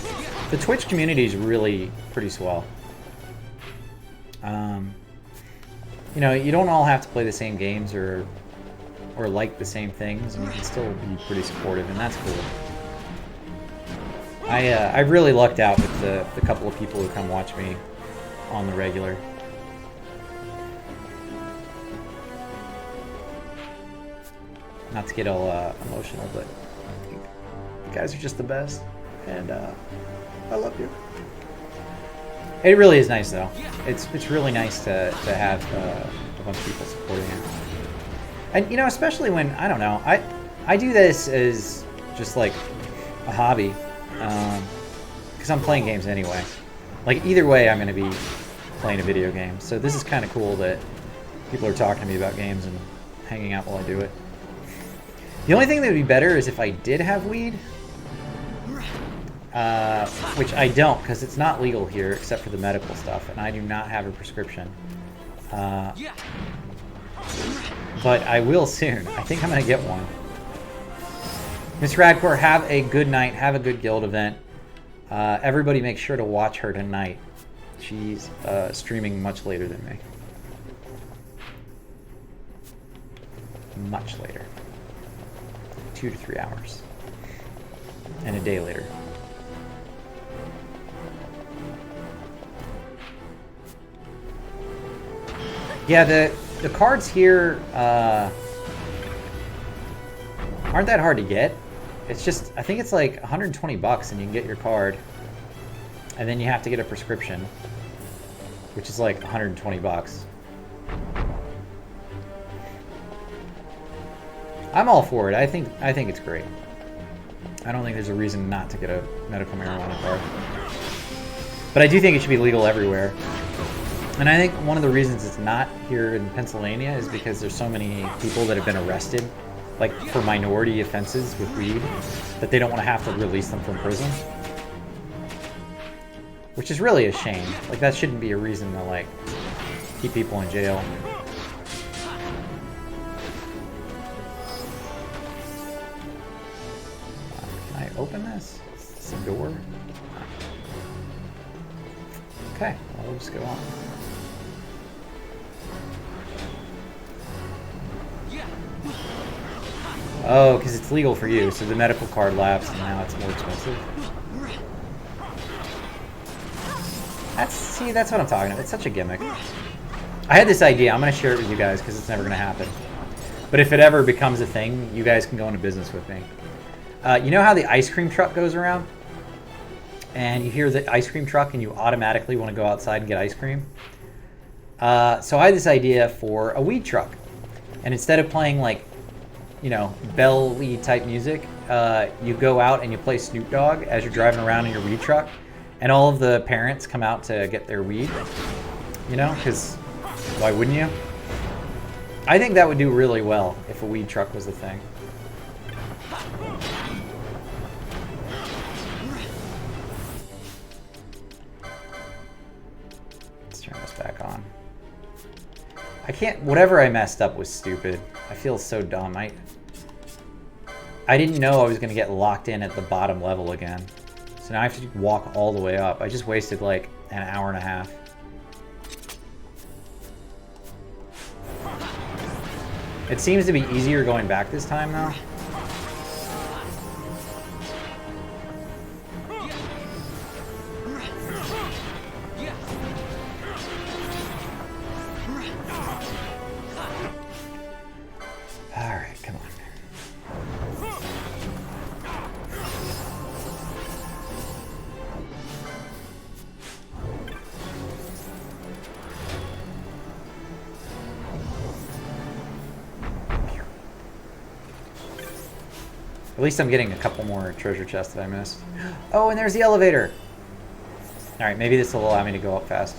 the Twitch community is really pretty swell. You know, you don't all have to play the same games or like the same things, and you can still be pretty supportive, and that's cool. I really lucked out with the couple of people who come watch me on the regular. Not to get all emotional, but you guys are just the best, and I love you. It really is nice, though. It's really nice to have a bunch of people supporting you. And, you know, especially when, I don't know, I do this as just like a hobby. because I'm playing games anyway. Like, either way, I'm going to be playing a video game. So this is kind of cool that people are talking to me about games and hanging out while I do it. The only thing that would be better is if I did have weed. Which I don't, because it's not legal here except for the medical stuff, and I do not have a prescription. But I will soon. I think I'm going to get one. Miss Radcore, have a good night. Have a good guild event. Everybody make sure to watch her tonight. She's streaming much later than me. Much later. 2 to 3 hours. And a day later. Yeah, the cards here aren't that hard to get. It's just, I think it's like 120 bucks and you can get your card. And then you have to get a prescription, which is like 120 bucks. I'm all for it. I think it's great. I don't think there's a reason not to get a medical marijuana card. But I do think it should be legal everywhere. And I think one of the reasons it's not here in Pennsylvania is because there's so many people that have been arrested, like for minority offenses with weed, that they don't want to have to release them from prison. Which is really a shame. Like, that shouldn't be a reason to, like, keep people in jail. Can I open this? Is this a door? Okay, well, we'll just go on. Oh, because it's legal for you, so the medical card lapsed and now it's more expensive. That's what I'm talking about. It's such a gimmick. I had this idea. I'm going to share it with you guys because it's never going to happen. But if it ever becomes a thing, you guys can go into business with me. You know how the ice cream truck goes around? And you hear the ice cream truck and you automatically want to go outside and get ice cream? So I had this idea for a weed truck. And instead of playing, like, you know, belly type music, you go out and you play Snoop Dogg as you're driving around in your weed truck. And all of the parents come out to get their weed, you know, because why wouldn't you? I think that would do really well if a weed truck was a thing. Let's turn this back on. I can't, whatever I messed up was stupid. I feel so dumb. I didn't know I was going to get locked in at the bottom level again. So now I have to walk all the way up. I just wasted like an hour and a half. It seems to be easier going back this time though. Alright, come on. At least I'm getting a couple more treasure chests that I missed. Oh, and there's the elevator! Alright, maybe this will allow me to go up fast.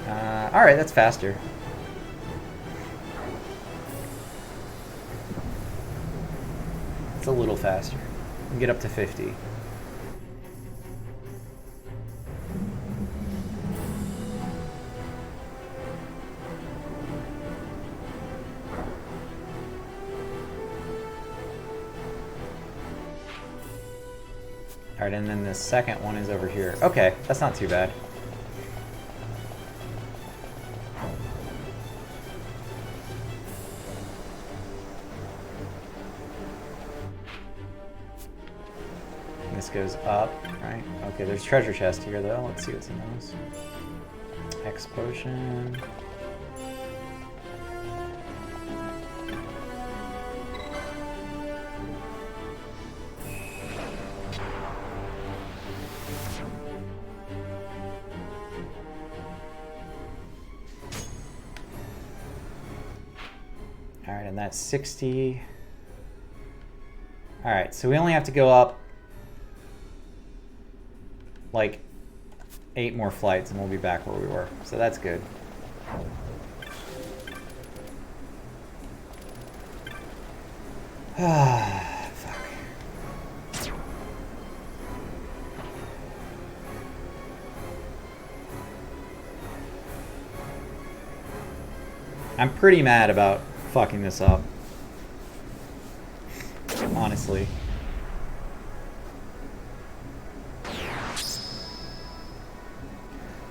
Alright, that's faster. It's a little faster. You can get up to 50. Alright, and then the second one is over here. Okay, that's not too bad. And this goes up, right? Okay, there's treasure chest here though. Let's see what's in those. X potion. Alright, and that's 60. Alright, so we only have to go up like 8 more flights and we'll be back where we were. So that's good. Ah, fuck. I'm pretty mad about fucking this up. Honestly.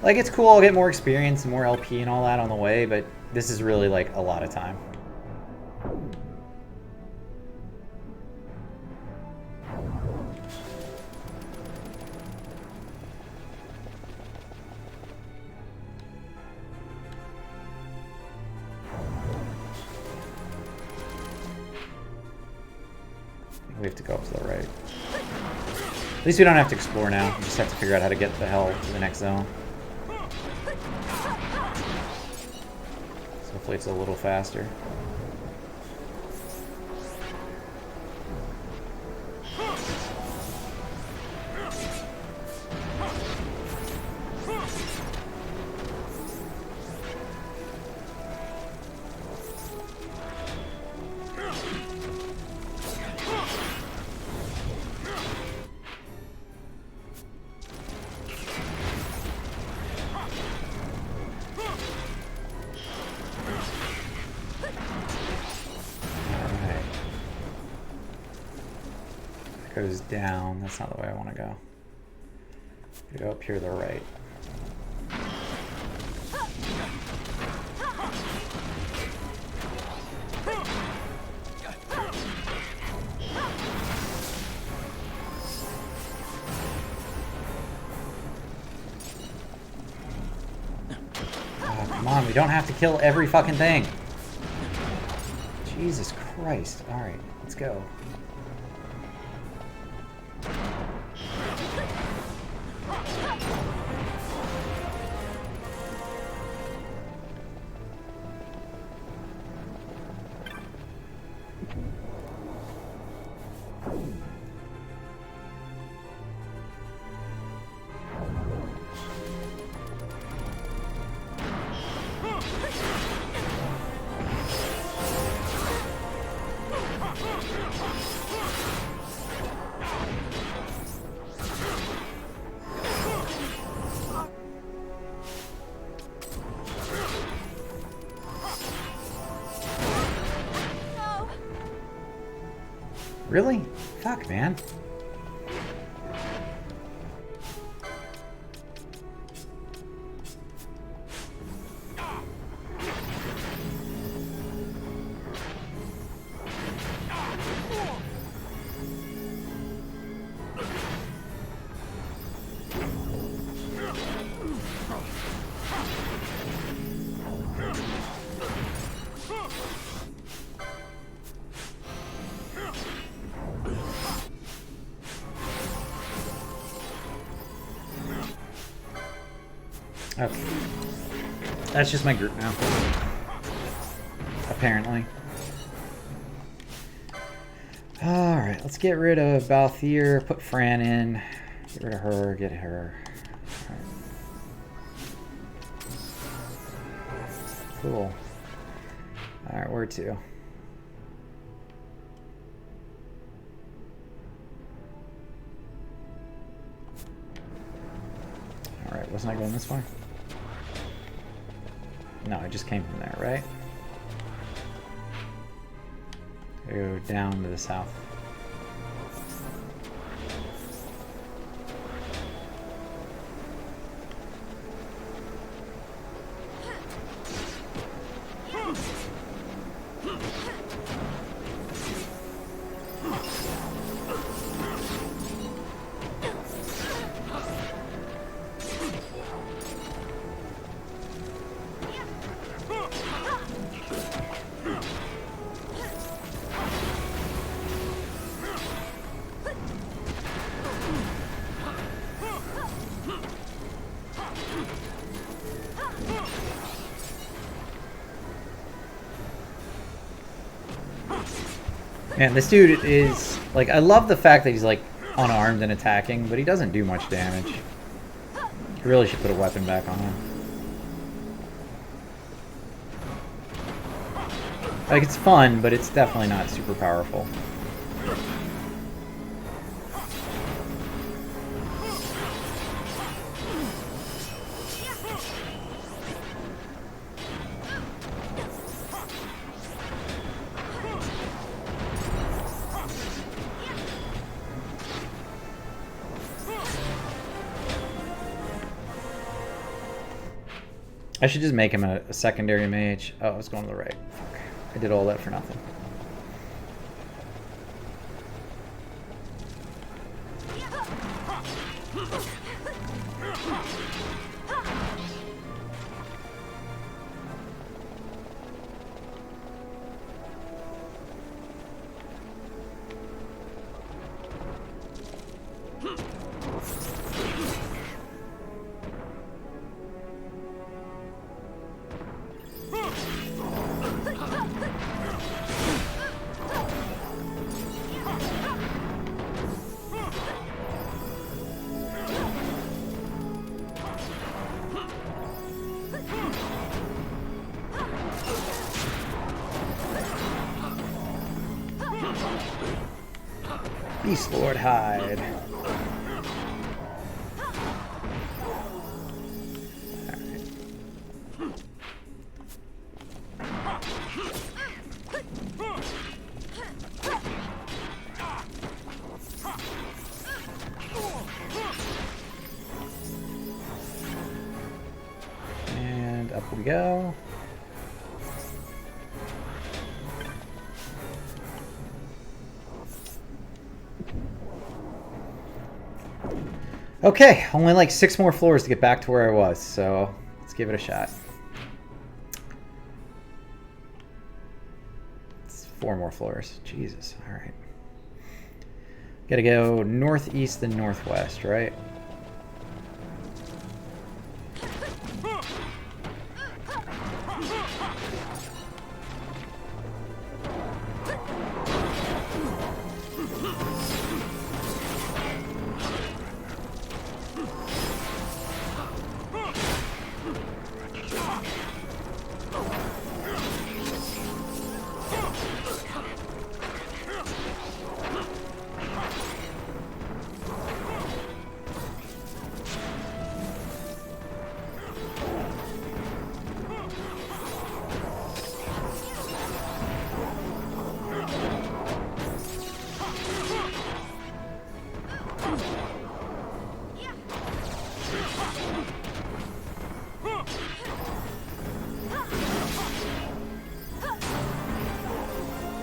Like, it's cool, I'll get more experience and more LP and all that on the way, but this is really, like, a lot of time. We have to go up to the right. At least we don't have to explore now. We just have to figure out how to get the hell to the next zone. So hopefully it's a little faster. Goes down. That's not the way I want to go. I go up here to the right. Oh, come on, we don't have to kill every fucking thing. Jesus Christ. Alright, let's go. Really? Fuck, man. Okay. That's just my group now. Apparently. Alright, let's get rid of Balthier, put Fran in. Get rid of her, get her. Right. Cool. Alright, where to? Alright, wasn't I going this way? No, I just came from there, right? Go down to the south. Man, this dude is like, I love the fact that he's like unarmed and attacking, but he doesn't do much damage. You really should put a weapon back on him. Like, it's fun, but it's definitely not super powerful. I should just make him a secondary mage. Oh, I was going to the right. Fuck. I did all that for nothing. Beast Lord Hyde. And up we go. Okay, only like 6 more floors to get back to where I was, so let's give it a shot. It's 4 more floors. Jesus, alright. Gotta go northeast and northwest, right?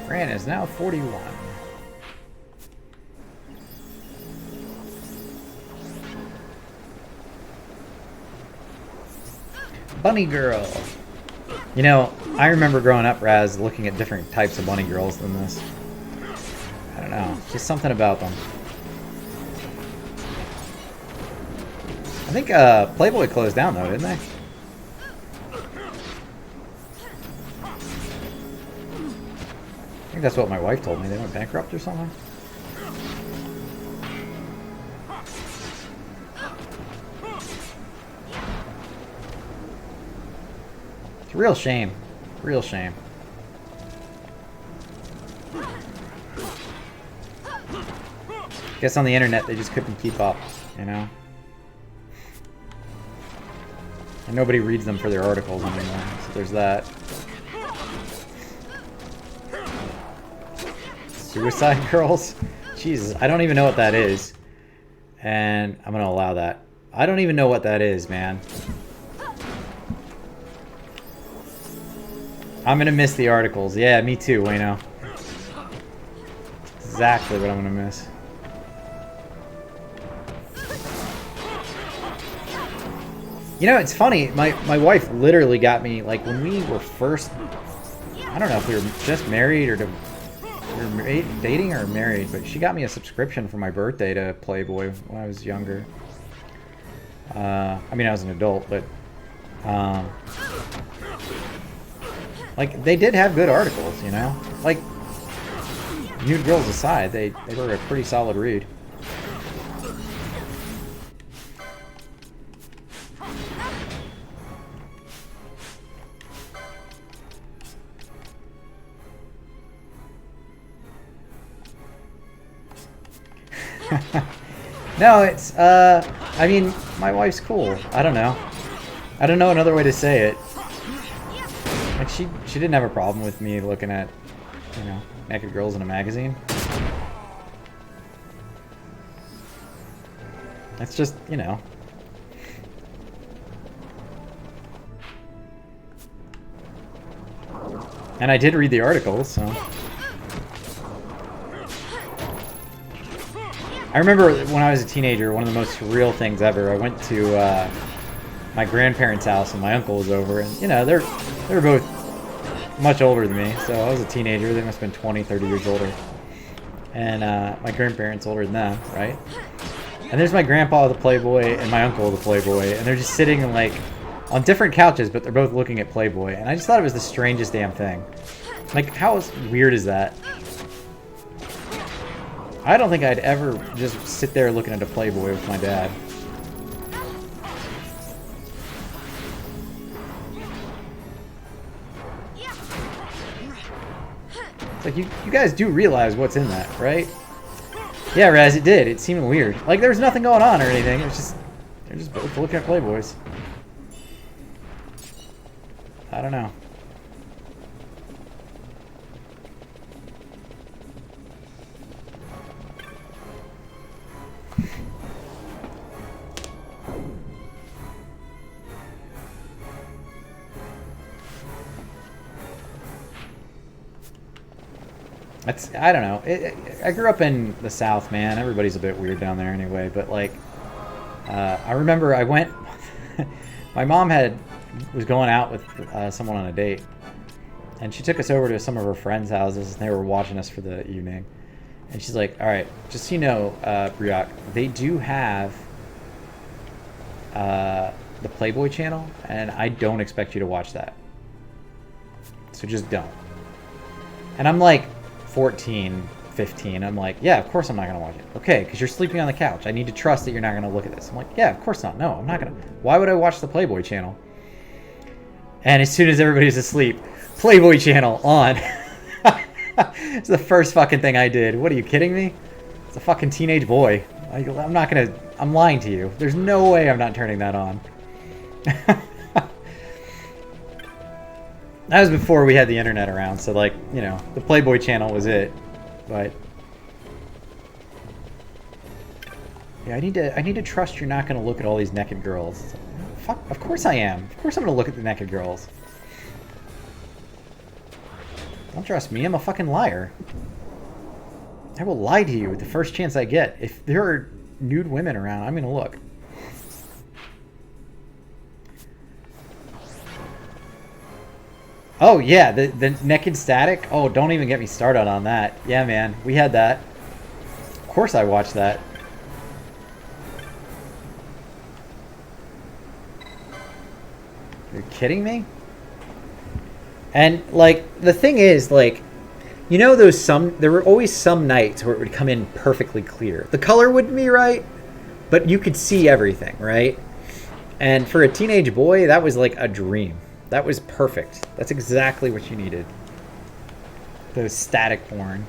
Fran is now 41. Bunny girl. You know, I remember growing up, Raz, looking at different types of bunny girls than this. I don't know, just something about them. I think Playboy closed down though, didn't they? I think that's what my wife told me. They went bankrupt or something. It's a real shame. Real shame. Guess on the internet they just couldn't keep up, you know? And nobody reads them for their articles anymore, so there's that. Suicide Girls? Jesus, I don't even know what that is. And I'm gonna allow that. I don't even know what that is, man. I'm gonna miss the articles. Yeah, me too, Wayno. Exactly what I'm gonna miss. You know, it's funny, my wife literally got me, like, when we were first, I don't know if we were just married or we were dating or married, but she got me a subscription for my birthday to Playboy when I was younger. I mean, I was an adult, but, like, they did have good articles, you know? Like, nude girls aside, they were a pretty solid read. No, it's, I mean, my wife's cool. I don't know. I don't know another way to say it. Like, she didn't have a problem with me looking at, you know, naked girls in a magazine. It's just, you know. And I did read the article, so. I remember when I was a teenager, one of the most surreal things ever. I went to my grandparents' house and my uncle was over, and you know, they were both much older than me, so I was a teenager. They must have been 20, 30 years older. And my grandparents older than them, right? And there's my grandpa, the Playboy, and my uncle, the Playboy, and they're just sitting like on different couches, but they're both looking at Playboy. And I just thought it was the strangest damn thing. Like, how weird is that? I don't think I'd ever just sit there looking at a Playboy with my dad. It's like, you guys do realize what's in that, right? Yeah, Raz, it did. It seemed weird. Like, there was nothing going on or anything. It was just, they're just both looking at Playboys. I don't know. I don't know. I grew up in the South, man. Everybody's a bit weird down there anyway. But like, I remember I went. My mom was going out with someone on a date, and she took us over to some of her friends' houses, and they were watching us for the evening. And she's like, "All right, just so you know, Briak, they do have the Playboy channel, and I don't expect you to watch that. So just don't." And I'm like 14, 15. I'm like, yeah, of course I'm not going to watch it. Okay, because you're sleeping on the couch. I need to trust that you're not going to look at this. I'm like, yeah, of course not. No, I'm not going to. Why would I watch the Playboy channel? And as soon as everybody's asleep, Playboy channel on. It's the first fucking thing I did. What, are you kidding me? It's a fucking teenage boy. I'm not going to. I'm lying to you. There's no way I'm not turning that on. That was before we had the internet around, so like, you know, the Playboy channel was it. But yeah, I need to trust you're not going to look at all these naked girls. Like, fuck, of course I am. Of course I'm going to look at the naked girls. Don't trust me. I'm a fucking liar. I will lie to you the first chance I get. If there are nude women around, I'm going to look. Oh yeah, the naked static. Oh, don't even get me started on that. Yeah, man, we had that. Of course, I watched that. You're kidding me? And like the thing is, like, you know, there were always some nights where it would come in perfectly clear. The color wouldn't be right, but you could see everything, right? And for a teenage boy, that was like a dream. That was perfect. That's exactly what you needed. The static porn.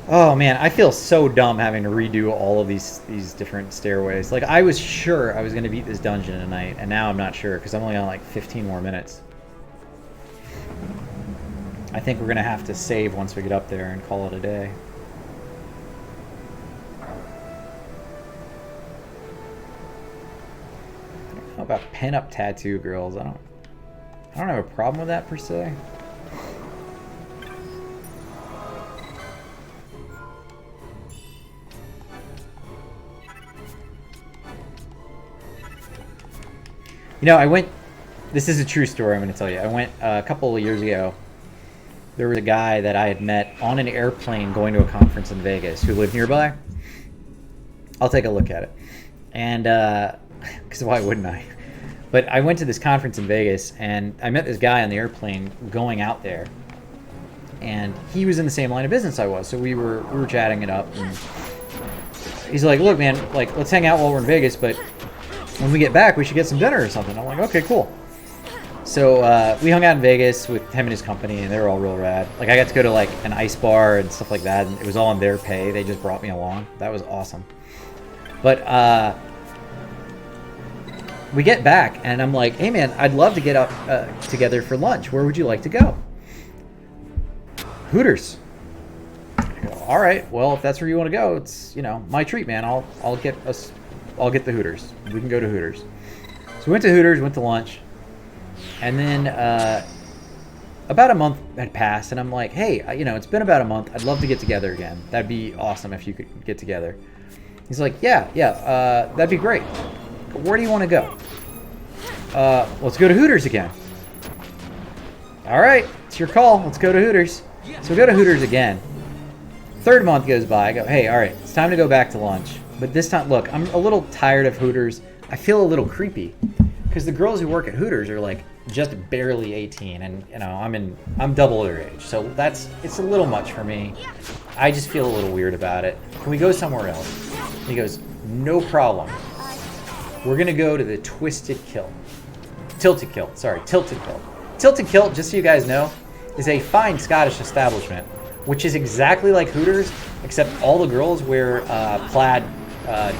Oh man, I feel so dumb having to redo all of these different stairways. Like, I was sure I was going to beat this dungeon tonight, and now I'm not sure because I'm only on like 15 more minutes. I think we're going to have to save once we get up there and call it a day. About pin-up tattoo girls. I don't have a problem with that per se. You know, this is a true story I'm going to tell you. I went a couple of years ago. There was a guy that I had met on an airplane going to a conference in Vegas who lived nearby. I'll take a look at it. And because why wouldn't I? But I went to this conference in Vegas, and I met this guy on the airplane going out there, and he was in the same line of business I was, so we were chatting it up. And he's like, "Look, man, like let's hang out while we're in Vegas, but when we get back, we should get some dinner or something." I'm like, "Okay, cool." So we hung out in Vegas with him and his company, and they were all real rad. Like I got to go to like an ice bar and stuff like that, and it was all on their pay. They just brought me along. That was awesome. But we get back, and I'm like, "Hey, man, I'd love to get up together for lunch. Where would you like to go?" Hooters. I go, "All right. Well, if that's where you want to go, it's my treat, man. I'll get the Hooters. We can go to Hooters." So we went to Hooters, went to lunch. And then about a month had passed, and I'm like, "Hey, it's been about a month. I'd love to get together again. That'd be awesome if you could get together." He's like, yeah, that'd be great. But where do you want to go?" Let's go to Hooters again." "All right, it's your call. Let's go to Hooters." So we go to Hooters again. Third month goes by. I go, "Hey, all right, it's time to go back to lunch. But this time, look, I'm a little tired of Hooters. I feel a little creepy because the girls who work at Hooters are like just barely 18, and I'm double their age, so it's a little much for me. I just feel a little weird about it. Can we go somewhere else?" He goes, "No problem. We're gonna go to the Tilted Kilt. Tilted Kilt. Tilted Kilt, just so you guys know, is a fine Scottish establishment, which is exactly like Hooters, except all the girls wear plaid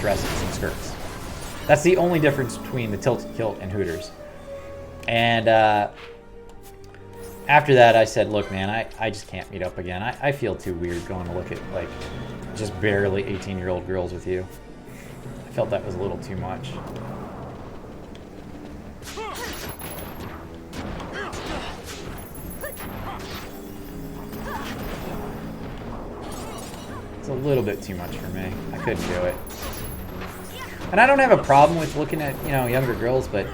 dresses and skirts. That's the only difference between the Tilted Kilt and Hooters." And after that, I said, "Look, man, I just can't meet up again. I feel too weird going to look at, like, just barely 18-year-old girls with you." I felt that was a little too much. It's a little bit too much for me. I couldn't do it. And I don't have a problem with looking at, younger girls, but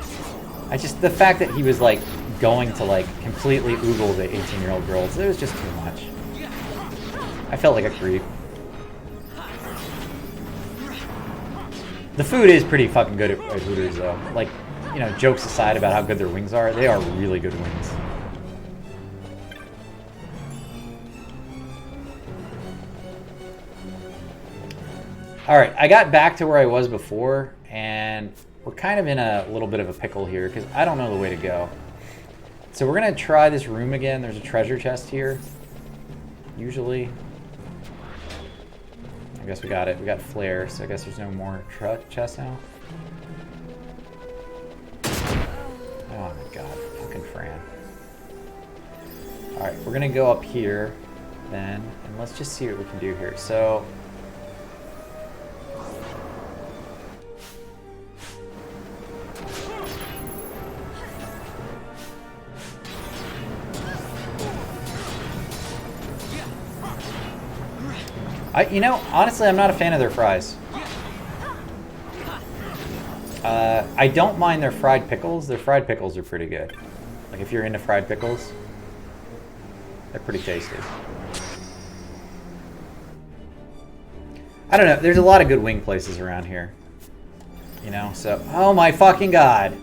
the fact that he was like going to like completely oogle the 18-year-old girls, it was just too much. I felt like a creep. The food is pretty fucking good at Hooters though. Like, jokes aside about how good their wings are, they are really good wings. Alright, I got back to where I was before, and we're kind of in a little bit of a pickle here, because I don't know the way to go. So we're going to try this room again. There's a treasure chest here. Usually. I guess we got it. We got flare, so I guess there's no more chest now. Oh my god. Fucking Fran. Alright, we're going to go up here, then, and let's just see what we can do here. So... honestly, I'm not a fan of their fries. I don't mind their fried pickles. Their fried pickles are pretty good. Like, if you're into fried pickles, they're pretty tasty. I don't know. There's a lot of good wing places around here. So... Oh my fucking god!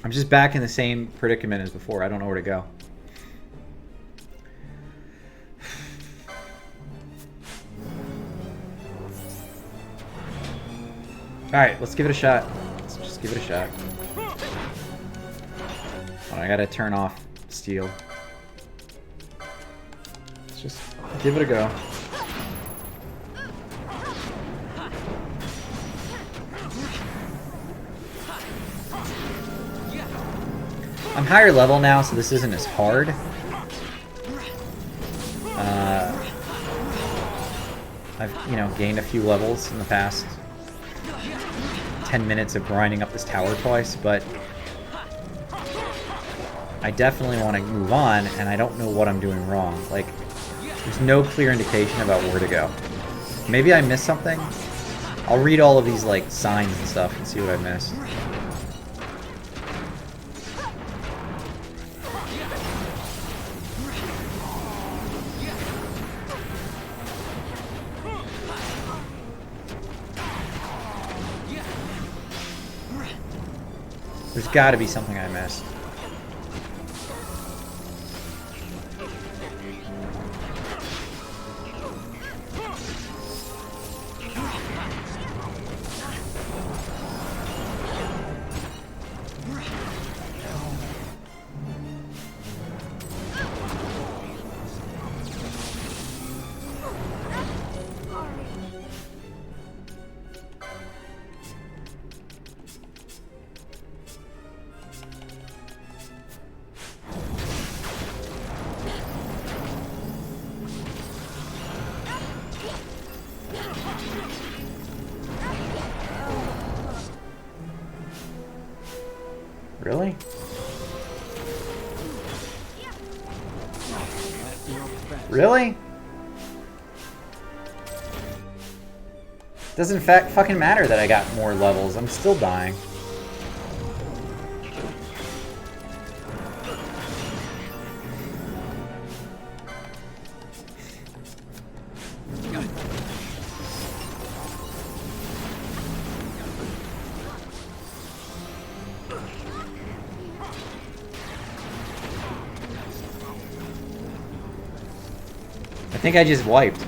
I'm just back in the same predicament as before. I don't know where to go. Alright, let's give it a shot. Let's just give it a shot. Oh, I gotta turn off steel. Let's just give it a go. I'm higher level now, so this isn't as hard. I've, gained a few levels in the past 10 minutes of grinding up this tower twice, but I definitely want to move on, and I don't know what I'm doing wrong. Like, there's no clear indication about where to go. Maybe I missed something? I'll read all of these, like, signs and stuff and see what I missed. There's got to be something I missed. Really? Really? Doesn't fucking matter that I got more levels. I'm still dying. I think I just wiped.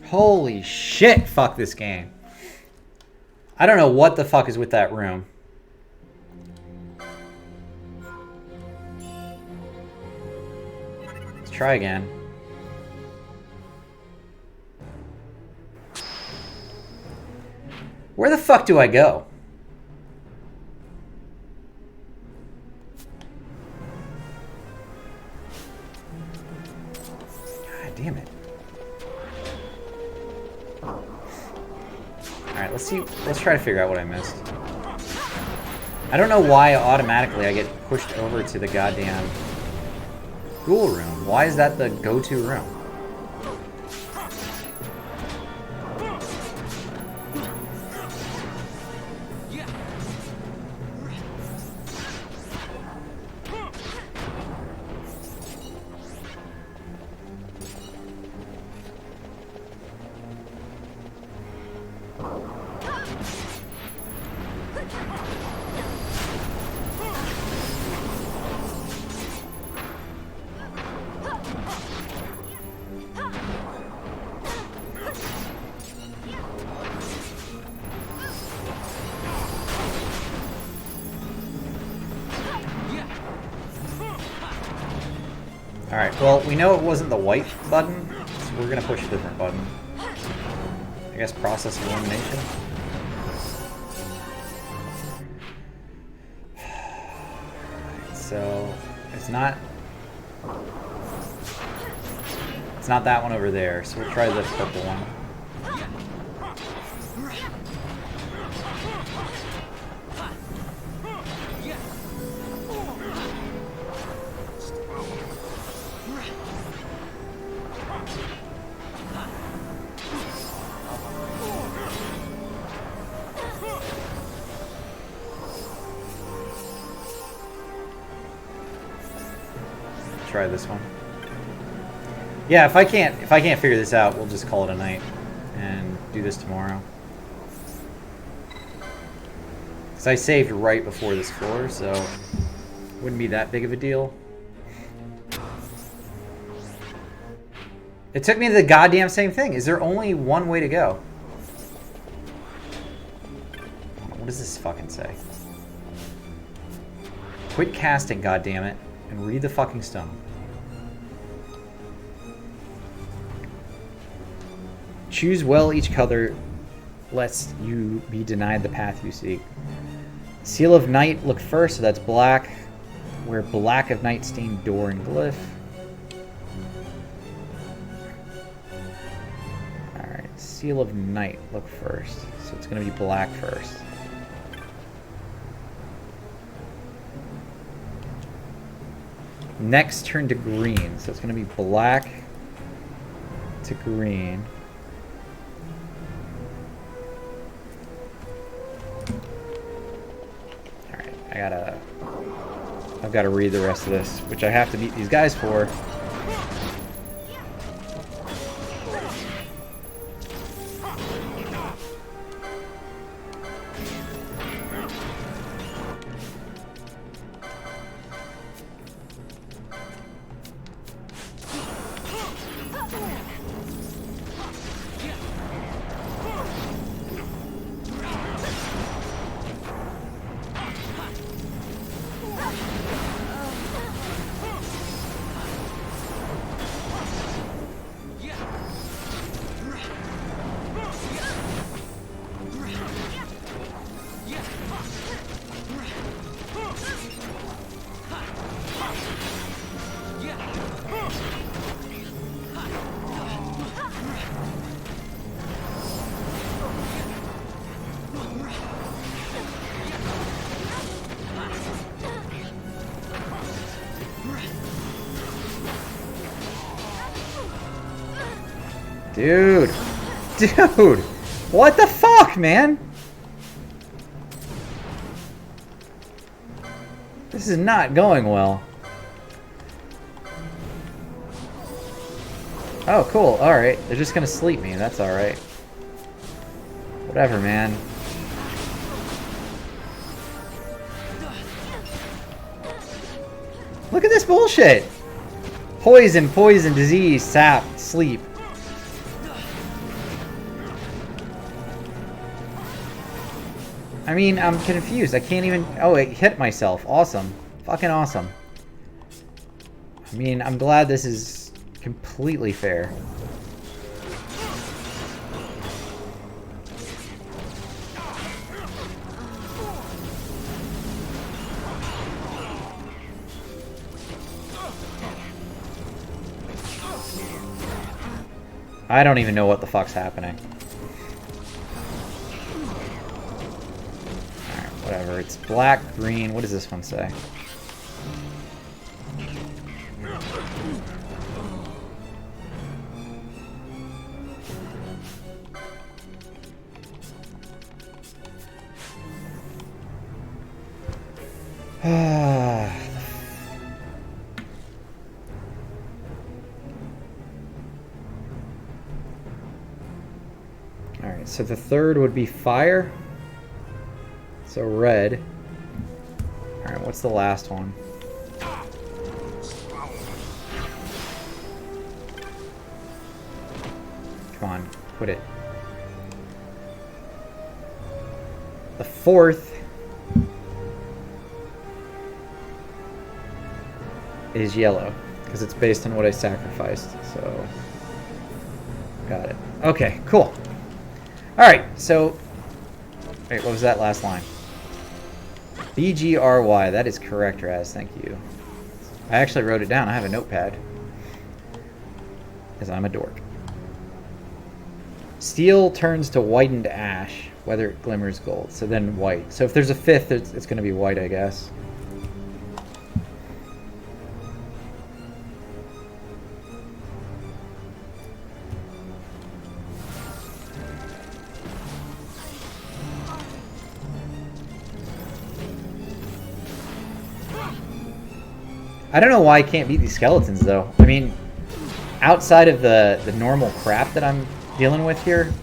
Holy shit, fuck this game. I don't know what the fuck is with that room. Let's try again. Where the fuck do I go? God damn it. Alright, let's see. Let's try to figure out what I missed. I don't know why automatically I get pushed over to the goddamn ghoul room. Why is that the go-to room? Alright, well, we know it wasn't the white button, so we're gonna push a different button. I guess process of elimination. So, it's not that one over there, so we'll try the purple one. Try this one. Yeah, if I can't figure this out, we'll just call it a night and do this tomorrow. Because I saved right before this floor, so it wouldn't be that big of a deal. It took me to the goddamn same thing. Is there only one way to go? What does this fucking say? Quit casting, goddammit, and read the fucking stone. Choose well each color, lest you be denied the path you seek. Seal of Night, look first, so that's black. Wear black of night stained door and glyph. Alright, Seal of Night, look first. So it's going to be black first. Next, turn to green. So it's going to be black to green. Alright, I've got to read the rest of this, which I have to beat these guys for. Dude. Dude. What the fuck, man? This is not going well. Oh, cool. Alright. They're just gonna sleep me. That's alright. Whatever, man. Look at this bullshit! Poison, poison, disease, sap, sleep. I mean, I'm confused. I can't even... Oh, it hit myself. Awesome. Fucking awesome. I mean, I'm glad this is completely fair. I don't even know what the fuck's happening. Alright, whatever. It's black, green. What does this one say? Alright, so the third would be fire. So red. Alright, what's the last one? Come on, quit it. The fourth is yellow, because it's based on what I sacrificed, so... Got it. Okay, cool. Alright, so... Wait, what was that last line? BGRY, that is correct, Raz, thank you. I actually wrote it down, I have a notepad. Because I'm a dork. Steel turns to whitened ash, whether it glimmers gold, so then white. So if there's a fifth, it's going to be white, I guess. I don't know why I can't beat these skeletons, though. I mean, outside of the normal crap that I'm dealing with here.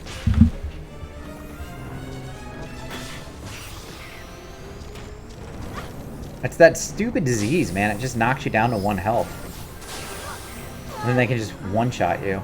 It's that stupid disease, man. It just knocks you down to 1 health. And then they can just one-shot you.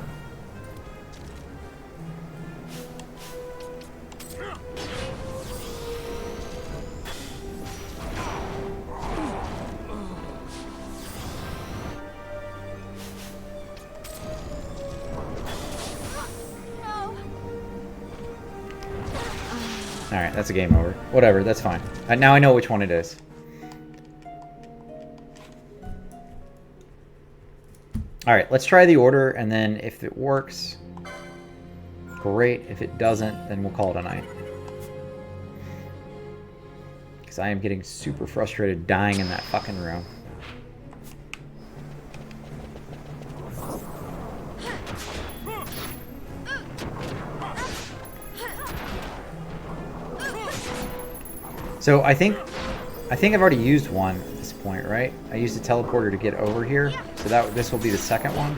Alright, that's a game over. Whatever, that's fine. Now I know which one it is. Alright, let's try the order, and then if it works, great. If it doesn't, then we'll call it a night. Because I am getting super frustrated dying in that fucking room. So I think I've already used one at this point, right? I used a teleporter to get over here, so this will be the second one.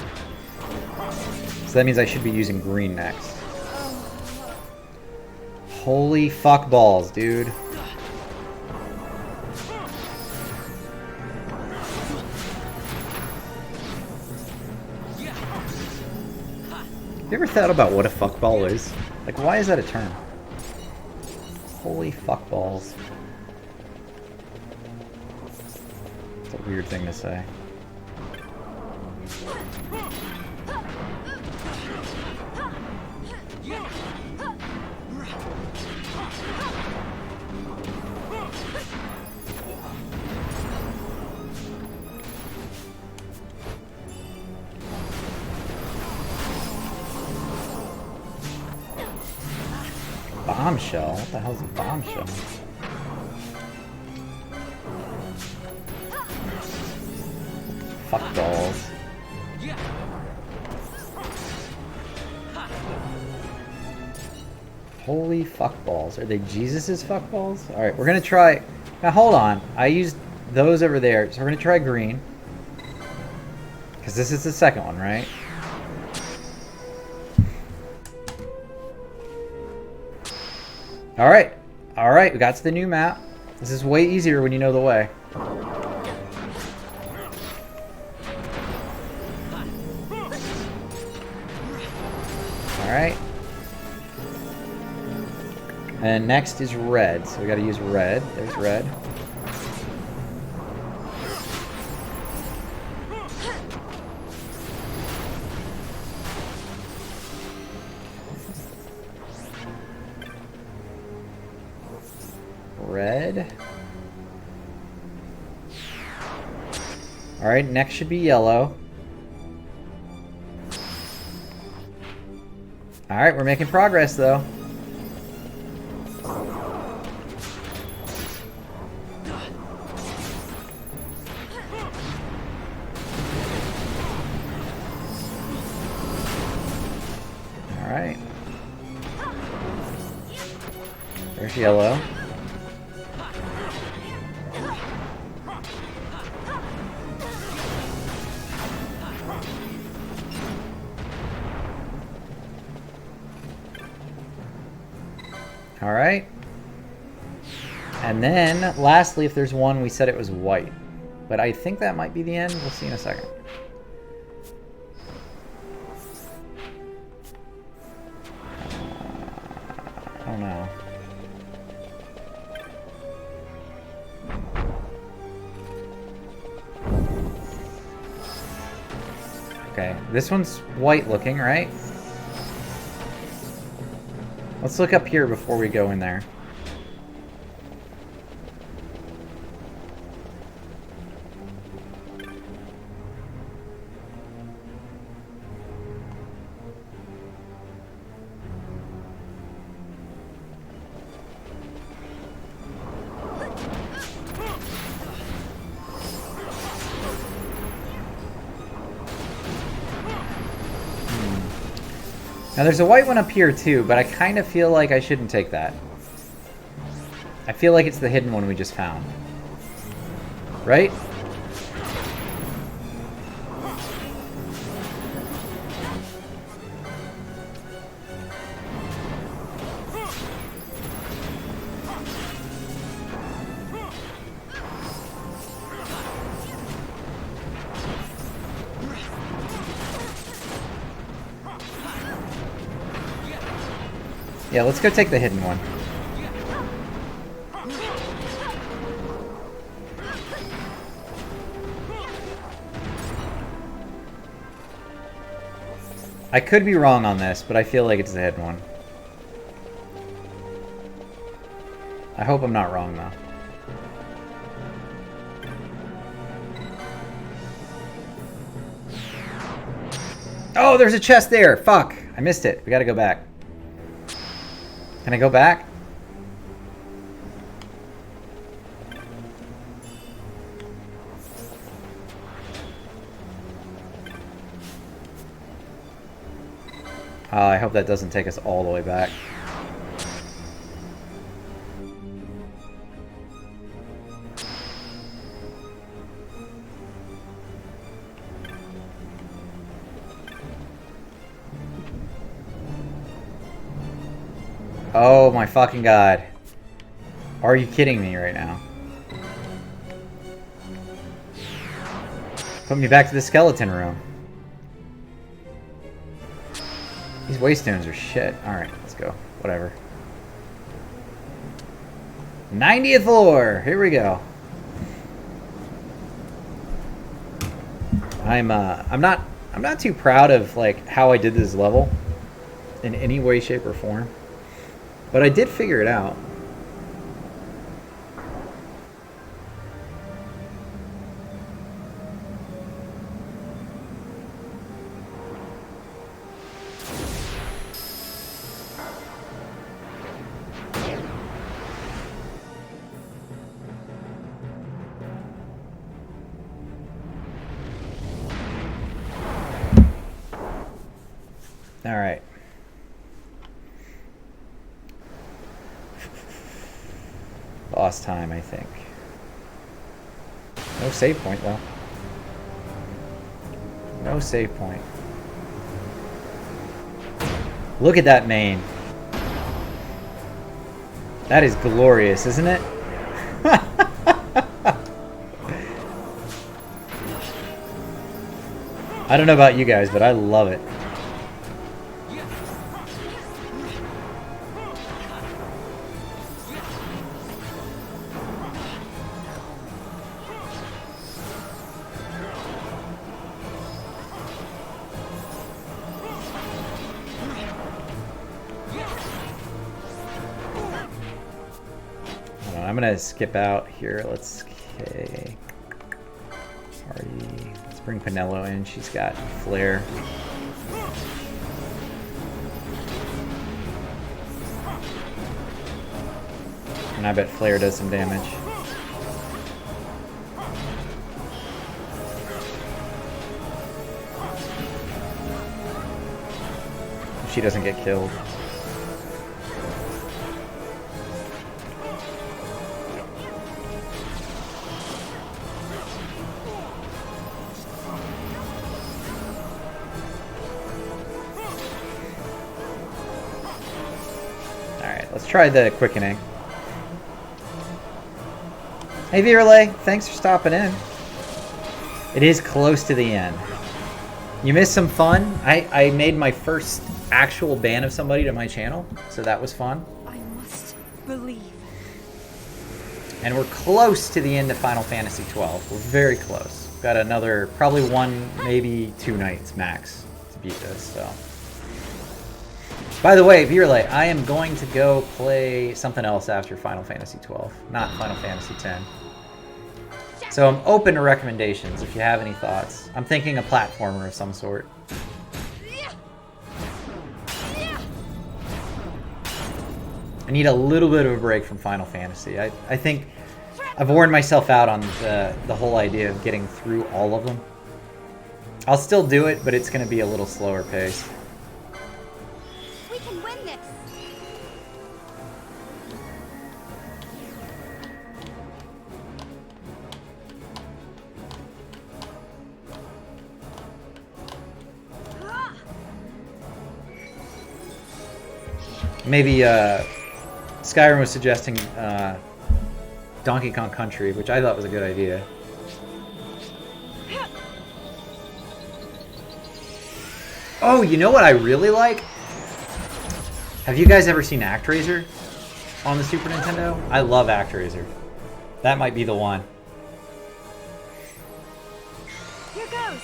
So that means I should be using green next. Holy fuck balls, dude. You ever thought about what a fuckball is? Like, why is that a term? Holy fuck balls. It's a weird thing to say. Bombshell? What the hell's a bombshell? Fuck balls. Holy fuckballs. Are they Jesus's fuckballs? Alright, we're gonna try... Now hold on. I used those over there, so we're gonna try green. Because this is the second one, right? Alright. Alright, we got to the new map. This is way easier when you know the way. Alright. And next is red, so we gotta use red. There's red. Red. Alright, next should be yellow. Alright, we're making progress though. Alright. There's yellow. Alright. And then, lastly, if there's one, we said it was white. But I think that might be the end. We'll see in a second. I don't know. Okay, this one's white looking, right? Let's look up here before we go in there. Now there's a white one up here too, but I kind of feel like I shouldn't take that. I feel like it's the hidden one we just found. Right? Yeah, let's go take the hidden one. I could be wrong on this, but I feel like it's the hidden one. I hope I'm not wrong, though. Oh, there's a chest there! Fuck! I missed it. We gotta go back. Can I go back? I hope that doesn't take us all the way back. Oh my fucking god. Are you kidding me right now? Put me back to the skeleton room. These waystones are shit. Alright, let's go. Whatever. 90th floor! Here we go. I'm not too proud of like how I did this level in any way, shape, or form. But I did figure it out. All right. lost time, I think. No save point, though. No save point. Look at that mane. That is glorious, isn't it? I don't know about you guys, but I love it. I'm gonna skip out here. Let's okay. Party. Let's bring Penelo in. She's got flare. And I bet flare does some damage. If she doesn't get killed. Let's try the quickening. Hey Virale, thanks for stopping in. It is close to the end. You missed some fun. I made my first actual ban of somebody to my channel, so that was fun. I must believe. And we're close to the end of Final Fantasy XII. We're very close. Got another, probably one, maybe 2 nights max to beat this, so. By the way, Virale, I am going to go play something else after Final Fantasy XII, not Final Fantasy X. So I'm open to recommendations if you have any thoughts. I'm thinking a platformer of some sort. I need a little bit of a break from Final Fantasy. I think I've worn myself out on the whole idea of getting through all of them. I'll still do it, but it's going to be a little slower pace. We can win this. Maybe Skyrim was suggesting Donkey Kong Country, which I thought was a good idea. Oh, you know what I really like? Have you guys ever seen ActRaiser on the Super Nintendo? I love ActRaiser. That might be the one. Here goes.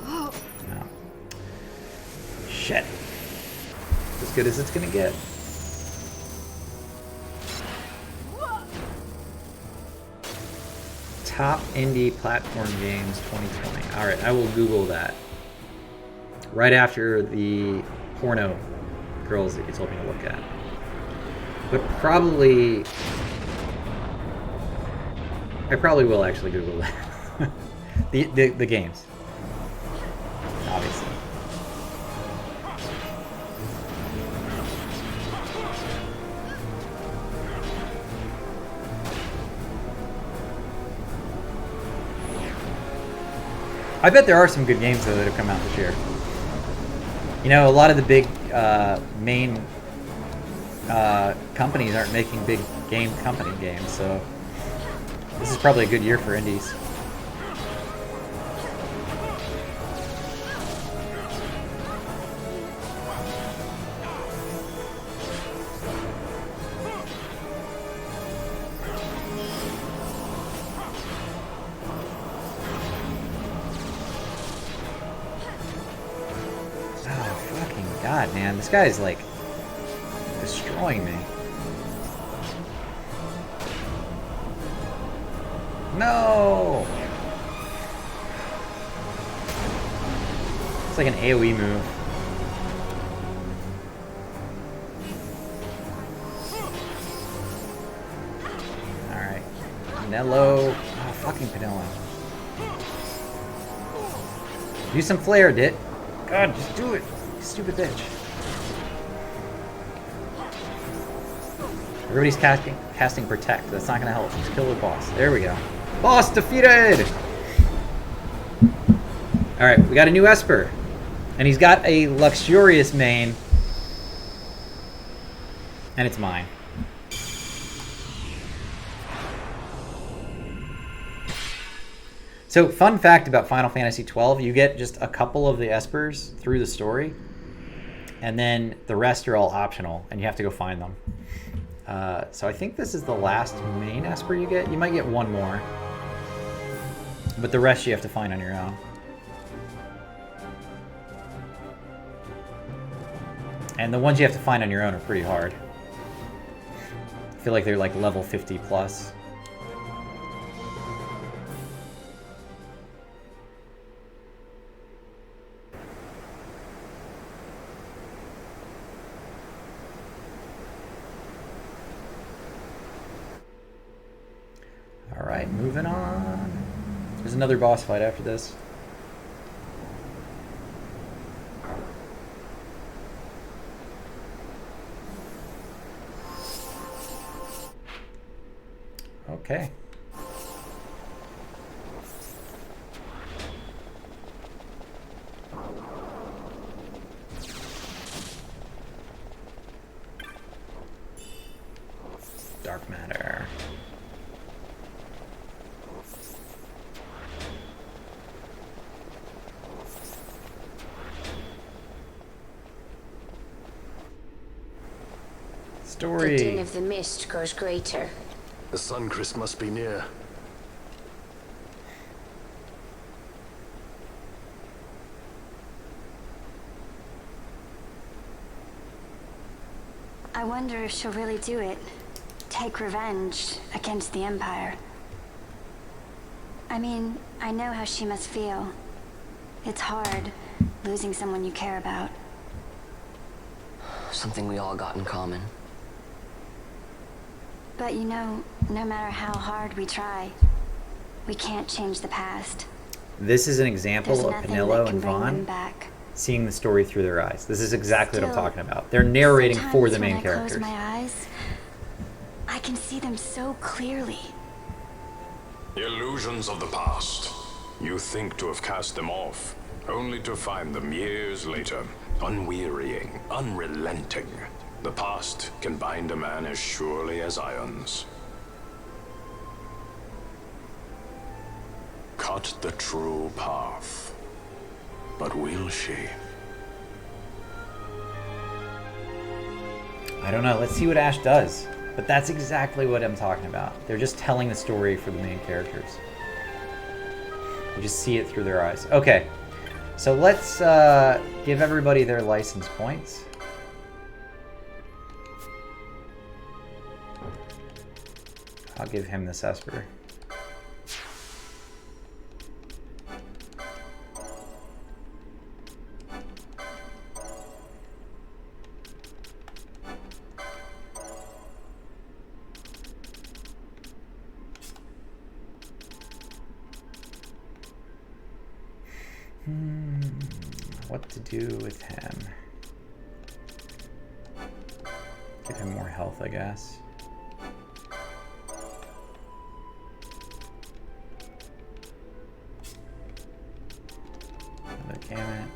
No. Shit. As good as it's gonna get. Top indie platform games 2020. Alright, I will Google that. Right after the porno girls that you told me to look at. But probably... I probably will actually Google that. the games. Obviously. I bet there are some good games though that have come out this year. You know, a lot of the big main companies aren't making big game company games, so this is probably a good year for indies. God, man, this guy is like destroying me. No! It's like an AoE move. Alright. Nello. Oh, Fucking Penilla. Do some flare, Dit. God, just do it. You stupid bitch. Everybody's casting Protect. That's not gonna help. Just kill the boss. There we go. Boss defeated! Alright, we got a new Esper. And he's got a luxurious mane. And it's mine. So, fun fact about Final Fantasy XII, you get just a couple of the Espers through the story, and then the rest are all optional, and you have to go find them. So I think this is the last main Esper you get. You might get one more, but the rest you have to find on your own. And the ones you have to find on your own are pretty hard. I feel like they're like level 50 plus. Alright, moving on. There's another boss fight after this. Okay. Dark matter. Story. The din of the mist grows greater. The Suncrest must be near. I wonder if she'll really do it. Take revenge against the Empire. I mean, I know how she must feel. It's hard, losing someone you care about. Something we all got in common. But you know, no matter how hard we try, we can't change the past. This is an example There's of nothing Penillo that can and bring them Vaughn back. seeing the story through their eyes. This is exactly what I'm Still, talking about. They're narrating for the sometimes main when characters. I close my eyes, I can see them so clearly. Illusions of the past. You think to have cast them off, only to find them years later, unwearying, unrelenting. The past can bind a man as surely as irons. Cut the true path. But will she? I don't know. Let's see what Ash does. But that's exactly what I'm talking about. They're just telling the story for the main characters. You just see it through their eyes. Okay. So let's give everybody their license points. I'll give him this Esper. What to do with him? Give him more health, I guess. Another gamut.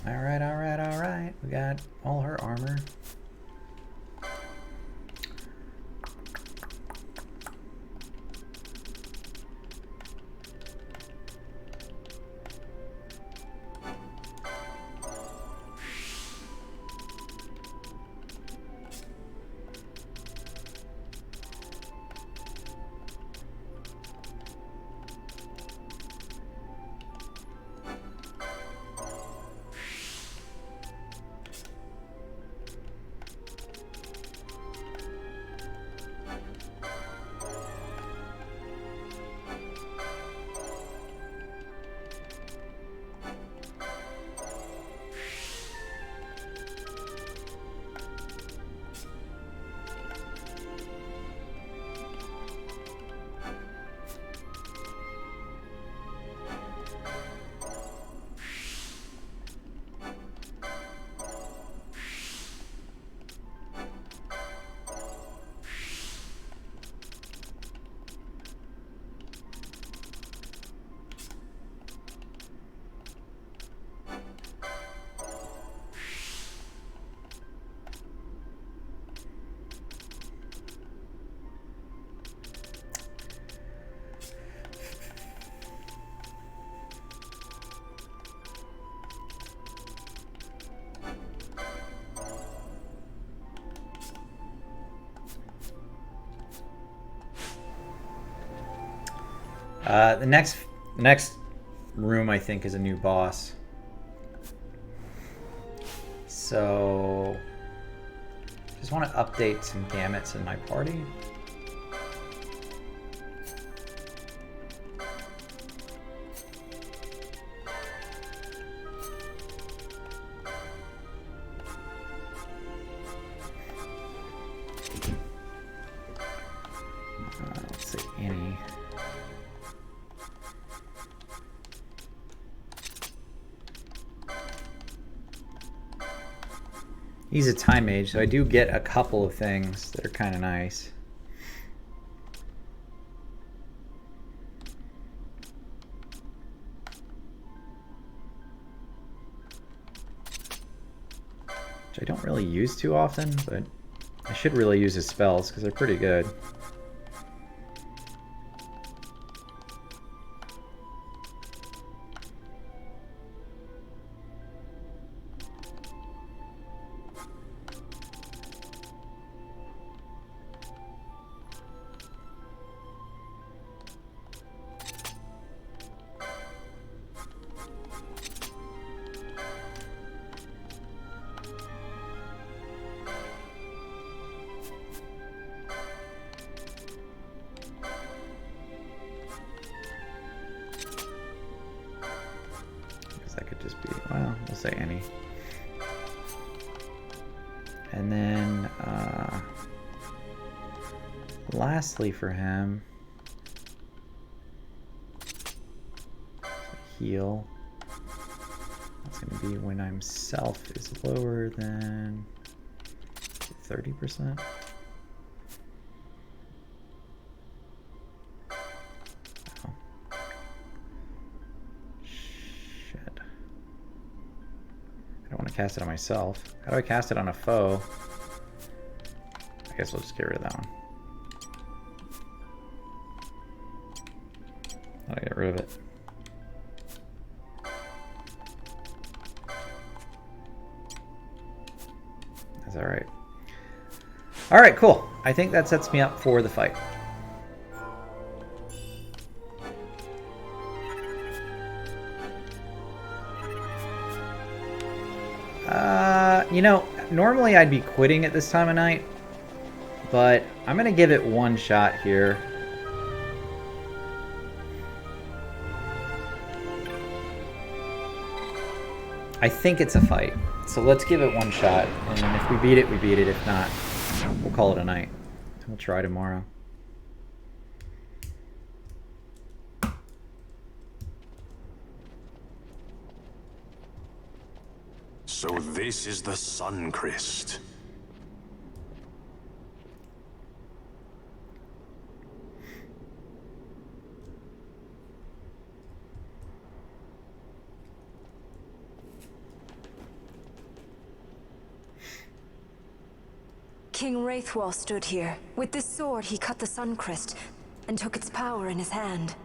Alright, alright, alright. We got all her armor. The next room, I think, is a new boss. So, just want to update some gamuts in my party. Let's see, Annie. He's a time mage, so I do get a couple of things that are kind of nice. Which I don't really use too often, but I should really use his spells because they're pretty good. That could just be, well, we'll say Annie. And then, lastly for him, heal. That's going to be when I'm self is lower than 30%. I don't want to cast it on myself. How do I cast it on a foe? I guess we'll just get rid of that one. How do I get rid of it? That's alright. Alright, cool. I think that sets me up for the fight. You know, normally I'd be quitting at this time of night, but I'm going to give it one shot here. I think it's a fight, so let's give it one shot, and if we beat it, we beat it. If not, we'll call it a night. We'll try tomorrow. So this is the Suncrest. King Wraithwall stood here. With this sword, he cut the Suncrest and took its power in his hand.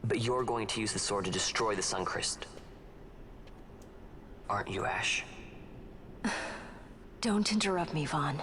But you're going to use the sword to destroy the Suncrest. Aren't you, Ash? Don't interrupt me, Vaughn.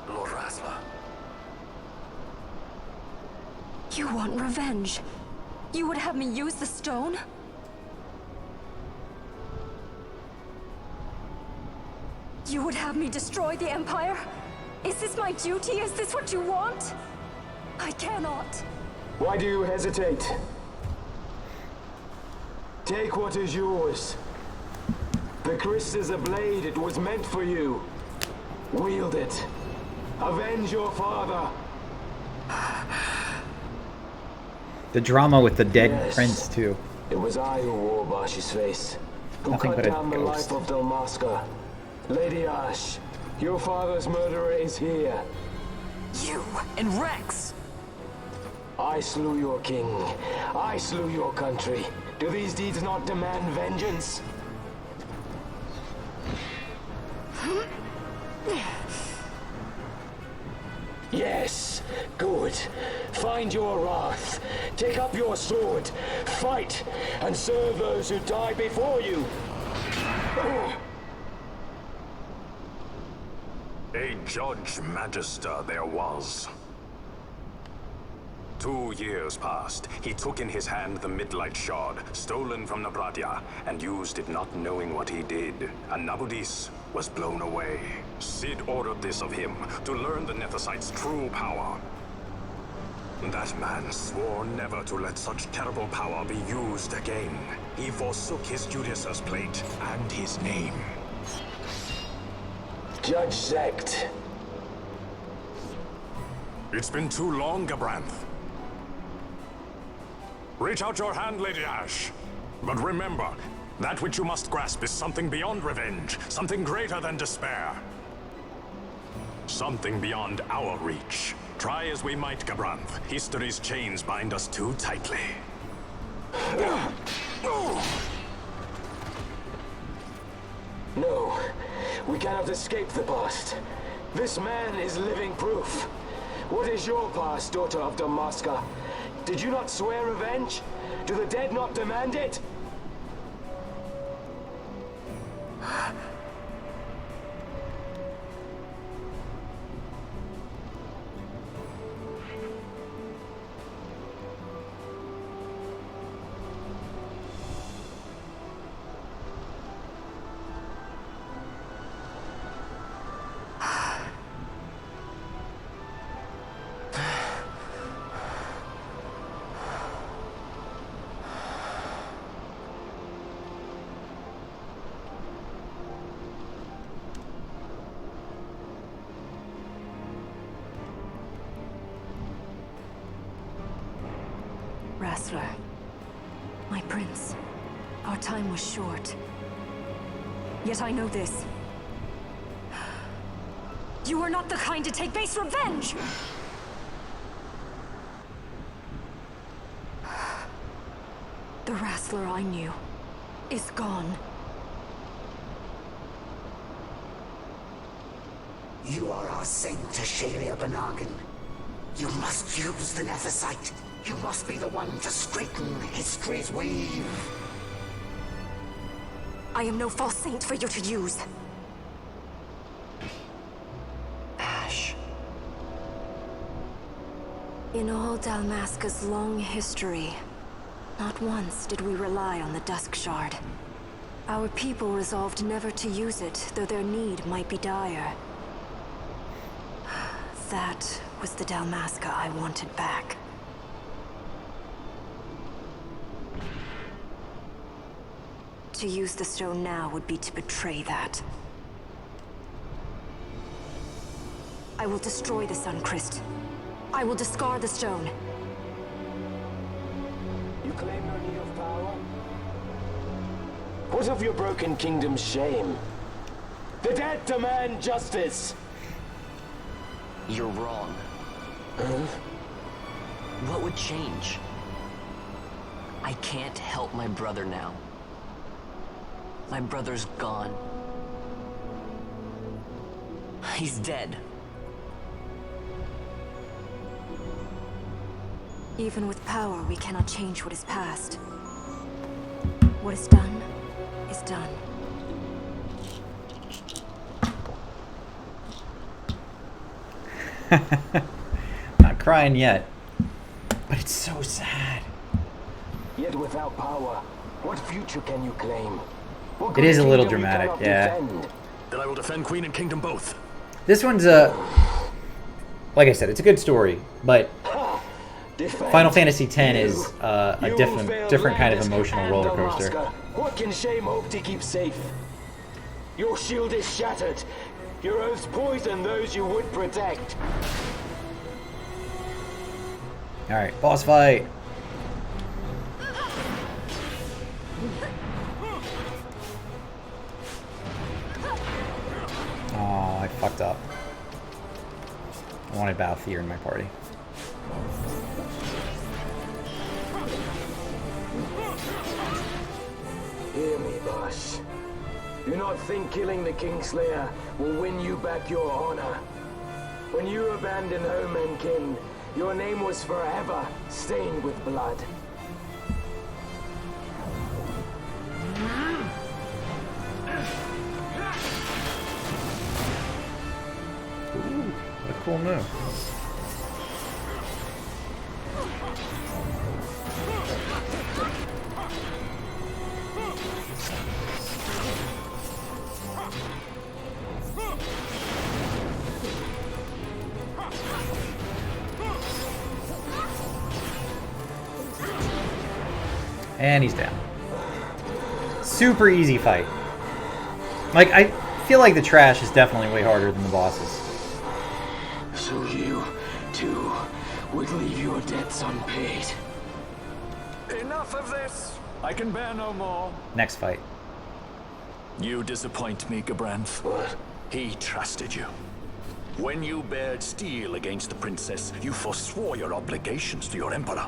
Lord Rasla. You want revenge? You would have me use the stone? You would have me destroy the Empire? Is this my duty? Is this what you want? I cannot. Why do you hesitate? Take what is yours. The Christ is a blade. It was meant for you. Wield it. Avenge your father. The drama with the dead Yes. prince too. It was I who wore Bashi's face. Who Nothing cut but a down the ghost. life of Dalmasca. Lady Ash, your father's murderer is here. You and Rex! I slew your king. I slew your country. Do these deeds not demand vengeance? Yes, good. Find your wrath. Take up your sword. Fight, and serve those who die before you. A Judge Magister there was. 2 years passed. He took in his hand the Midlight Shard, stolen from Nabradia, and used it not knowing what he did. And Nabudis was blown away. Sid ordered this of him, to learn the Nethicite's true power. That man swore never to let such terrible power be used again. He forsook his Judaser's plate and his name. Judge Zekt. It's been too long, Gabranth. Reach out your hand, Lady Ash. But remember, that which you must grasp is something beyond revenge, something greater than despair. Something beyond our reach. Try as we might, Gabranth, history's chains bind us too tightly. No, we cannot escape the past. This man is living proof. What is your past, daughter of Dalmasca? Did you not swear revenge? Do the dead not demand it? Rassler, my prince, our time was short. Yet I know this. You are not the kind to take base revenge! The Rassler I knew is gone. You are our saint, Tashalia Banagin. You must use the Nethicite. You must be the one to straighten history's weave. I am no false saint for you to use. Ash. In all Dalmasca's long history, not once did we rely on the Dusk Shard. Our people resolved never to use it, though their need might be dire. That was the Dalmasca I wanted back. To use the stone now would be to betray that. I will destroy the Suncrest. I will discard the stone. You claim no need of power? What of your broken kingdom's shame? The dead demand justice! You're wrong. What would change? I can't help my brother now. My brother's gone. He's dead. Even with power, we cannot change what is past. What is done, is done. Not crying yet. But it's so sad. Yet without power, what future can you claim? What It is a good little kingdom you dramatic, cannot yeah. defend? Then I will defend Queen and Kingdom both. This one's like I said, it's a good story, but Final Fantasy X is a different kind of emotional roller coaster. What can Shame hope to keep safe? Your shield is shattered. Your oaths poison those you would protect. Alright, boss fight. Oh, I fucked up. I wanted Balthier in my party. Hear me, boss. Do not think killing the Kingslayer will win you back your honor. When you abandoned home and kin, your name was forever stained with blood. What a cool move. And he's down. Super easy fight. Like, I feel like the trash is definitely way harder than the bosses. So you, too, would leave your debts unpaid. Enough of this! I can bear no more. Next fight. You disappoint me, Gabranth. What? He trusted you. When you bared steel against the princess, you forswore your obligations to your emperor.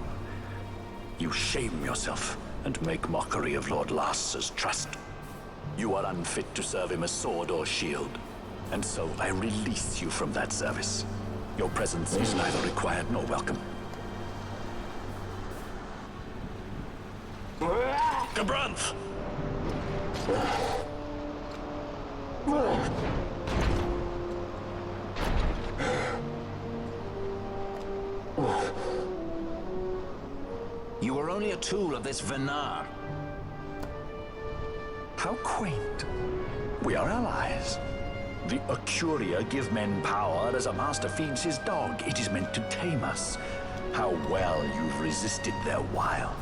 You shame yourself and make mockery of Lord Lars's trust. You are unfit to serve him as sword or shield, and so I release you from that service. Your presence is neither required nor welcome. Gabranth! You are only a tool of this Venar. How quaint. We are allies. The Acuria give men power as a master feeds his dog. It is meant to tame us. How well you've resisted their wile.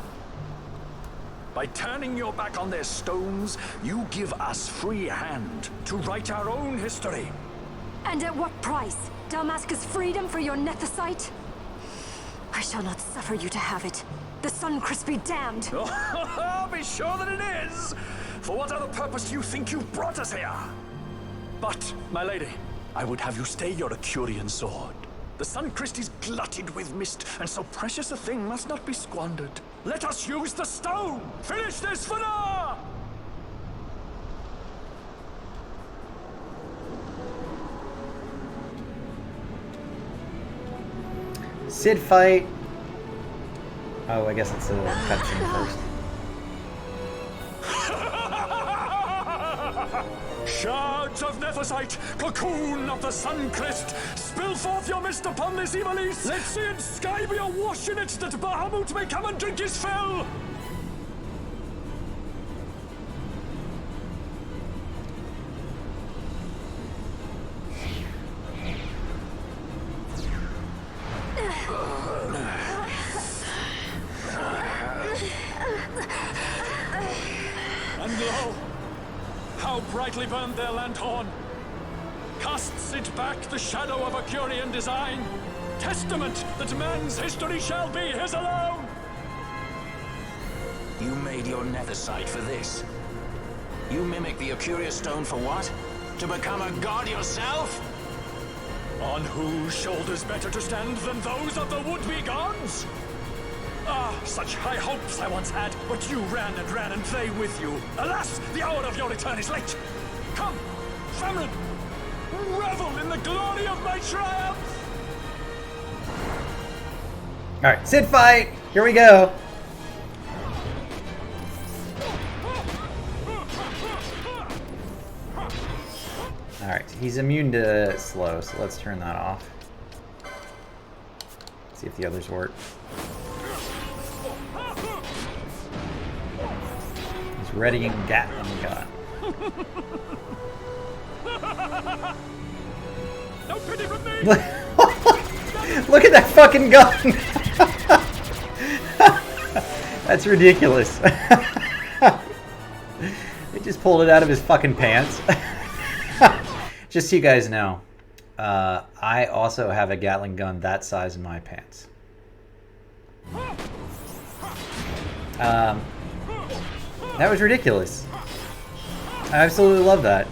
By turning your back on their stones, you give us free hand to write our own history. And at what price? Dalmasca's freedom for your Nethicite? I shall not suffer you to have it. The Suncrest be damned! Oh, be sure that it is! For what other purpose do you think you brought us here? But, my lady, I would have you stay your Acurian sword. The Suncrest is glutted with mist, and so precious a thing must not be squandered. Let us use the stone! Finish this for now! Cid fight. Oh, I guess it's a cutscene first. Shards of Nethicite, cocoon of the Suncrest, spill forth your mist upon this evil east. Let sea and sky be awash in it, that Bahamut may come and drink his fill. And lo, how brightly burned their lanthorn! Casts it back the shadow of Acurian design, testament that man's history shall be his alone! You made your Nethicite for this. You mimic the Acuria stone for what? To become a god yourself? On whose shoulders better to stand than those of the would-be gods? Ah, such high hopes I once had, but you ran, and they with you. Alas, the hour of your return is late. Come, family, revel in the glory of my triumph! Alright, Cid fight! Here we go! Alright, he's immune to slow, so let's turn that off. See if the others work. He's readying Gatling gun. No pity from me! Look at that fucking gun! That's ridiculous. He just pulled it out of his fucking pants. Just so you guys know, I also have a Gatling gun that size in my pants. That was ridiculous. I absolutely love that.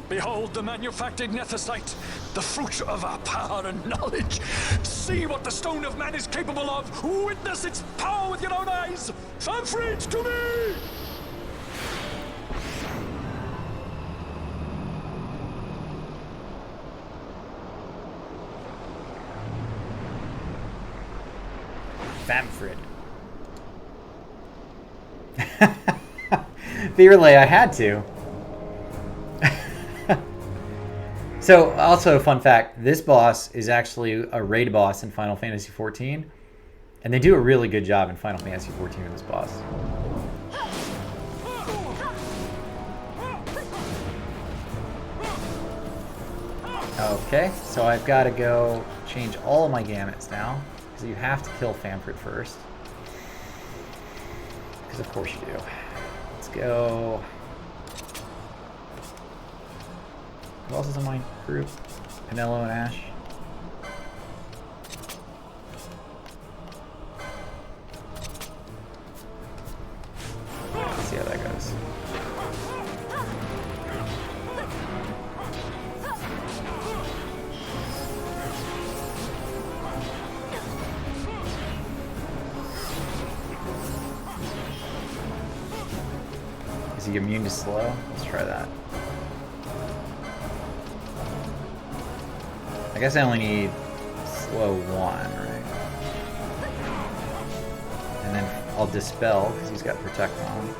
Behold the manufactured Nethicite, the fruit of our power and knowledge. See what the Stone of Man is capable of. Witness its power with your own eyes. Famfrit, to me! Famfrit. Virlay, I had to. So, also, fun fact, this boss is actually a raid boss in Final Fantasy XIV, and they do a really good job in Final Fantasy XIV with this boss. Okay, so I've got to go change all of my gamuts now, because you have to kill Famfrit first. Because of course you do. Let's go... Who else is in my group? Penelo and Ash. Let's see how that goes. Is he immune to slow? Let's try that. I guess I only need slow 1, right? And then I'll dispel because he's got protect on.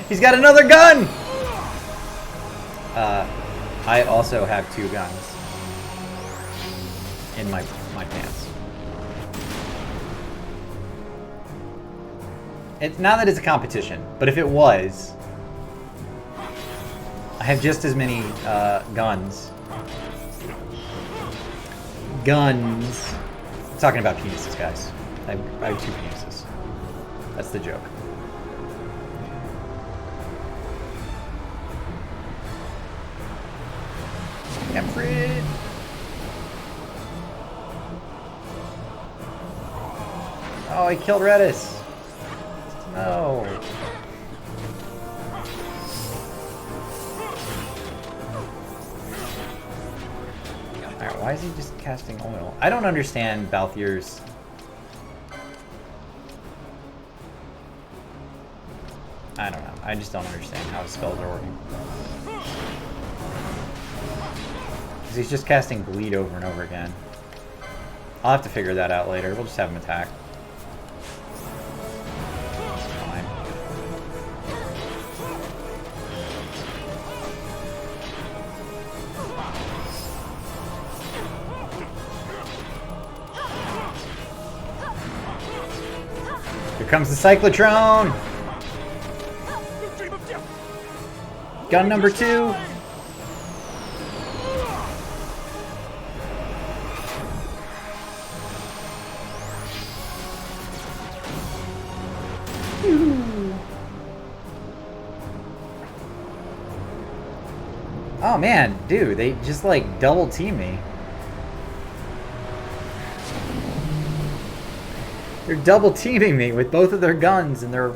He's got another gun! I also have 2 guns in my pants. It's not that it's a competition, but if it was, I have just as many guns. Guns. I'm talking about penises, guys. I have 2 penises. That's the joke. Famfrit! Oh, he killed Redis! No! Alright, why is he just casting oil? I don't understand Balthier's... I don't know. I just don't understand how his spells are working. He's just casting bleed over and over again. I'll have to figure that out later. We'll just have him attack. Fine. Here comes the Cyclotron! Gun number 2! Oh man, dude, they just like double team me. They're double teaming me with both of their guns and their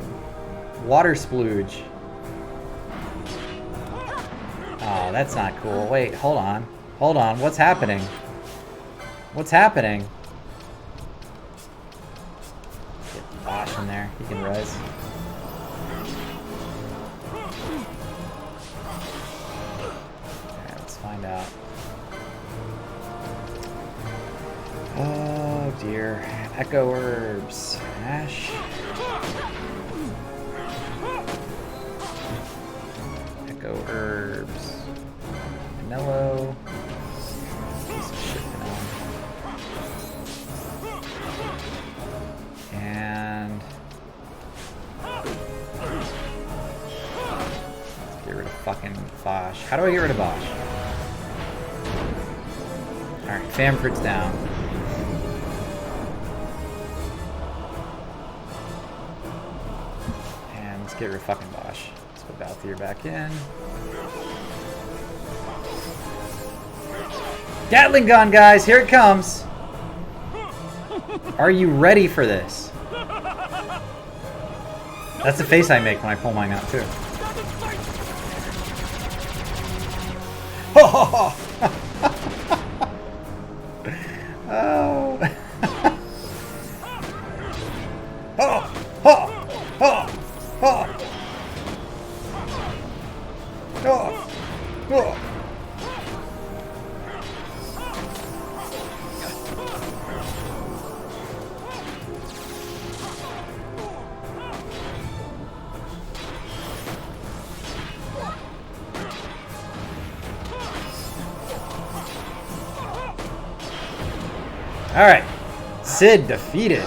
water splooge. Oh, that's not cool. Wait, hold on. Hold on, what's happening? What's happening? Get Bosch in there, he can res. Find out. Oh dear. Echo Herbs. Ash. Echo Herbs. Mellow. Piece of shit for now. And let's get rid of fucking Bosch. How do I get rid of Bosch? Alright, Famford's down. And let's get rid of fucking Bosch. Let's put Balthier back in. Gatling gun, guys! Here it comes! Are you ready for this? That's the face I make when I pull mine out, too. Oh! Oh! Oh! Oh! Oh! Oh! Oh! Oh! All right, Sid defeated.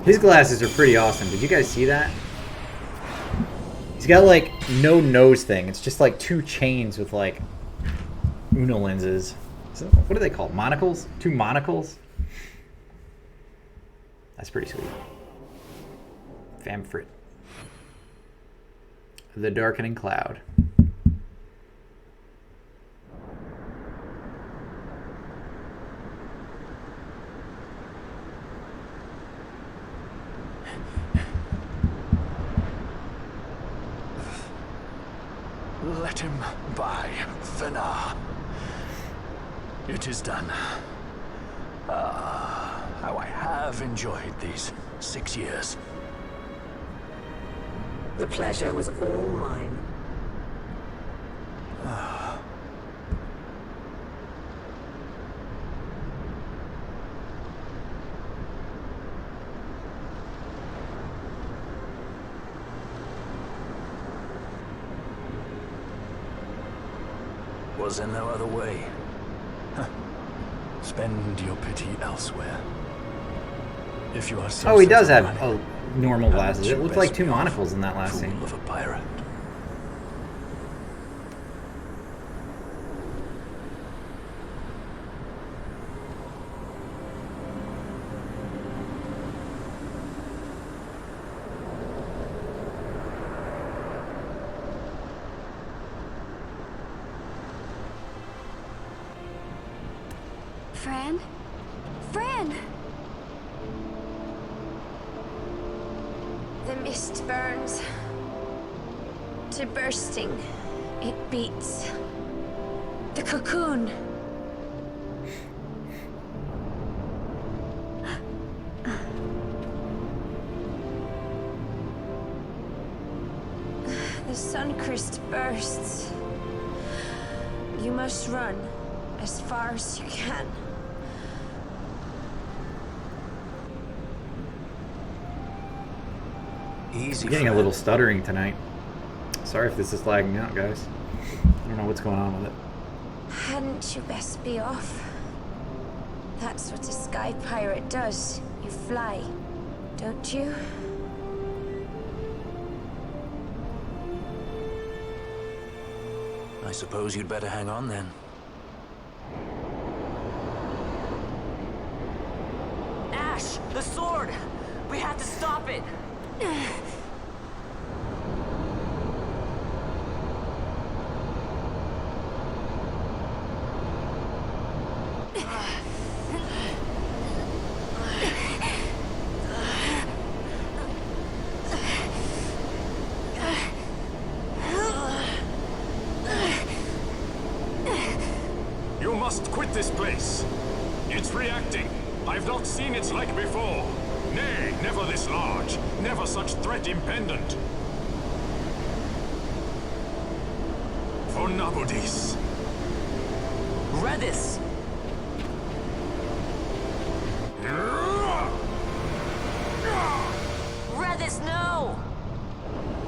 His glasses are pretty awesome. Did you guys see that? He's got like no nose thing. It's just like two chains with like Uno lenses. So, what are they called? Monocles? Two monocles? That's pretty sweet. Famfrit. The Darkening Cloud. Let him by, Fenar. It is done. How I have enjoyed these 6 years. The pleasure was all mine. Was there no other way? Spend your pity elsewhere. If you are so Oh, he does set have on money, normal glasses. you It looked best like two be off, monocles in that last fool scene. of a pirate. Fran? Fran! The mist burns to bursting. It beats. The cocoon. The Suncrist bursts. You must run as far as you can. Easy. I'm getting a little stuttering tonight. Sorry if this is lagging out, guys. I don't know what's going on with it. Hadn't you best be off? That's what a sky pirate does. You fly, don't you? I suppose you'd better hang on then. Ash, the sword! We have to stop it! You must quit this place. It's reacting. I've not seen its like before. Nay, never this large. Never such threat impendent. For Nabudis. Redis! Redis, no!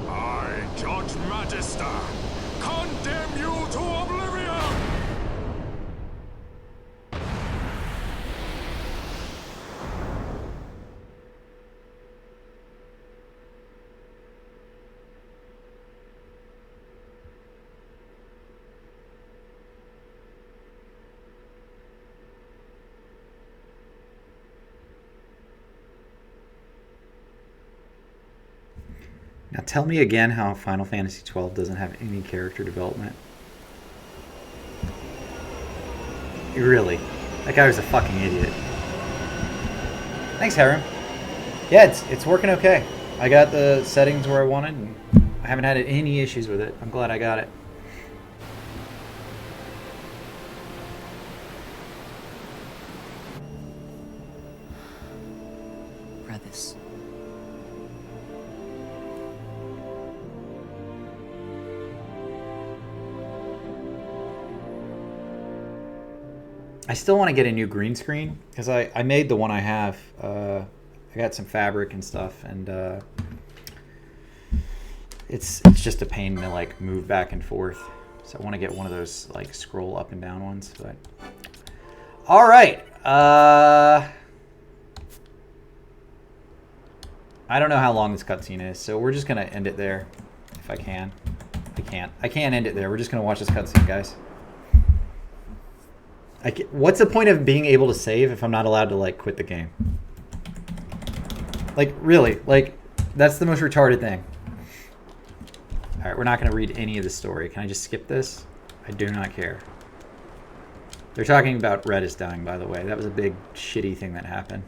I, Judge Magister, condemn you to oblivion! Now tell me again how Final Fantasy XII doesn't have any character development. Really? That guy was a fucking idiot. Thanks, Harem. Yeah, it's working okay. I got the settings where I wanted, and I haven't had any issues with it. I'm glad I got it. Redis. I still want to get a new green screen because I made the one I have. I got some fabric and stuff, and it's just a pain to like move back and forth. So I want to get one of those like scroll up and down ones. But all right, I don't know how long this cutscene is, so we're just gonna end it there if I can. I can't end it there. We're just gonna watch this cutscene, guys. What's the point of being able to save if I'm not allowed to like quit the game? Like really, like that's the most retarded thing. All right, we're not going to read any of the story. Can I just skip this? I do not care. They're talking about Redis dying, by the way. That was a big shitty thing that happened.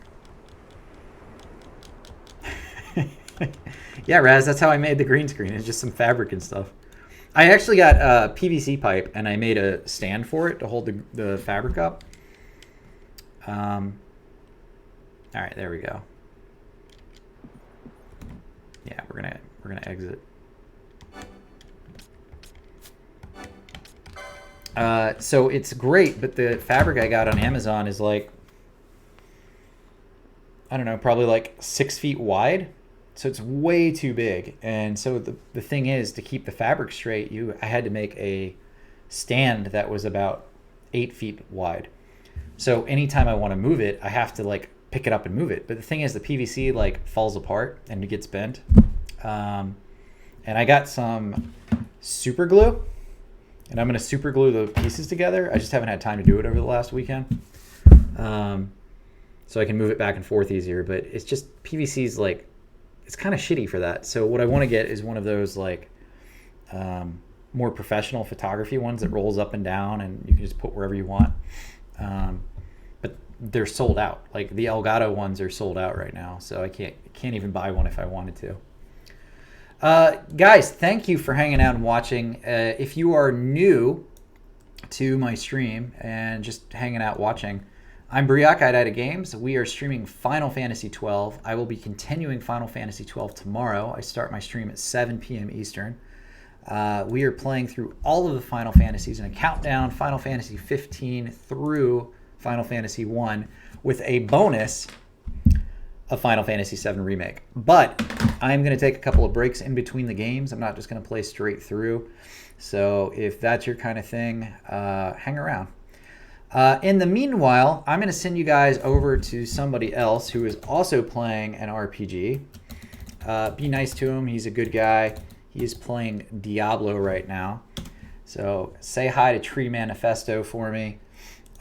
Yeah, Raz, that's how I made the green screen. It's just some fabric and stuff. I actually got a PVC pipe, and I made a stand for it to hold the fabric up. All right, there we go. Yeah, we're gonna exit. So it's great, but the fabric I got on Amazon is like, I don't know, probably like 6 feet wide. So it's way too big. And so the thing is, to keep the fabric straight, I had to make a stand that was about 8 feet wide. So anytime I want to move it, I have to like pick it up and move it. But the thing is, the PVC like falls apart and it gets bent. And I got some super glue, and I'm going to super glue the pieces together. I just haven't had time to do it over the last weekend. So I can move it back and forth easier. But it's just PVC's like, it's kind of shitty for that. So what I want to get is one of those like more professional photography ones that rolls up and down and you can just put wherever you want. But they're sold out. Like the Elgato ones are sold out right now. So I can't even buy one if I wanted to. Guys, thank you for hanging out and watching. If you are new to my stream and just hanging out watching, I'm Briac, Idida Games. We are streaming Final Fantasy XII. I will be continuing Final Fantasy XII tomorrow. I start my stream at 7 p.m. Eastern. We are playing through all of the Final Fantasies in a countdown, Final Fantasy 15 through Final Fantasy 1, with a bonus of Final Fantasy 7 Remake. But I'm going to take a couple of breaks in between the games. I'm not just going to play straight through. So if that's your kind of thing, hang around. In the meanwhile, I'm going to send you guys over to somebody else who is also playing an RPG. Be nice to him. He's a good guy. He is playing Diablo right now. So say hi to Tree Manifesto for me.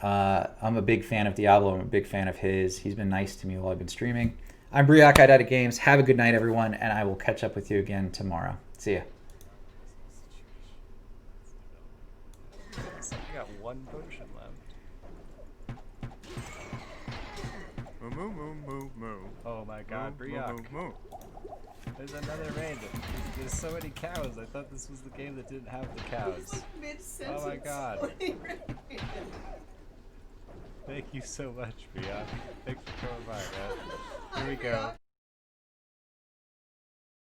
I'm a big fan of Diablo. I'm a big fan of his. He's been nice to me while I've been streaming. I'm Briac, Idida Games. Have a good night, everyone, and I will catch up with you again tomorrow. See ya. I got one potion left. Moo moo moo moo. Oh my god, Briac. Moo. There's another raid. There's so many cows. I thought this was the game that didn't have the cows. Like mid-sentence. Oh my god. Thank you so much, Briac. Thanks for coming by, man. Here we go.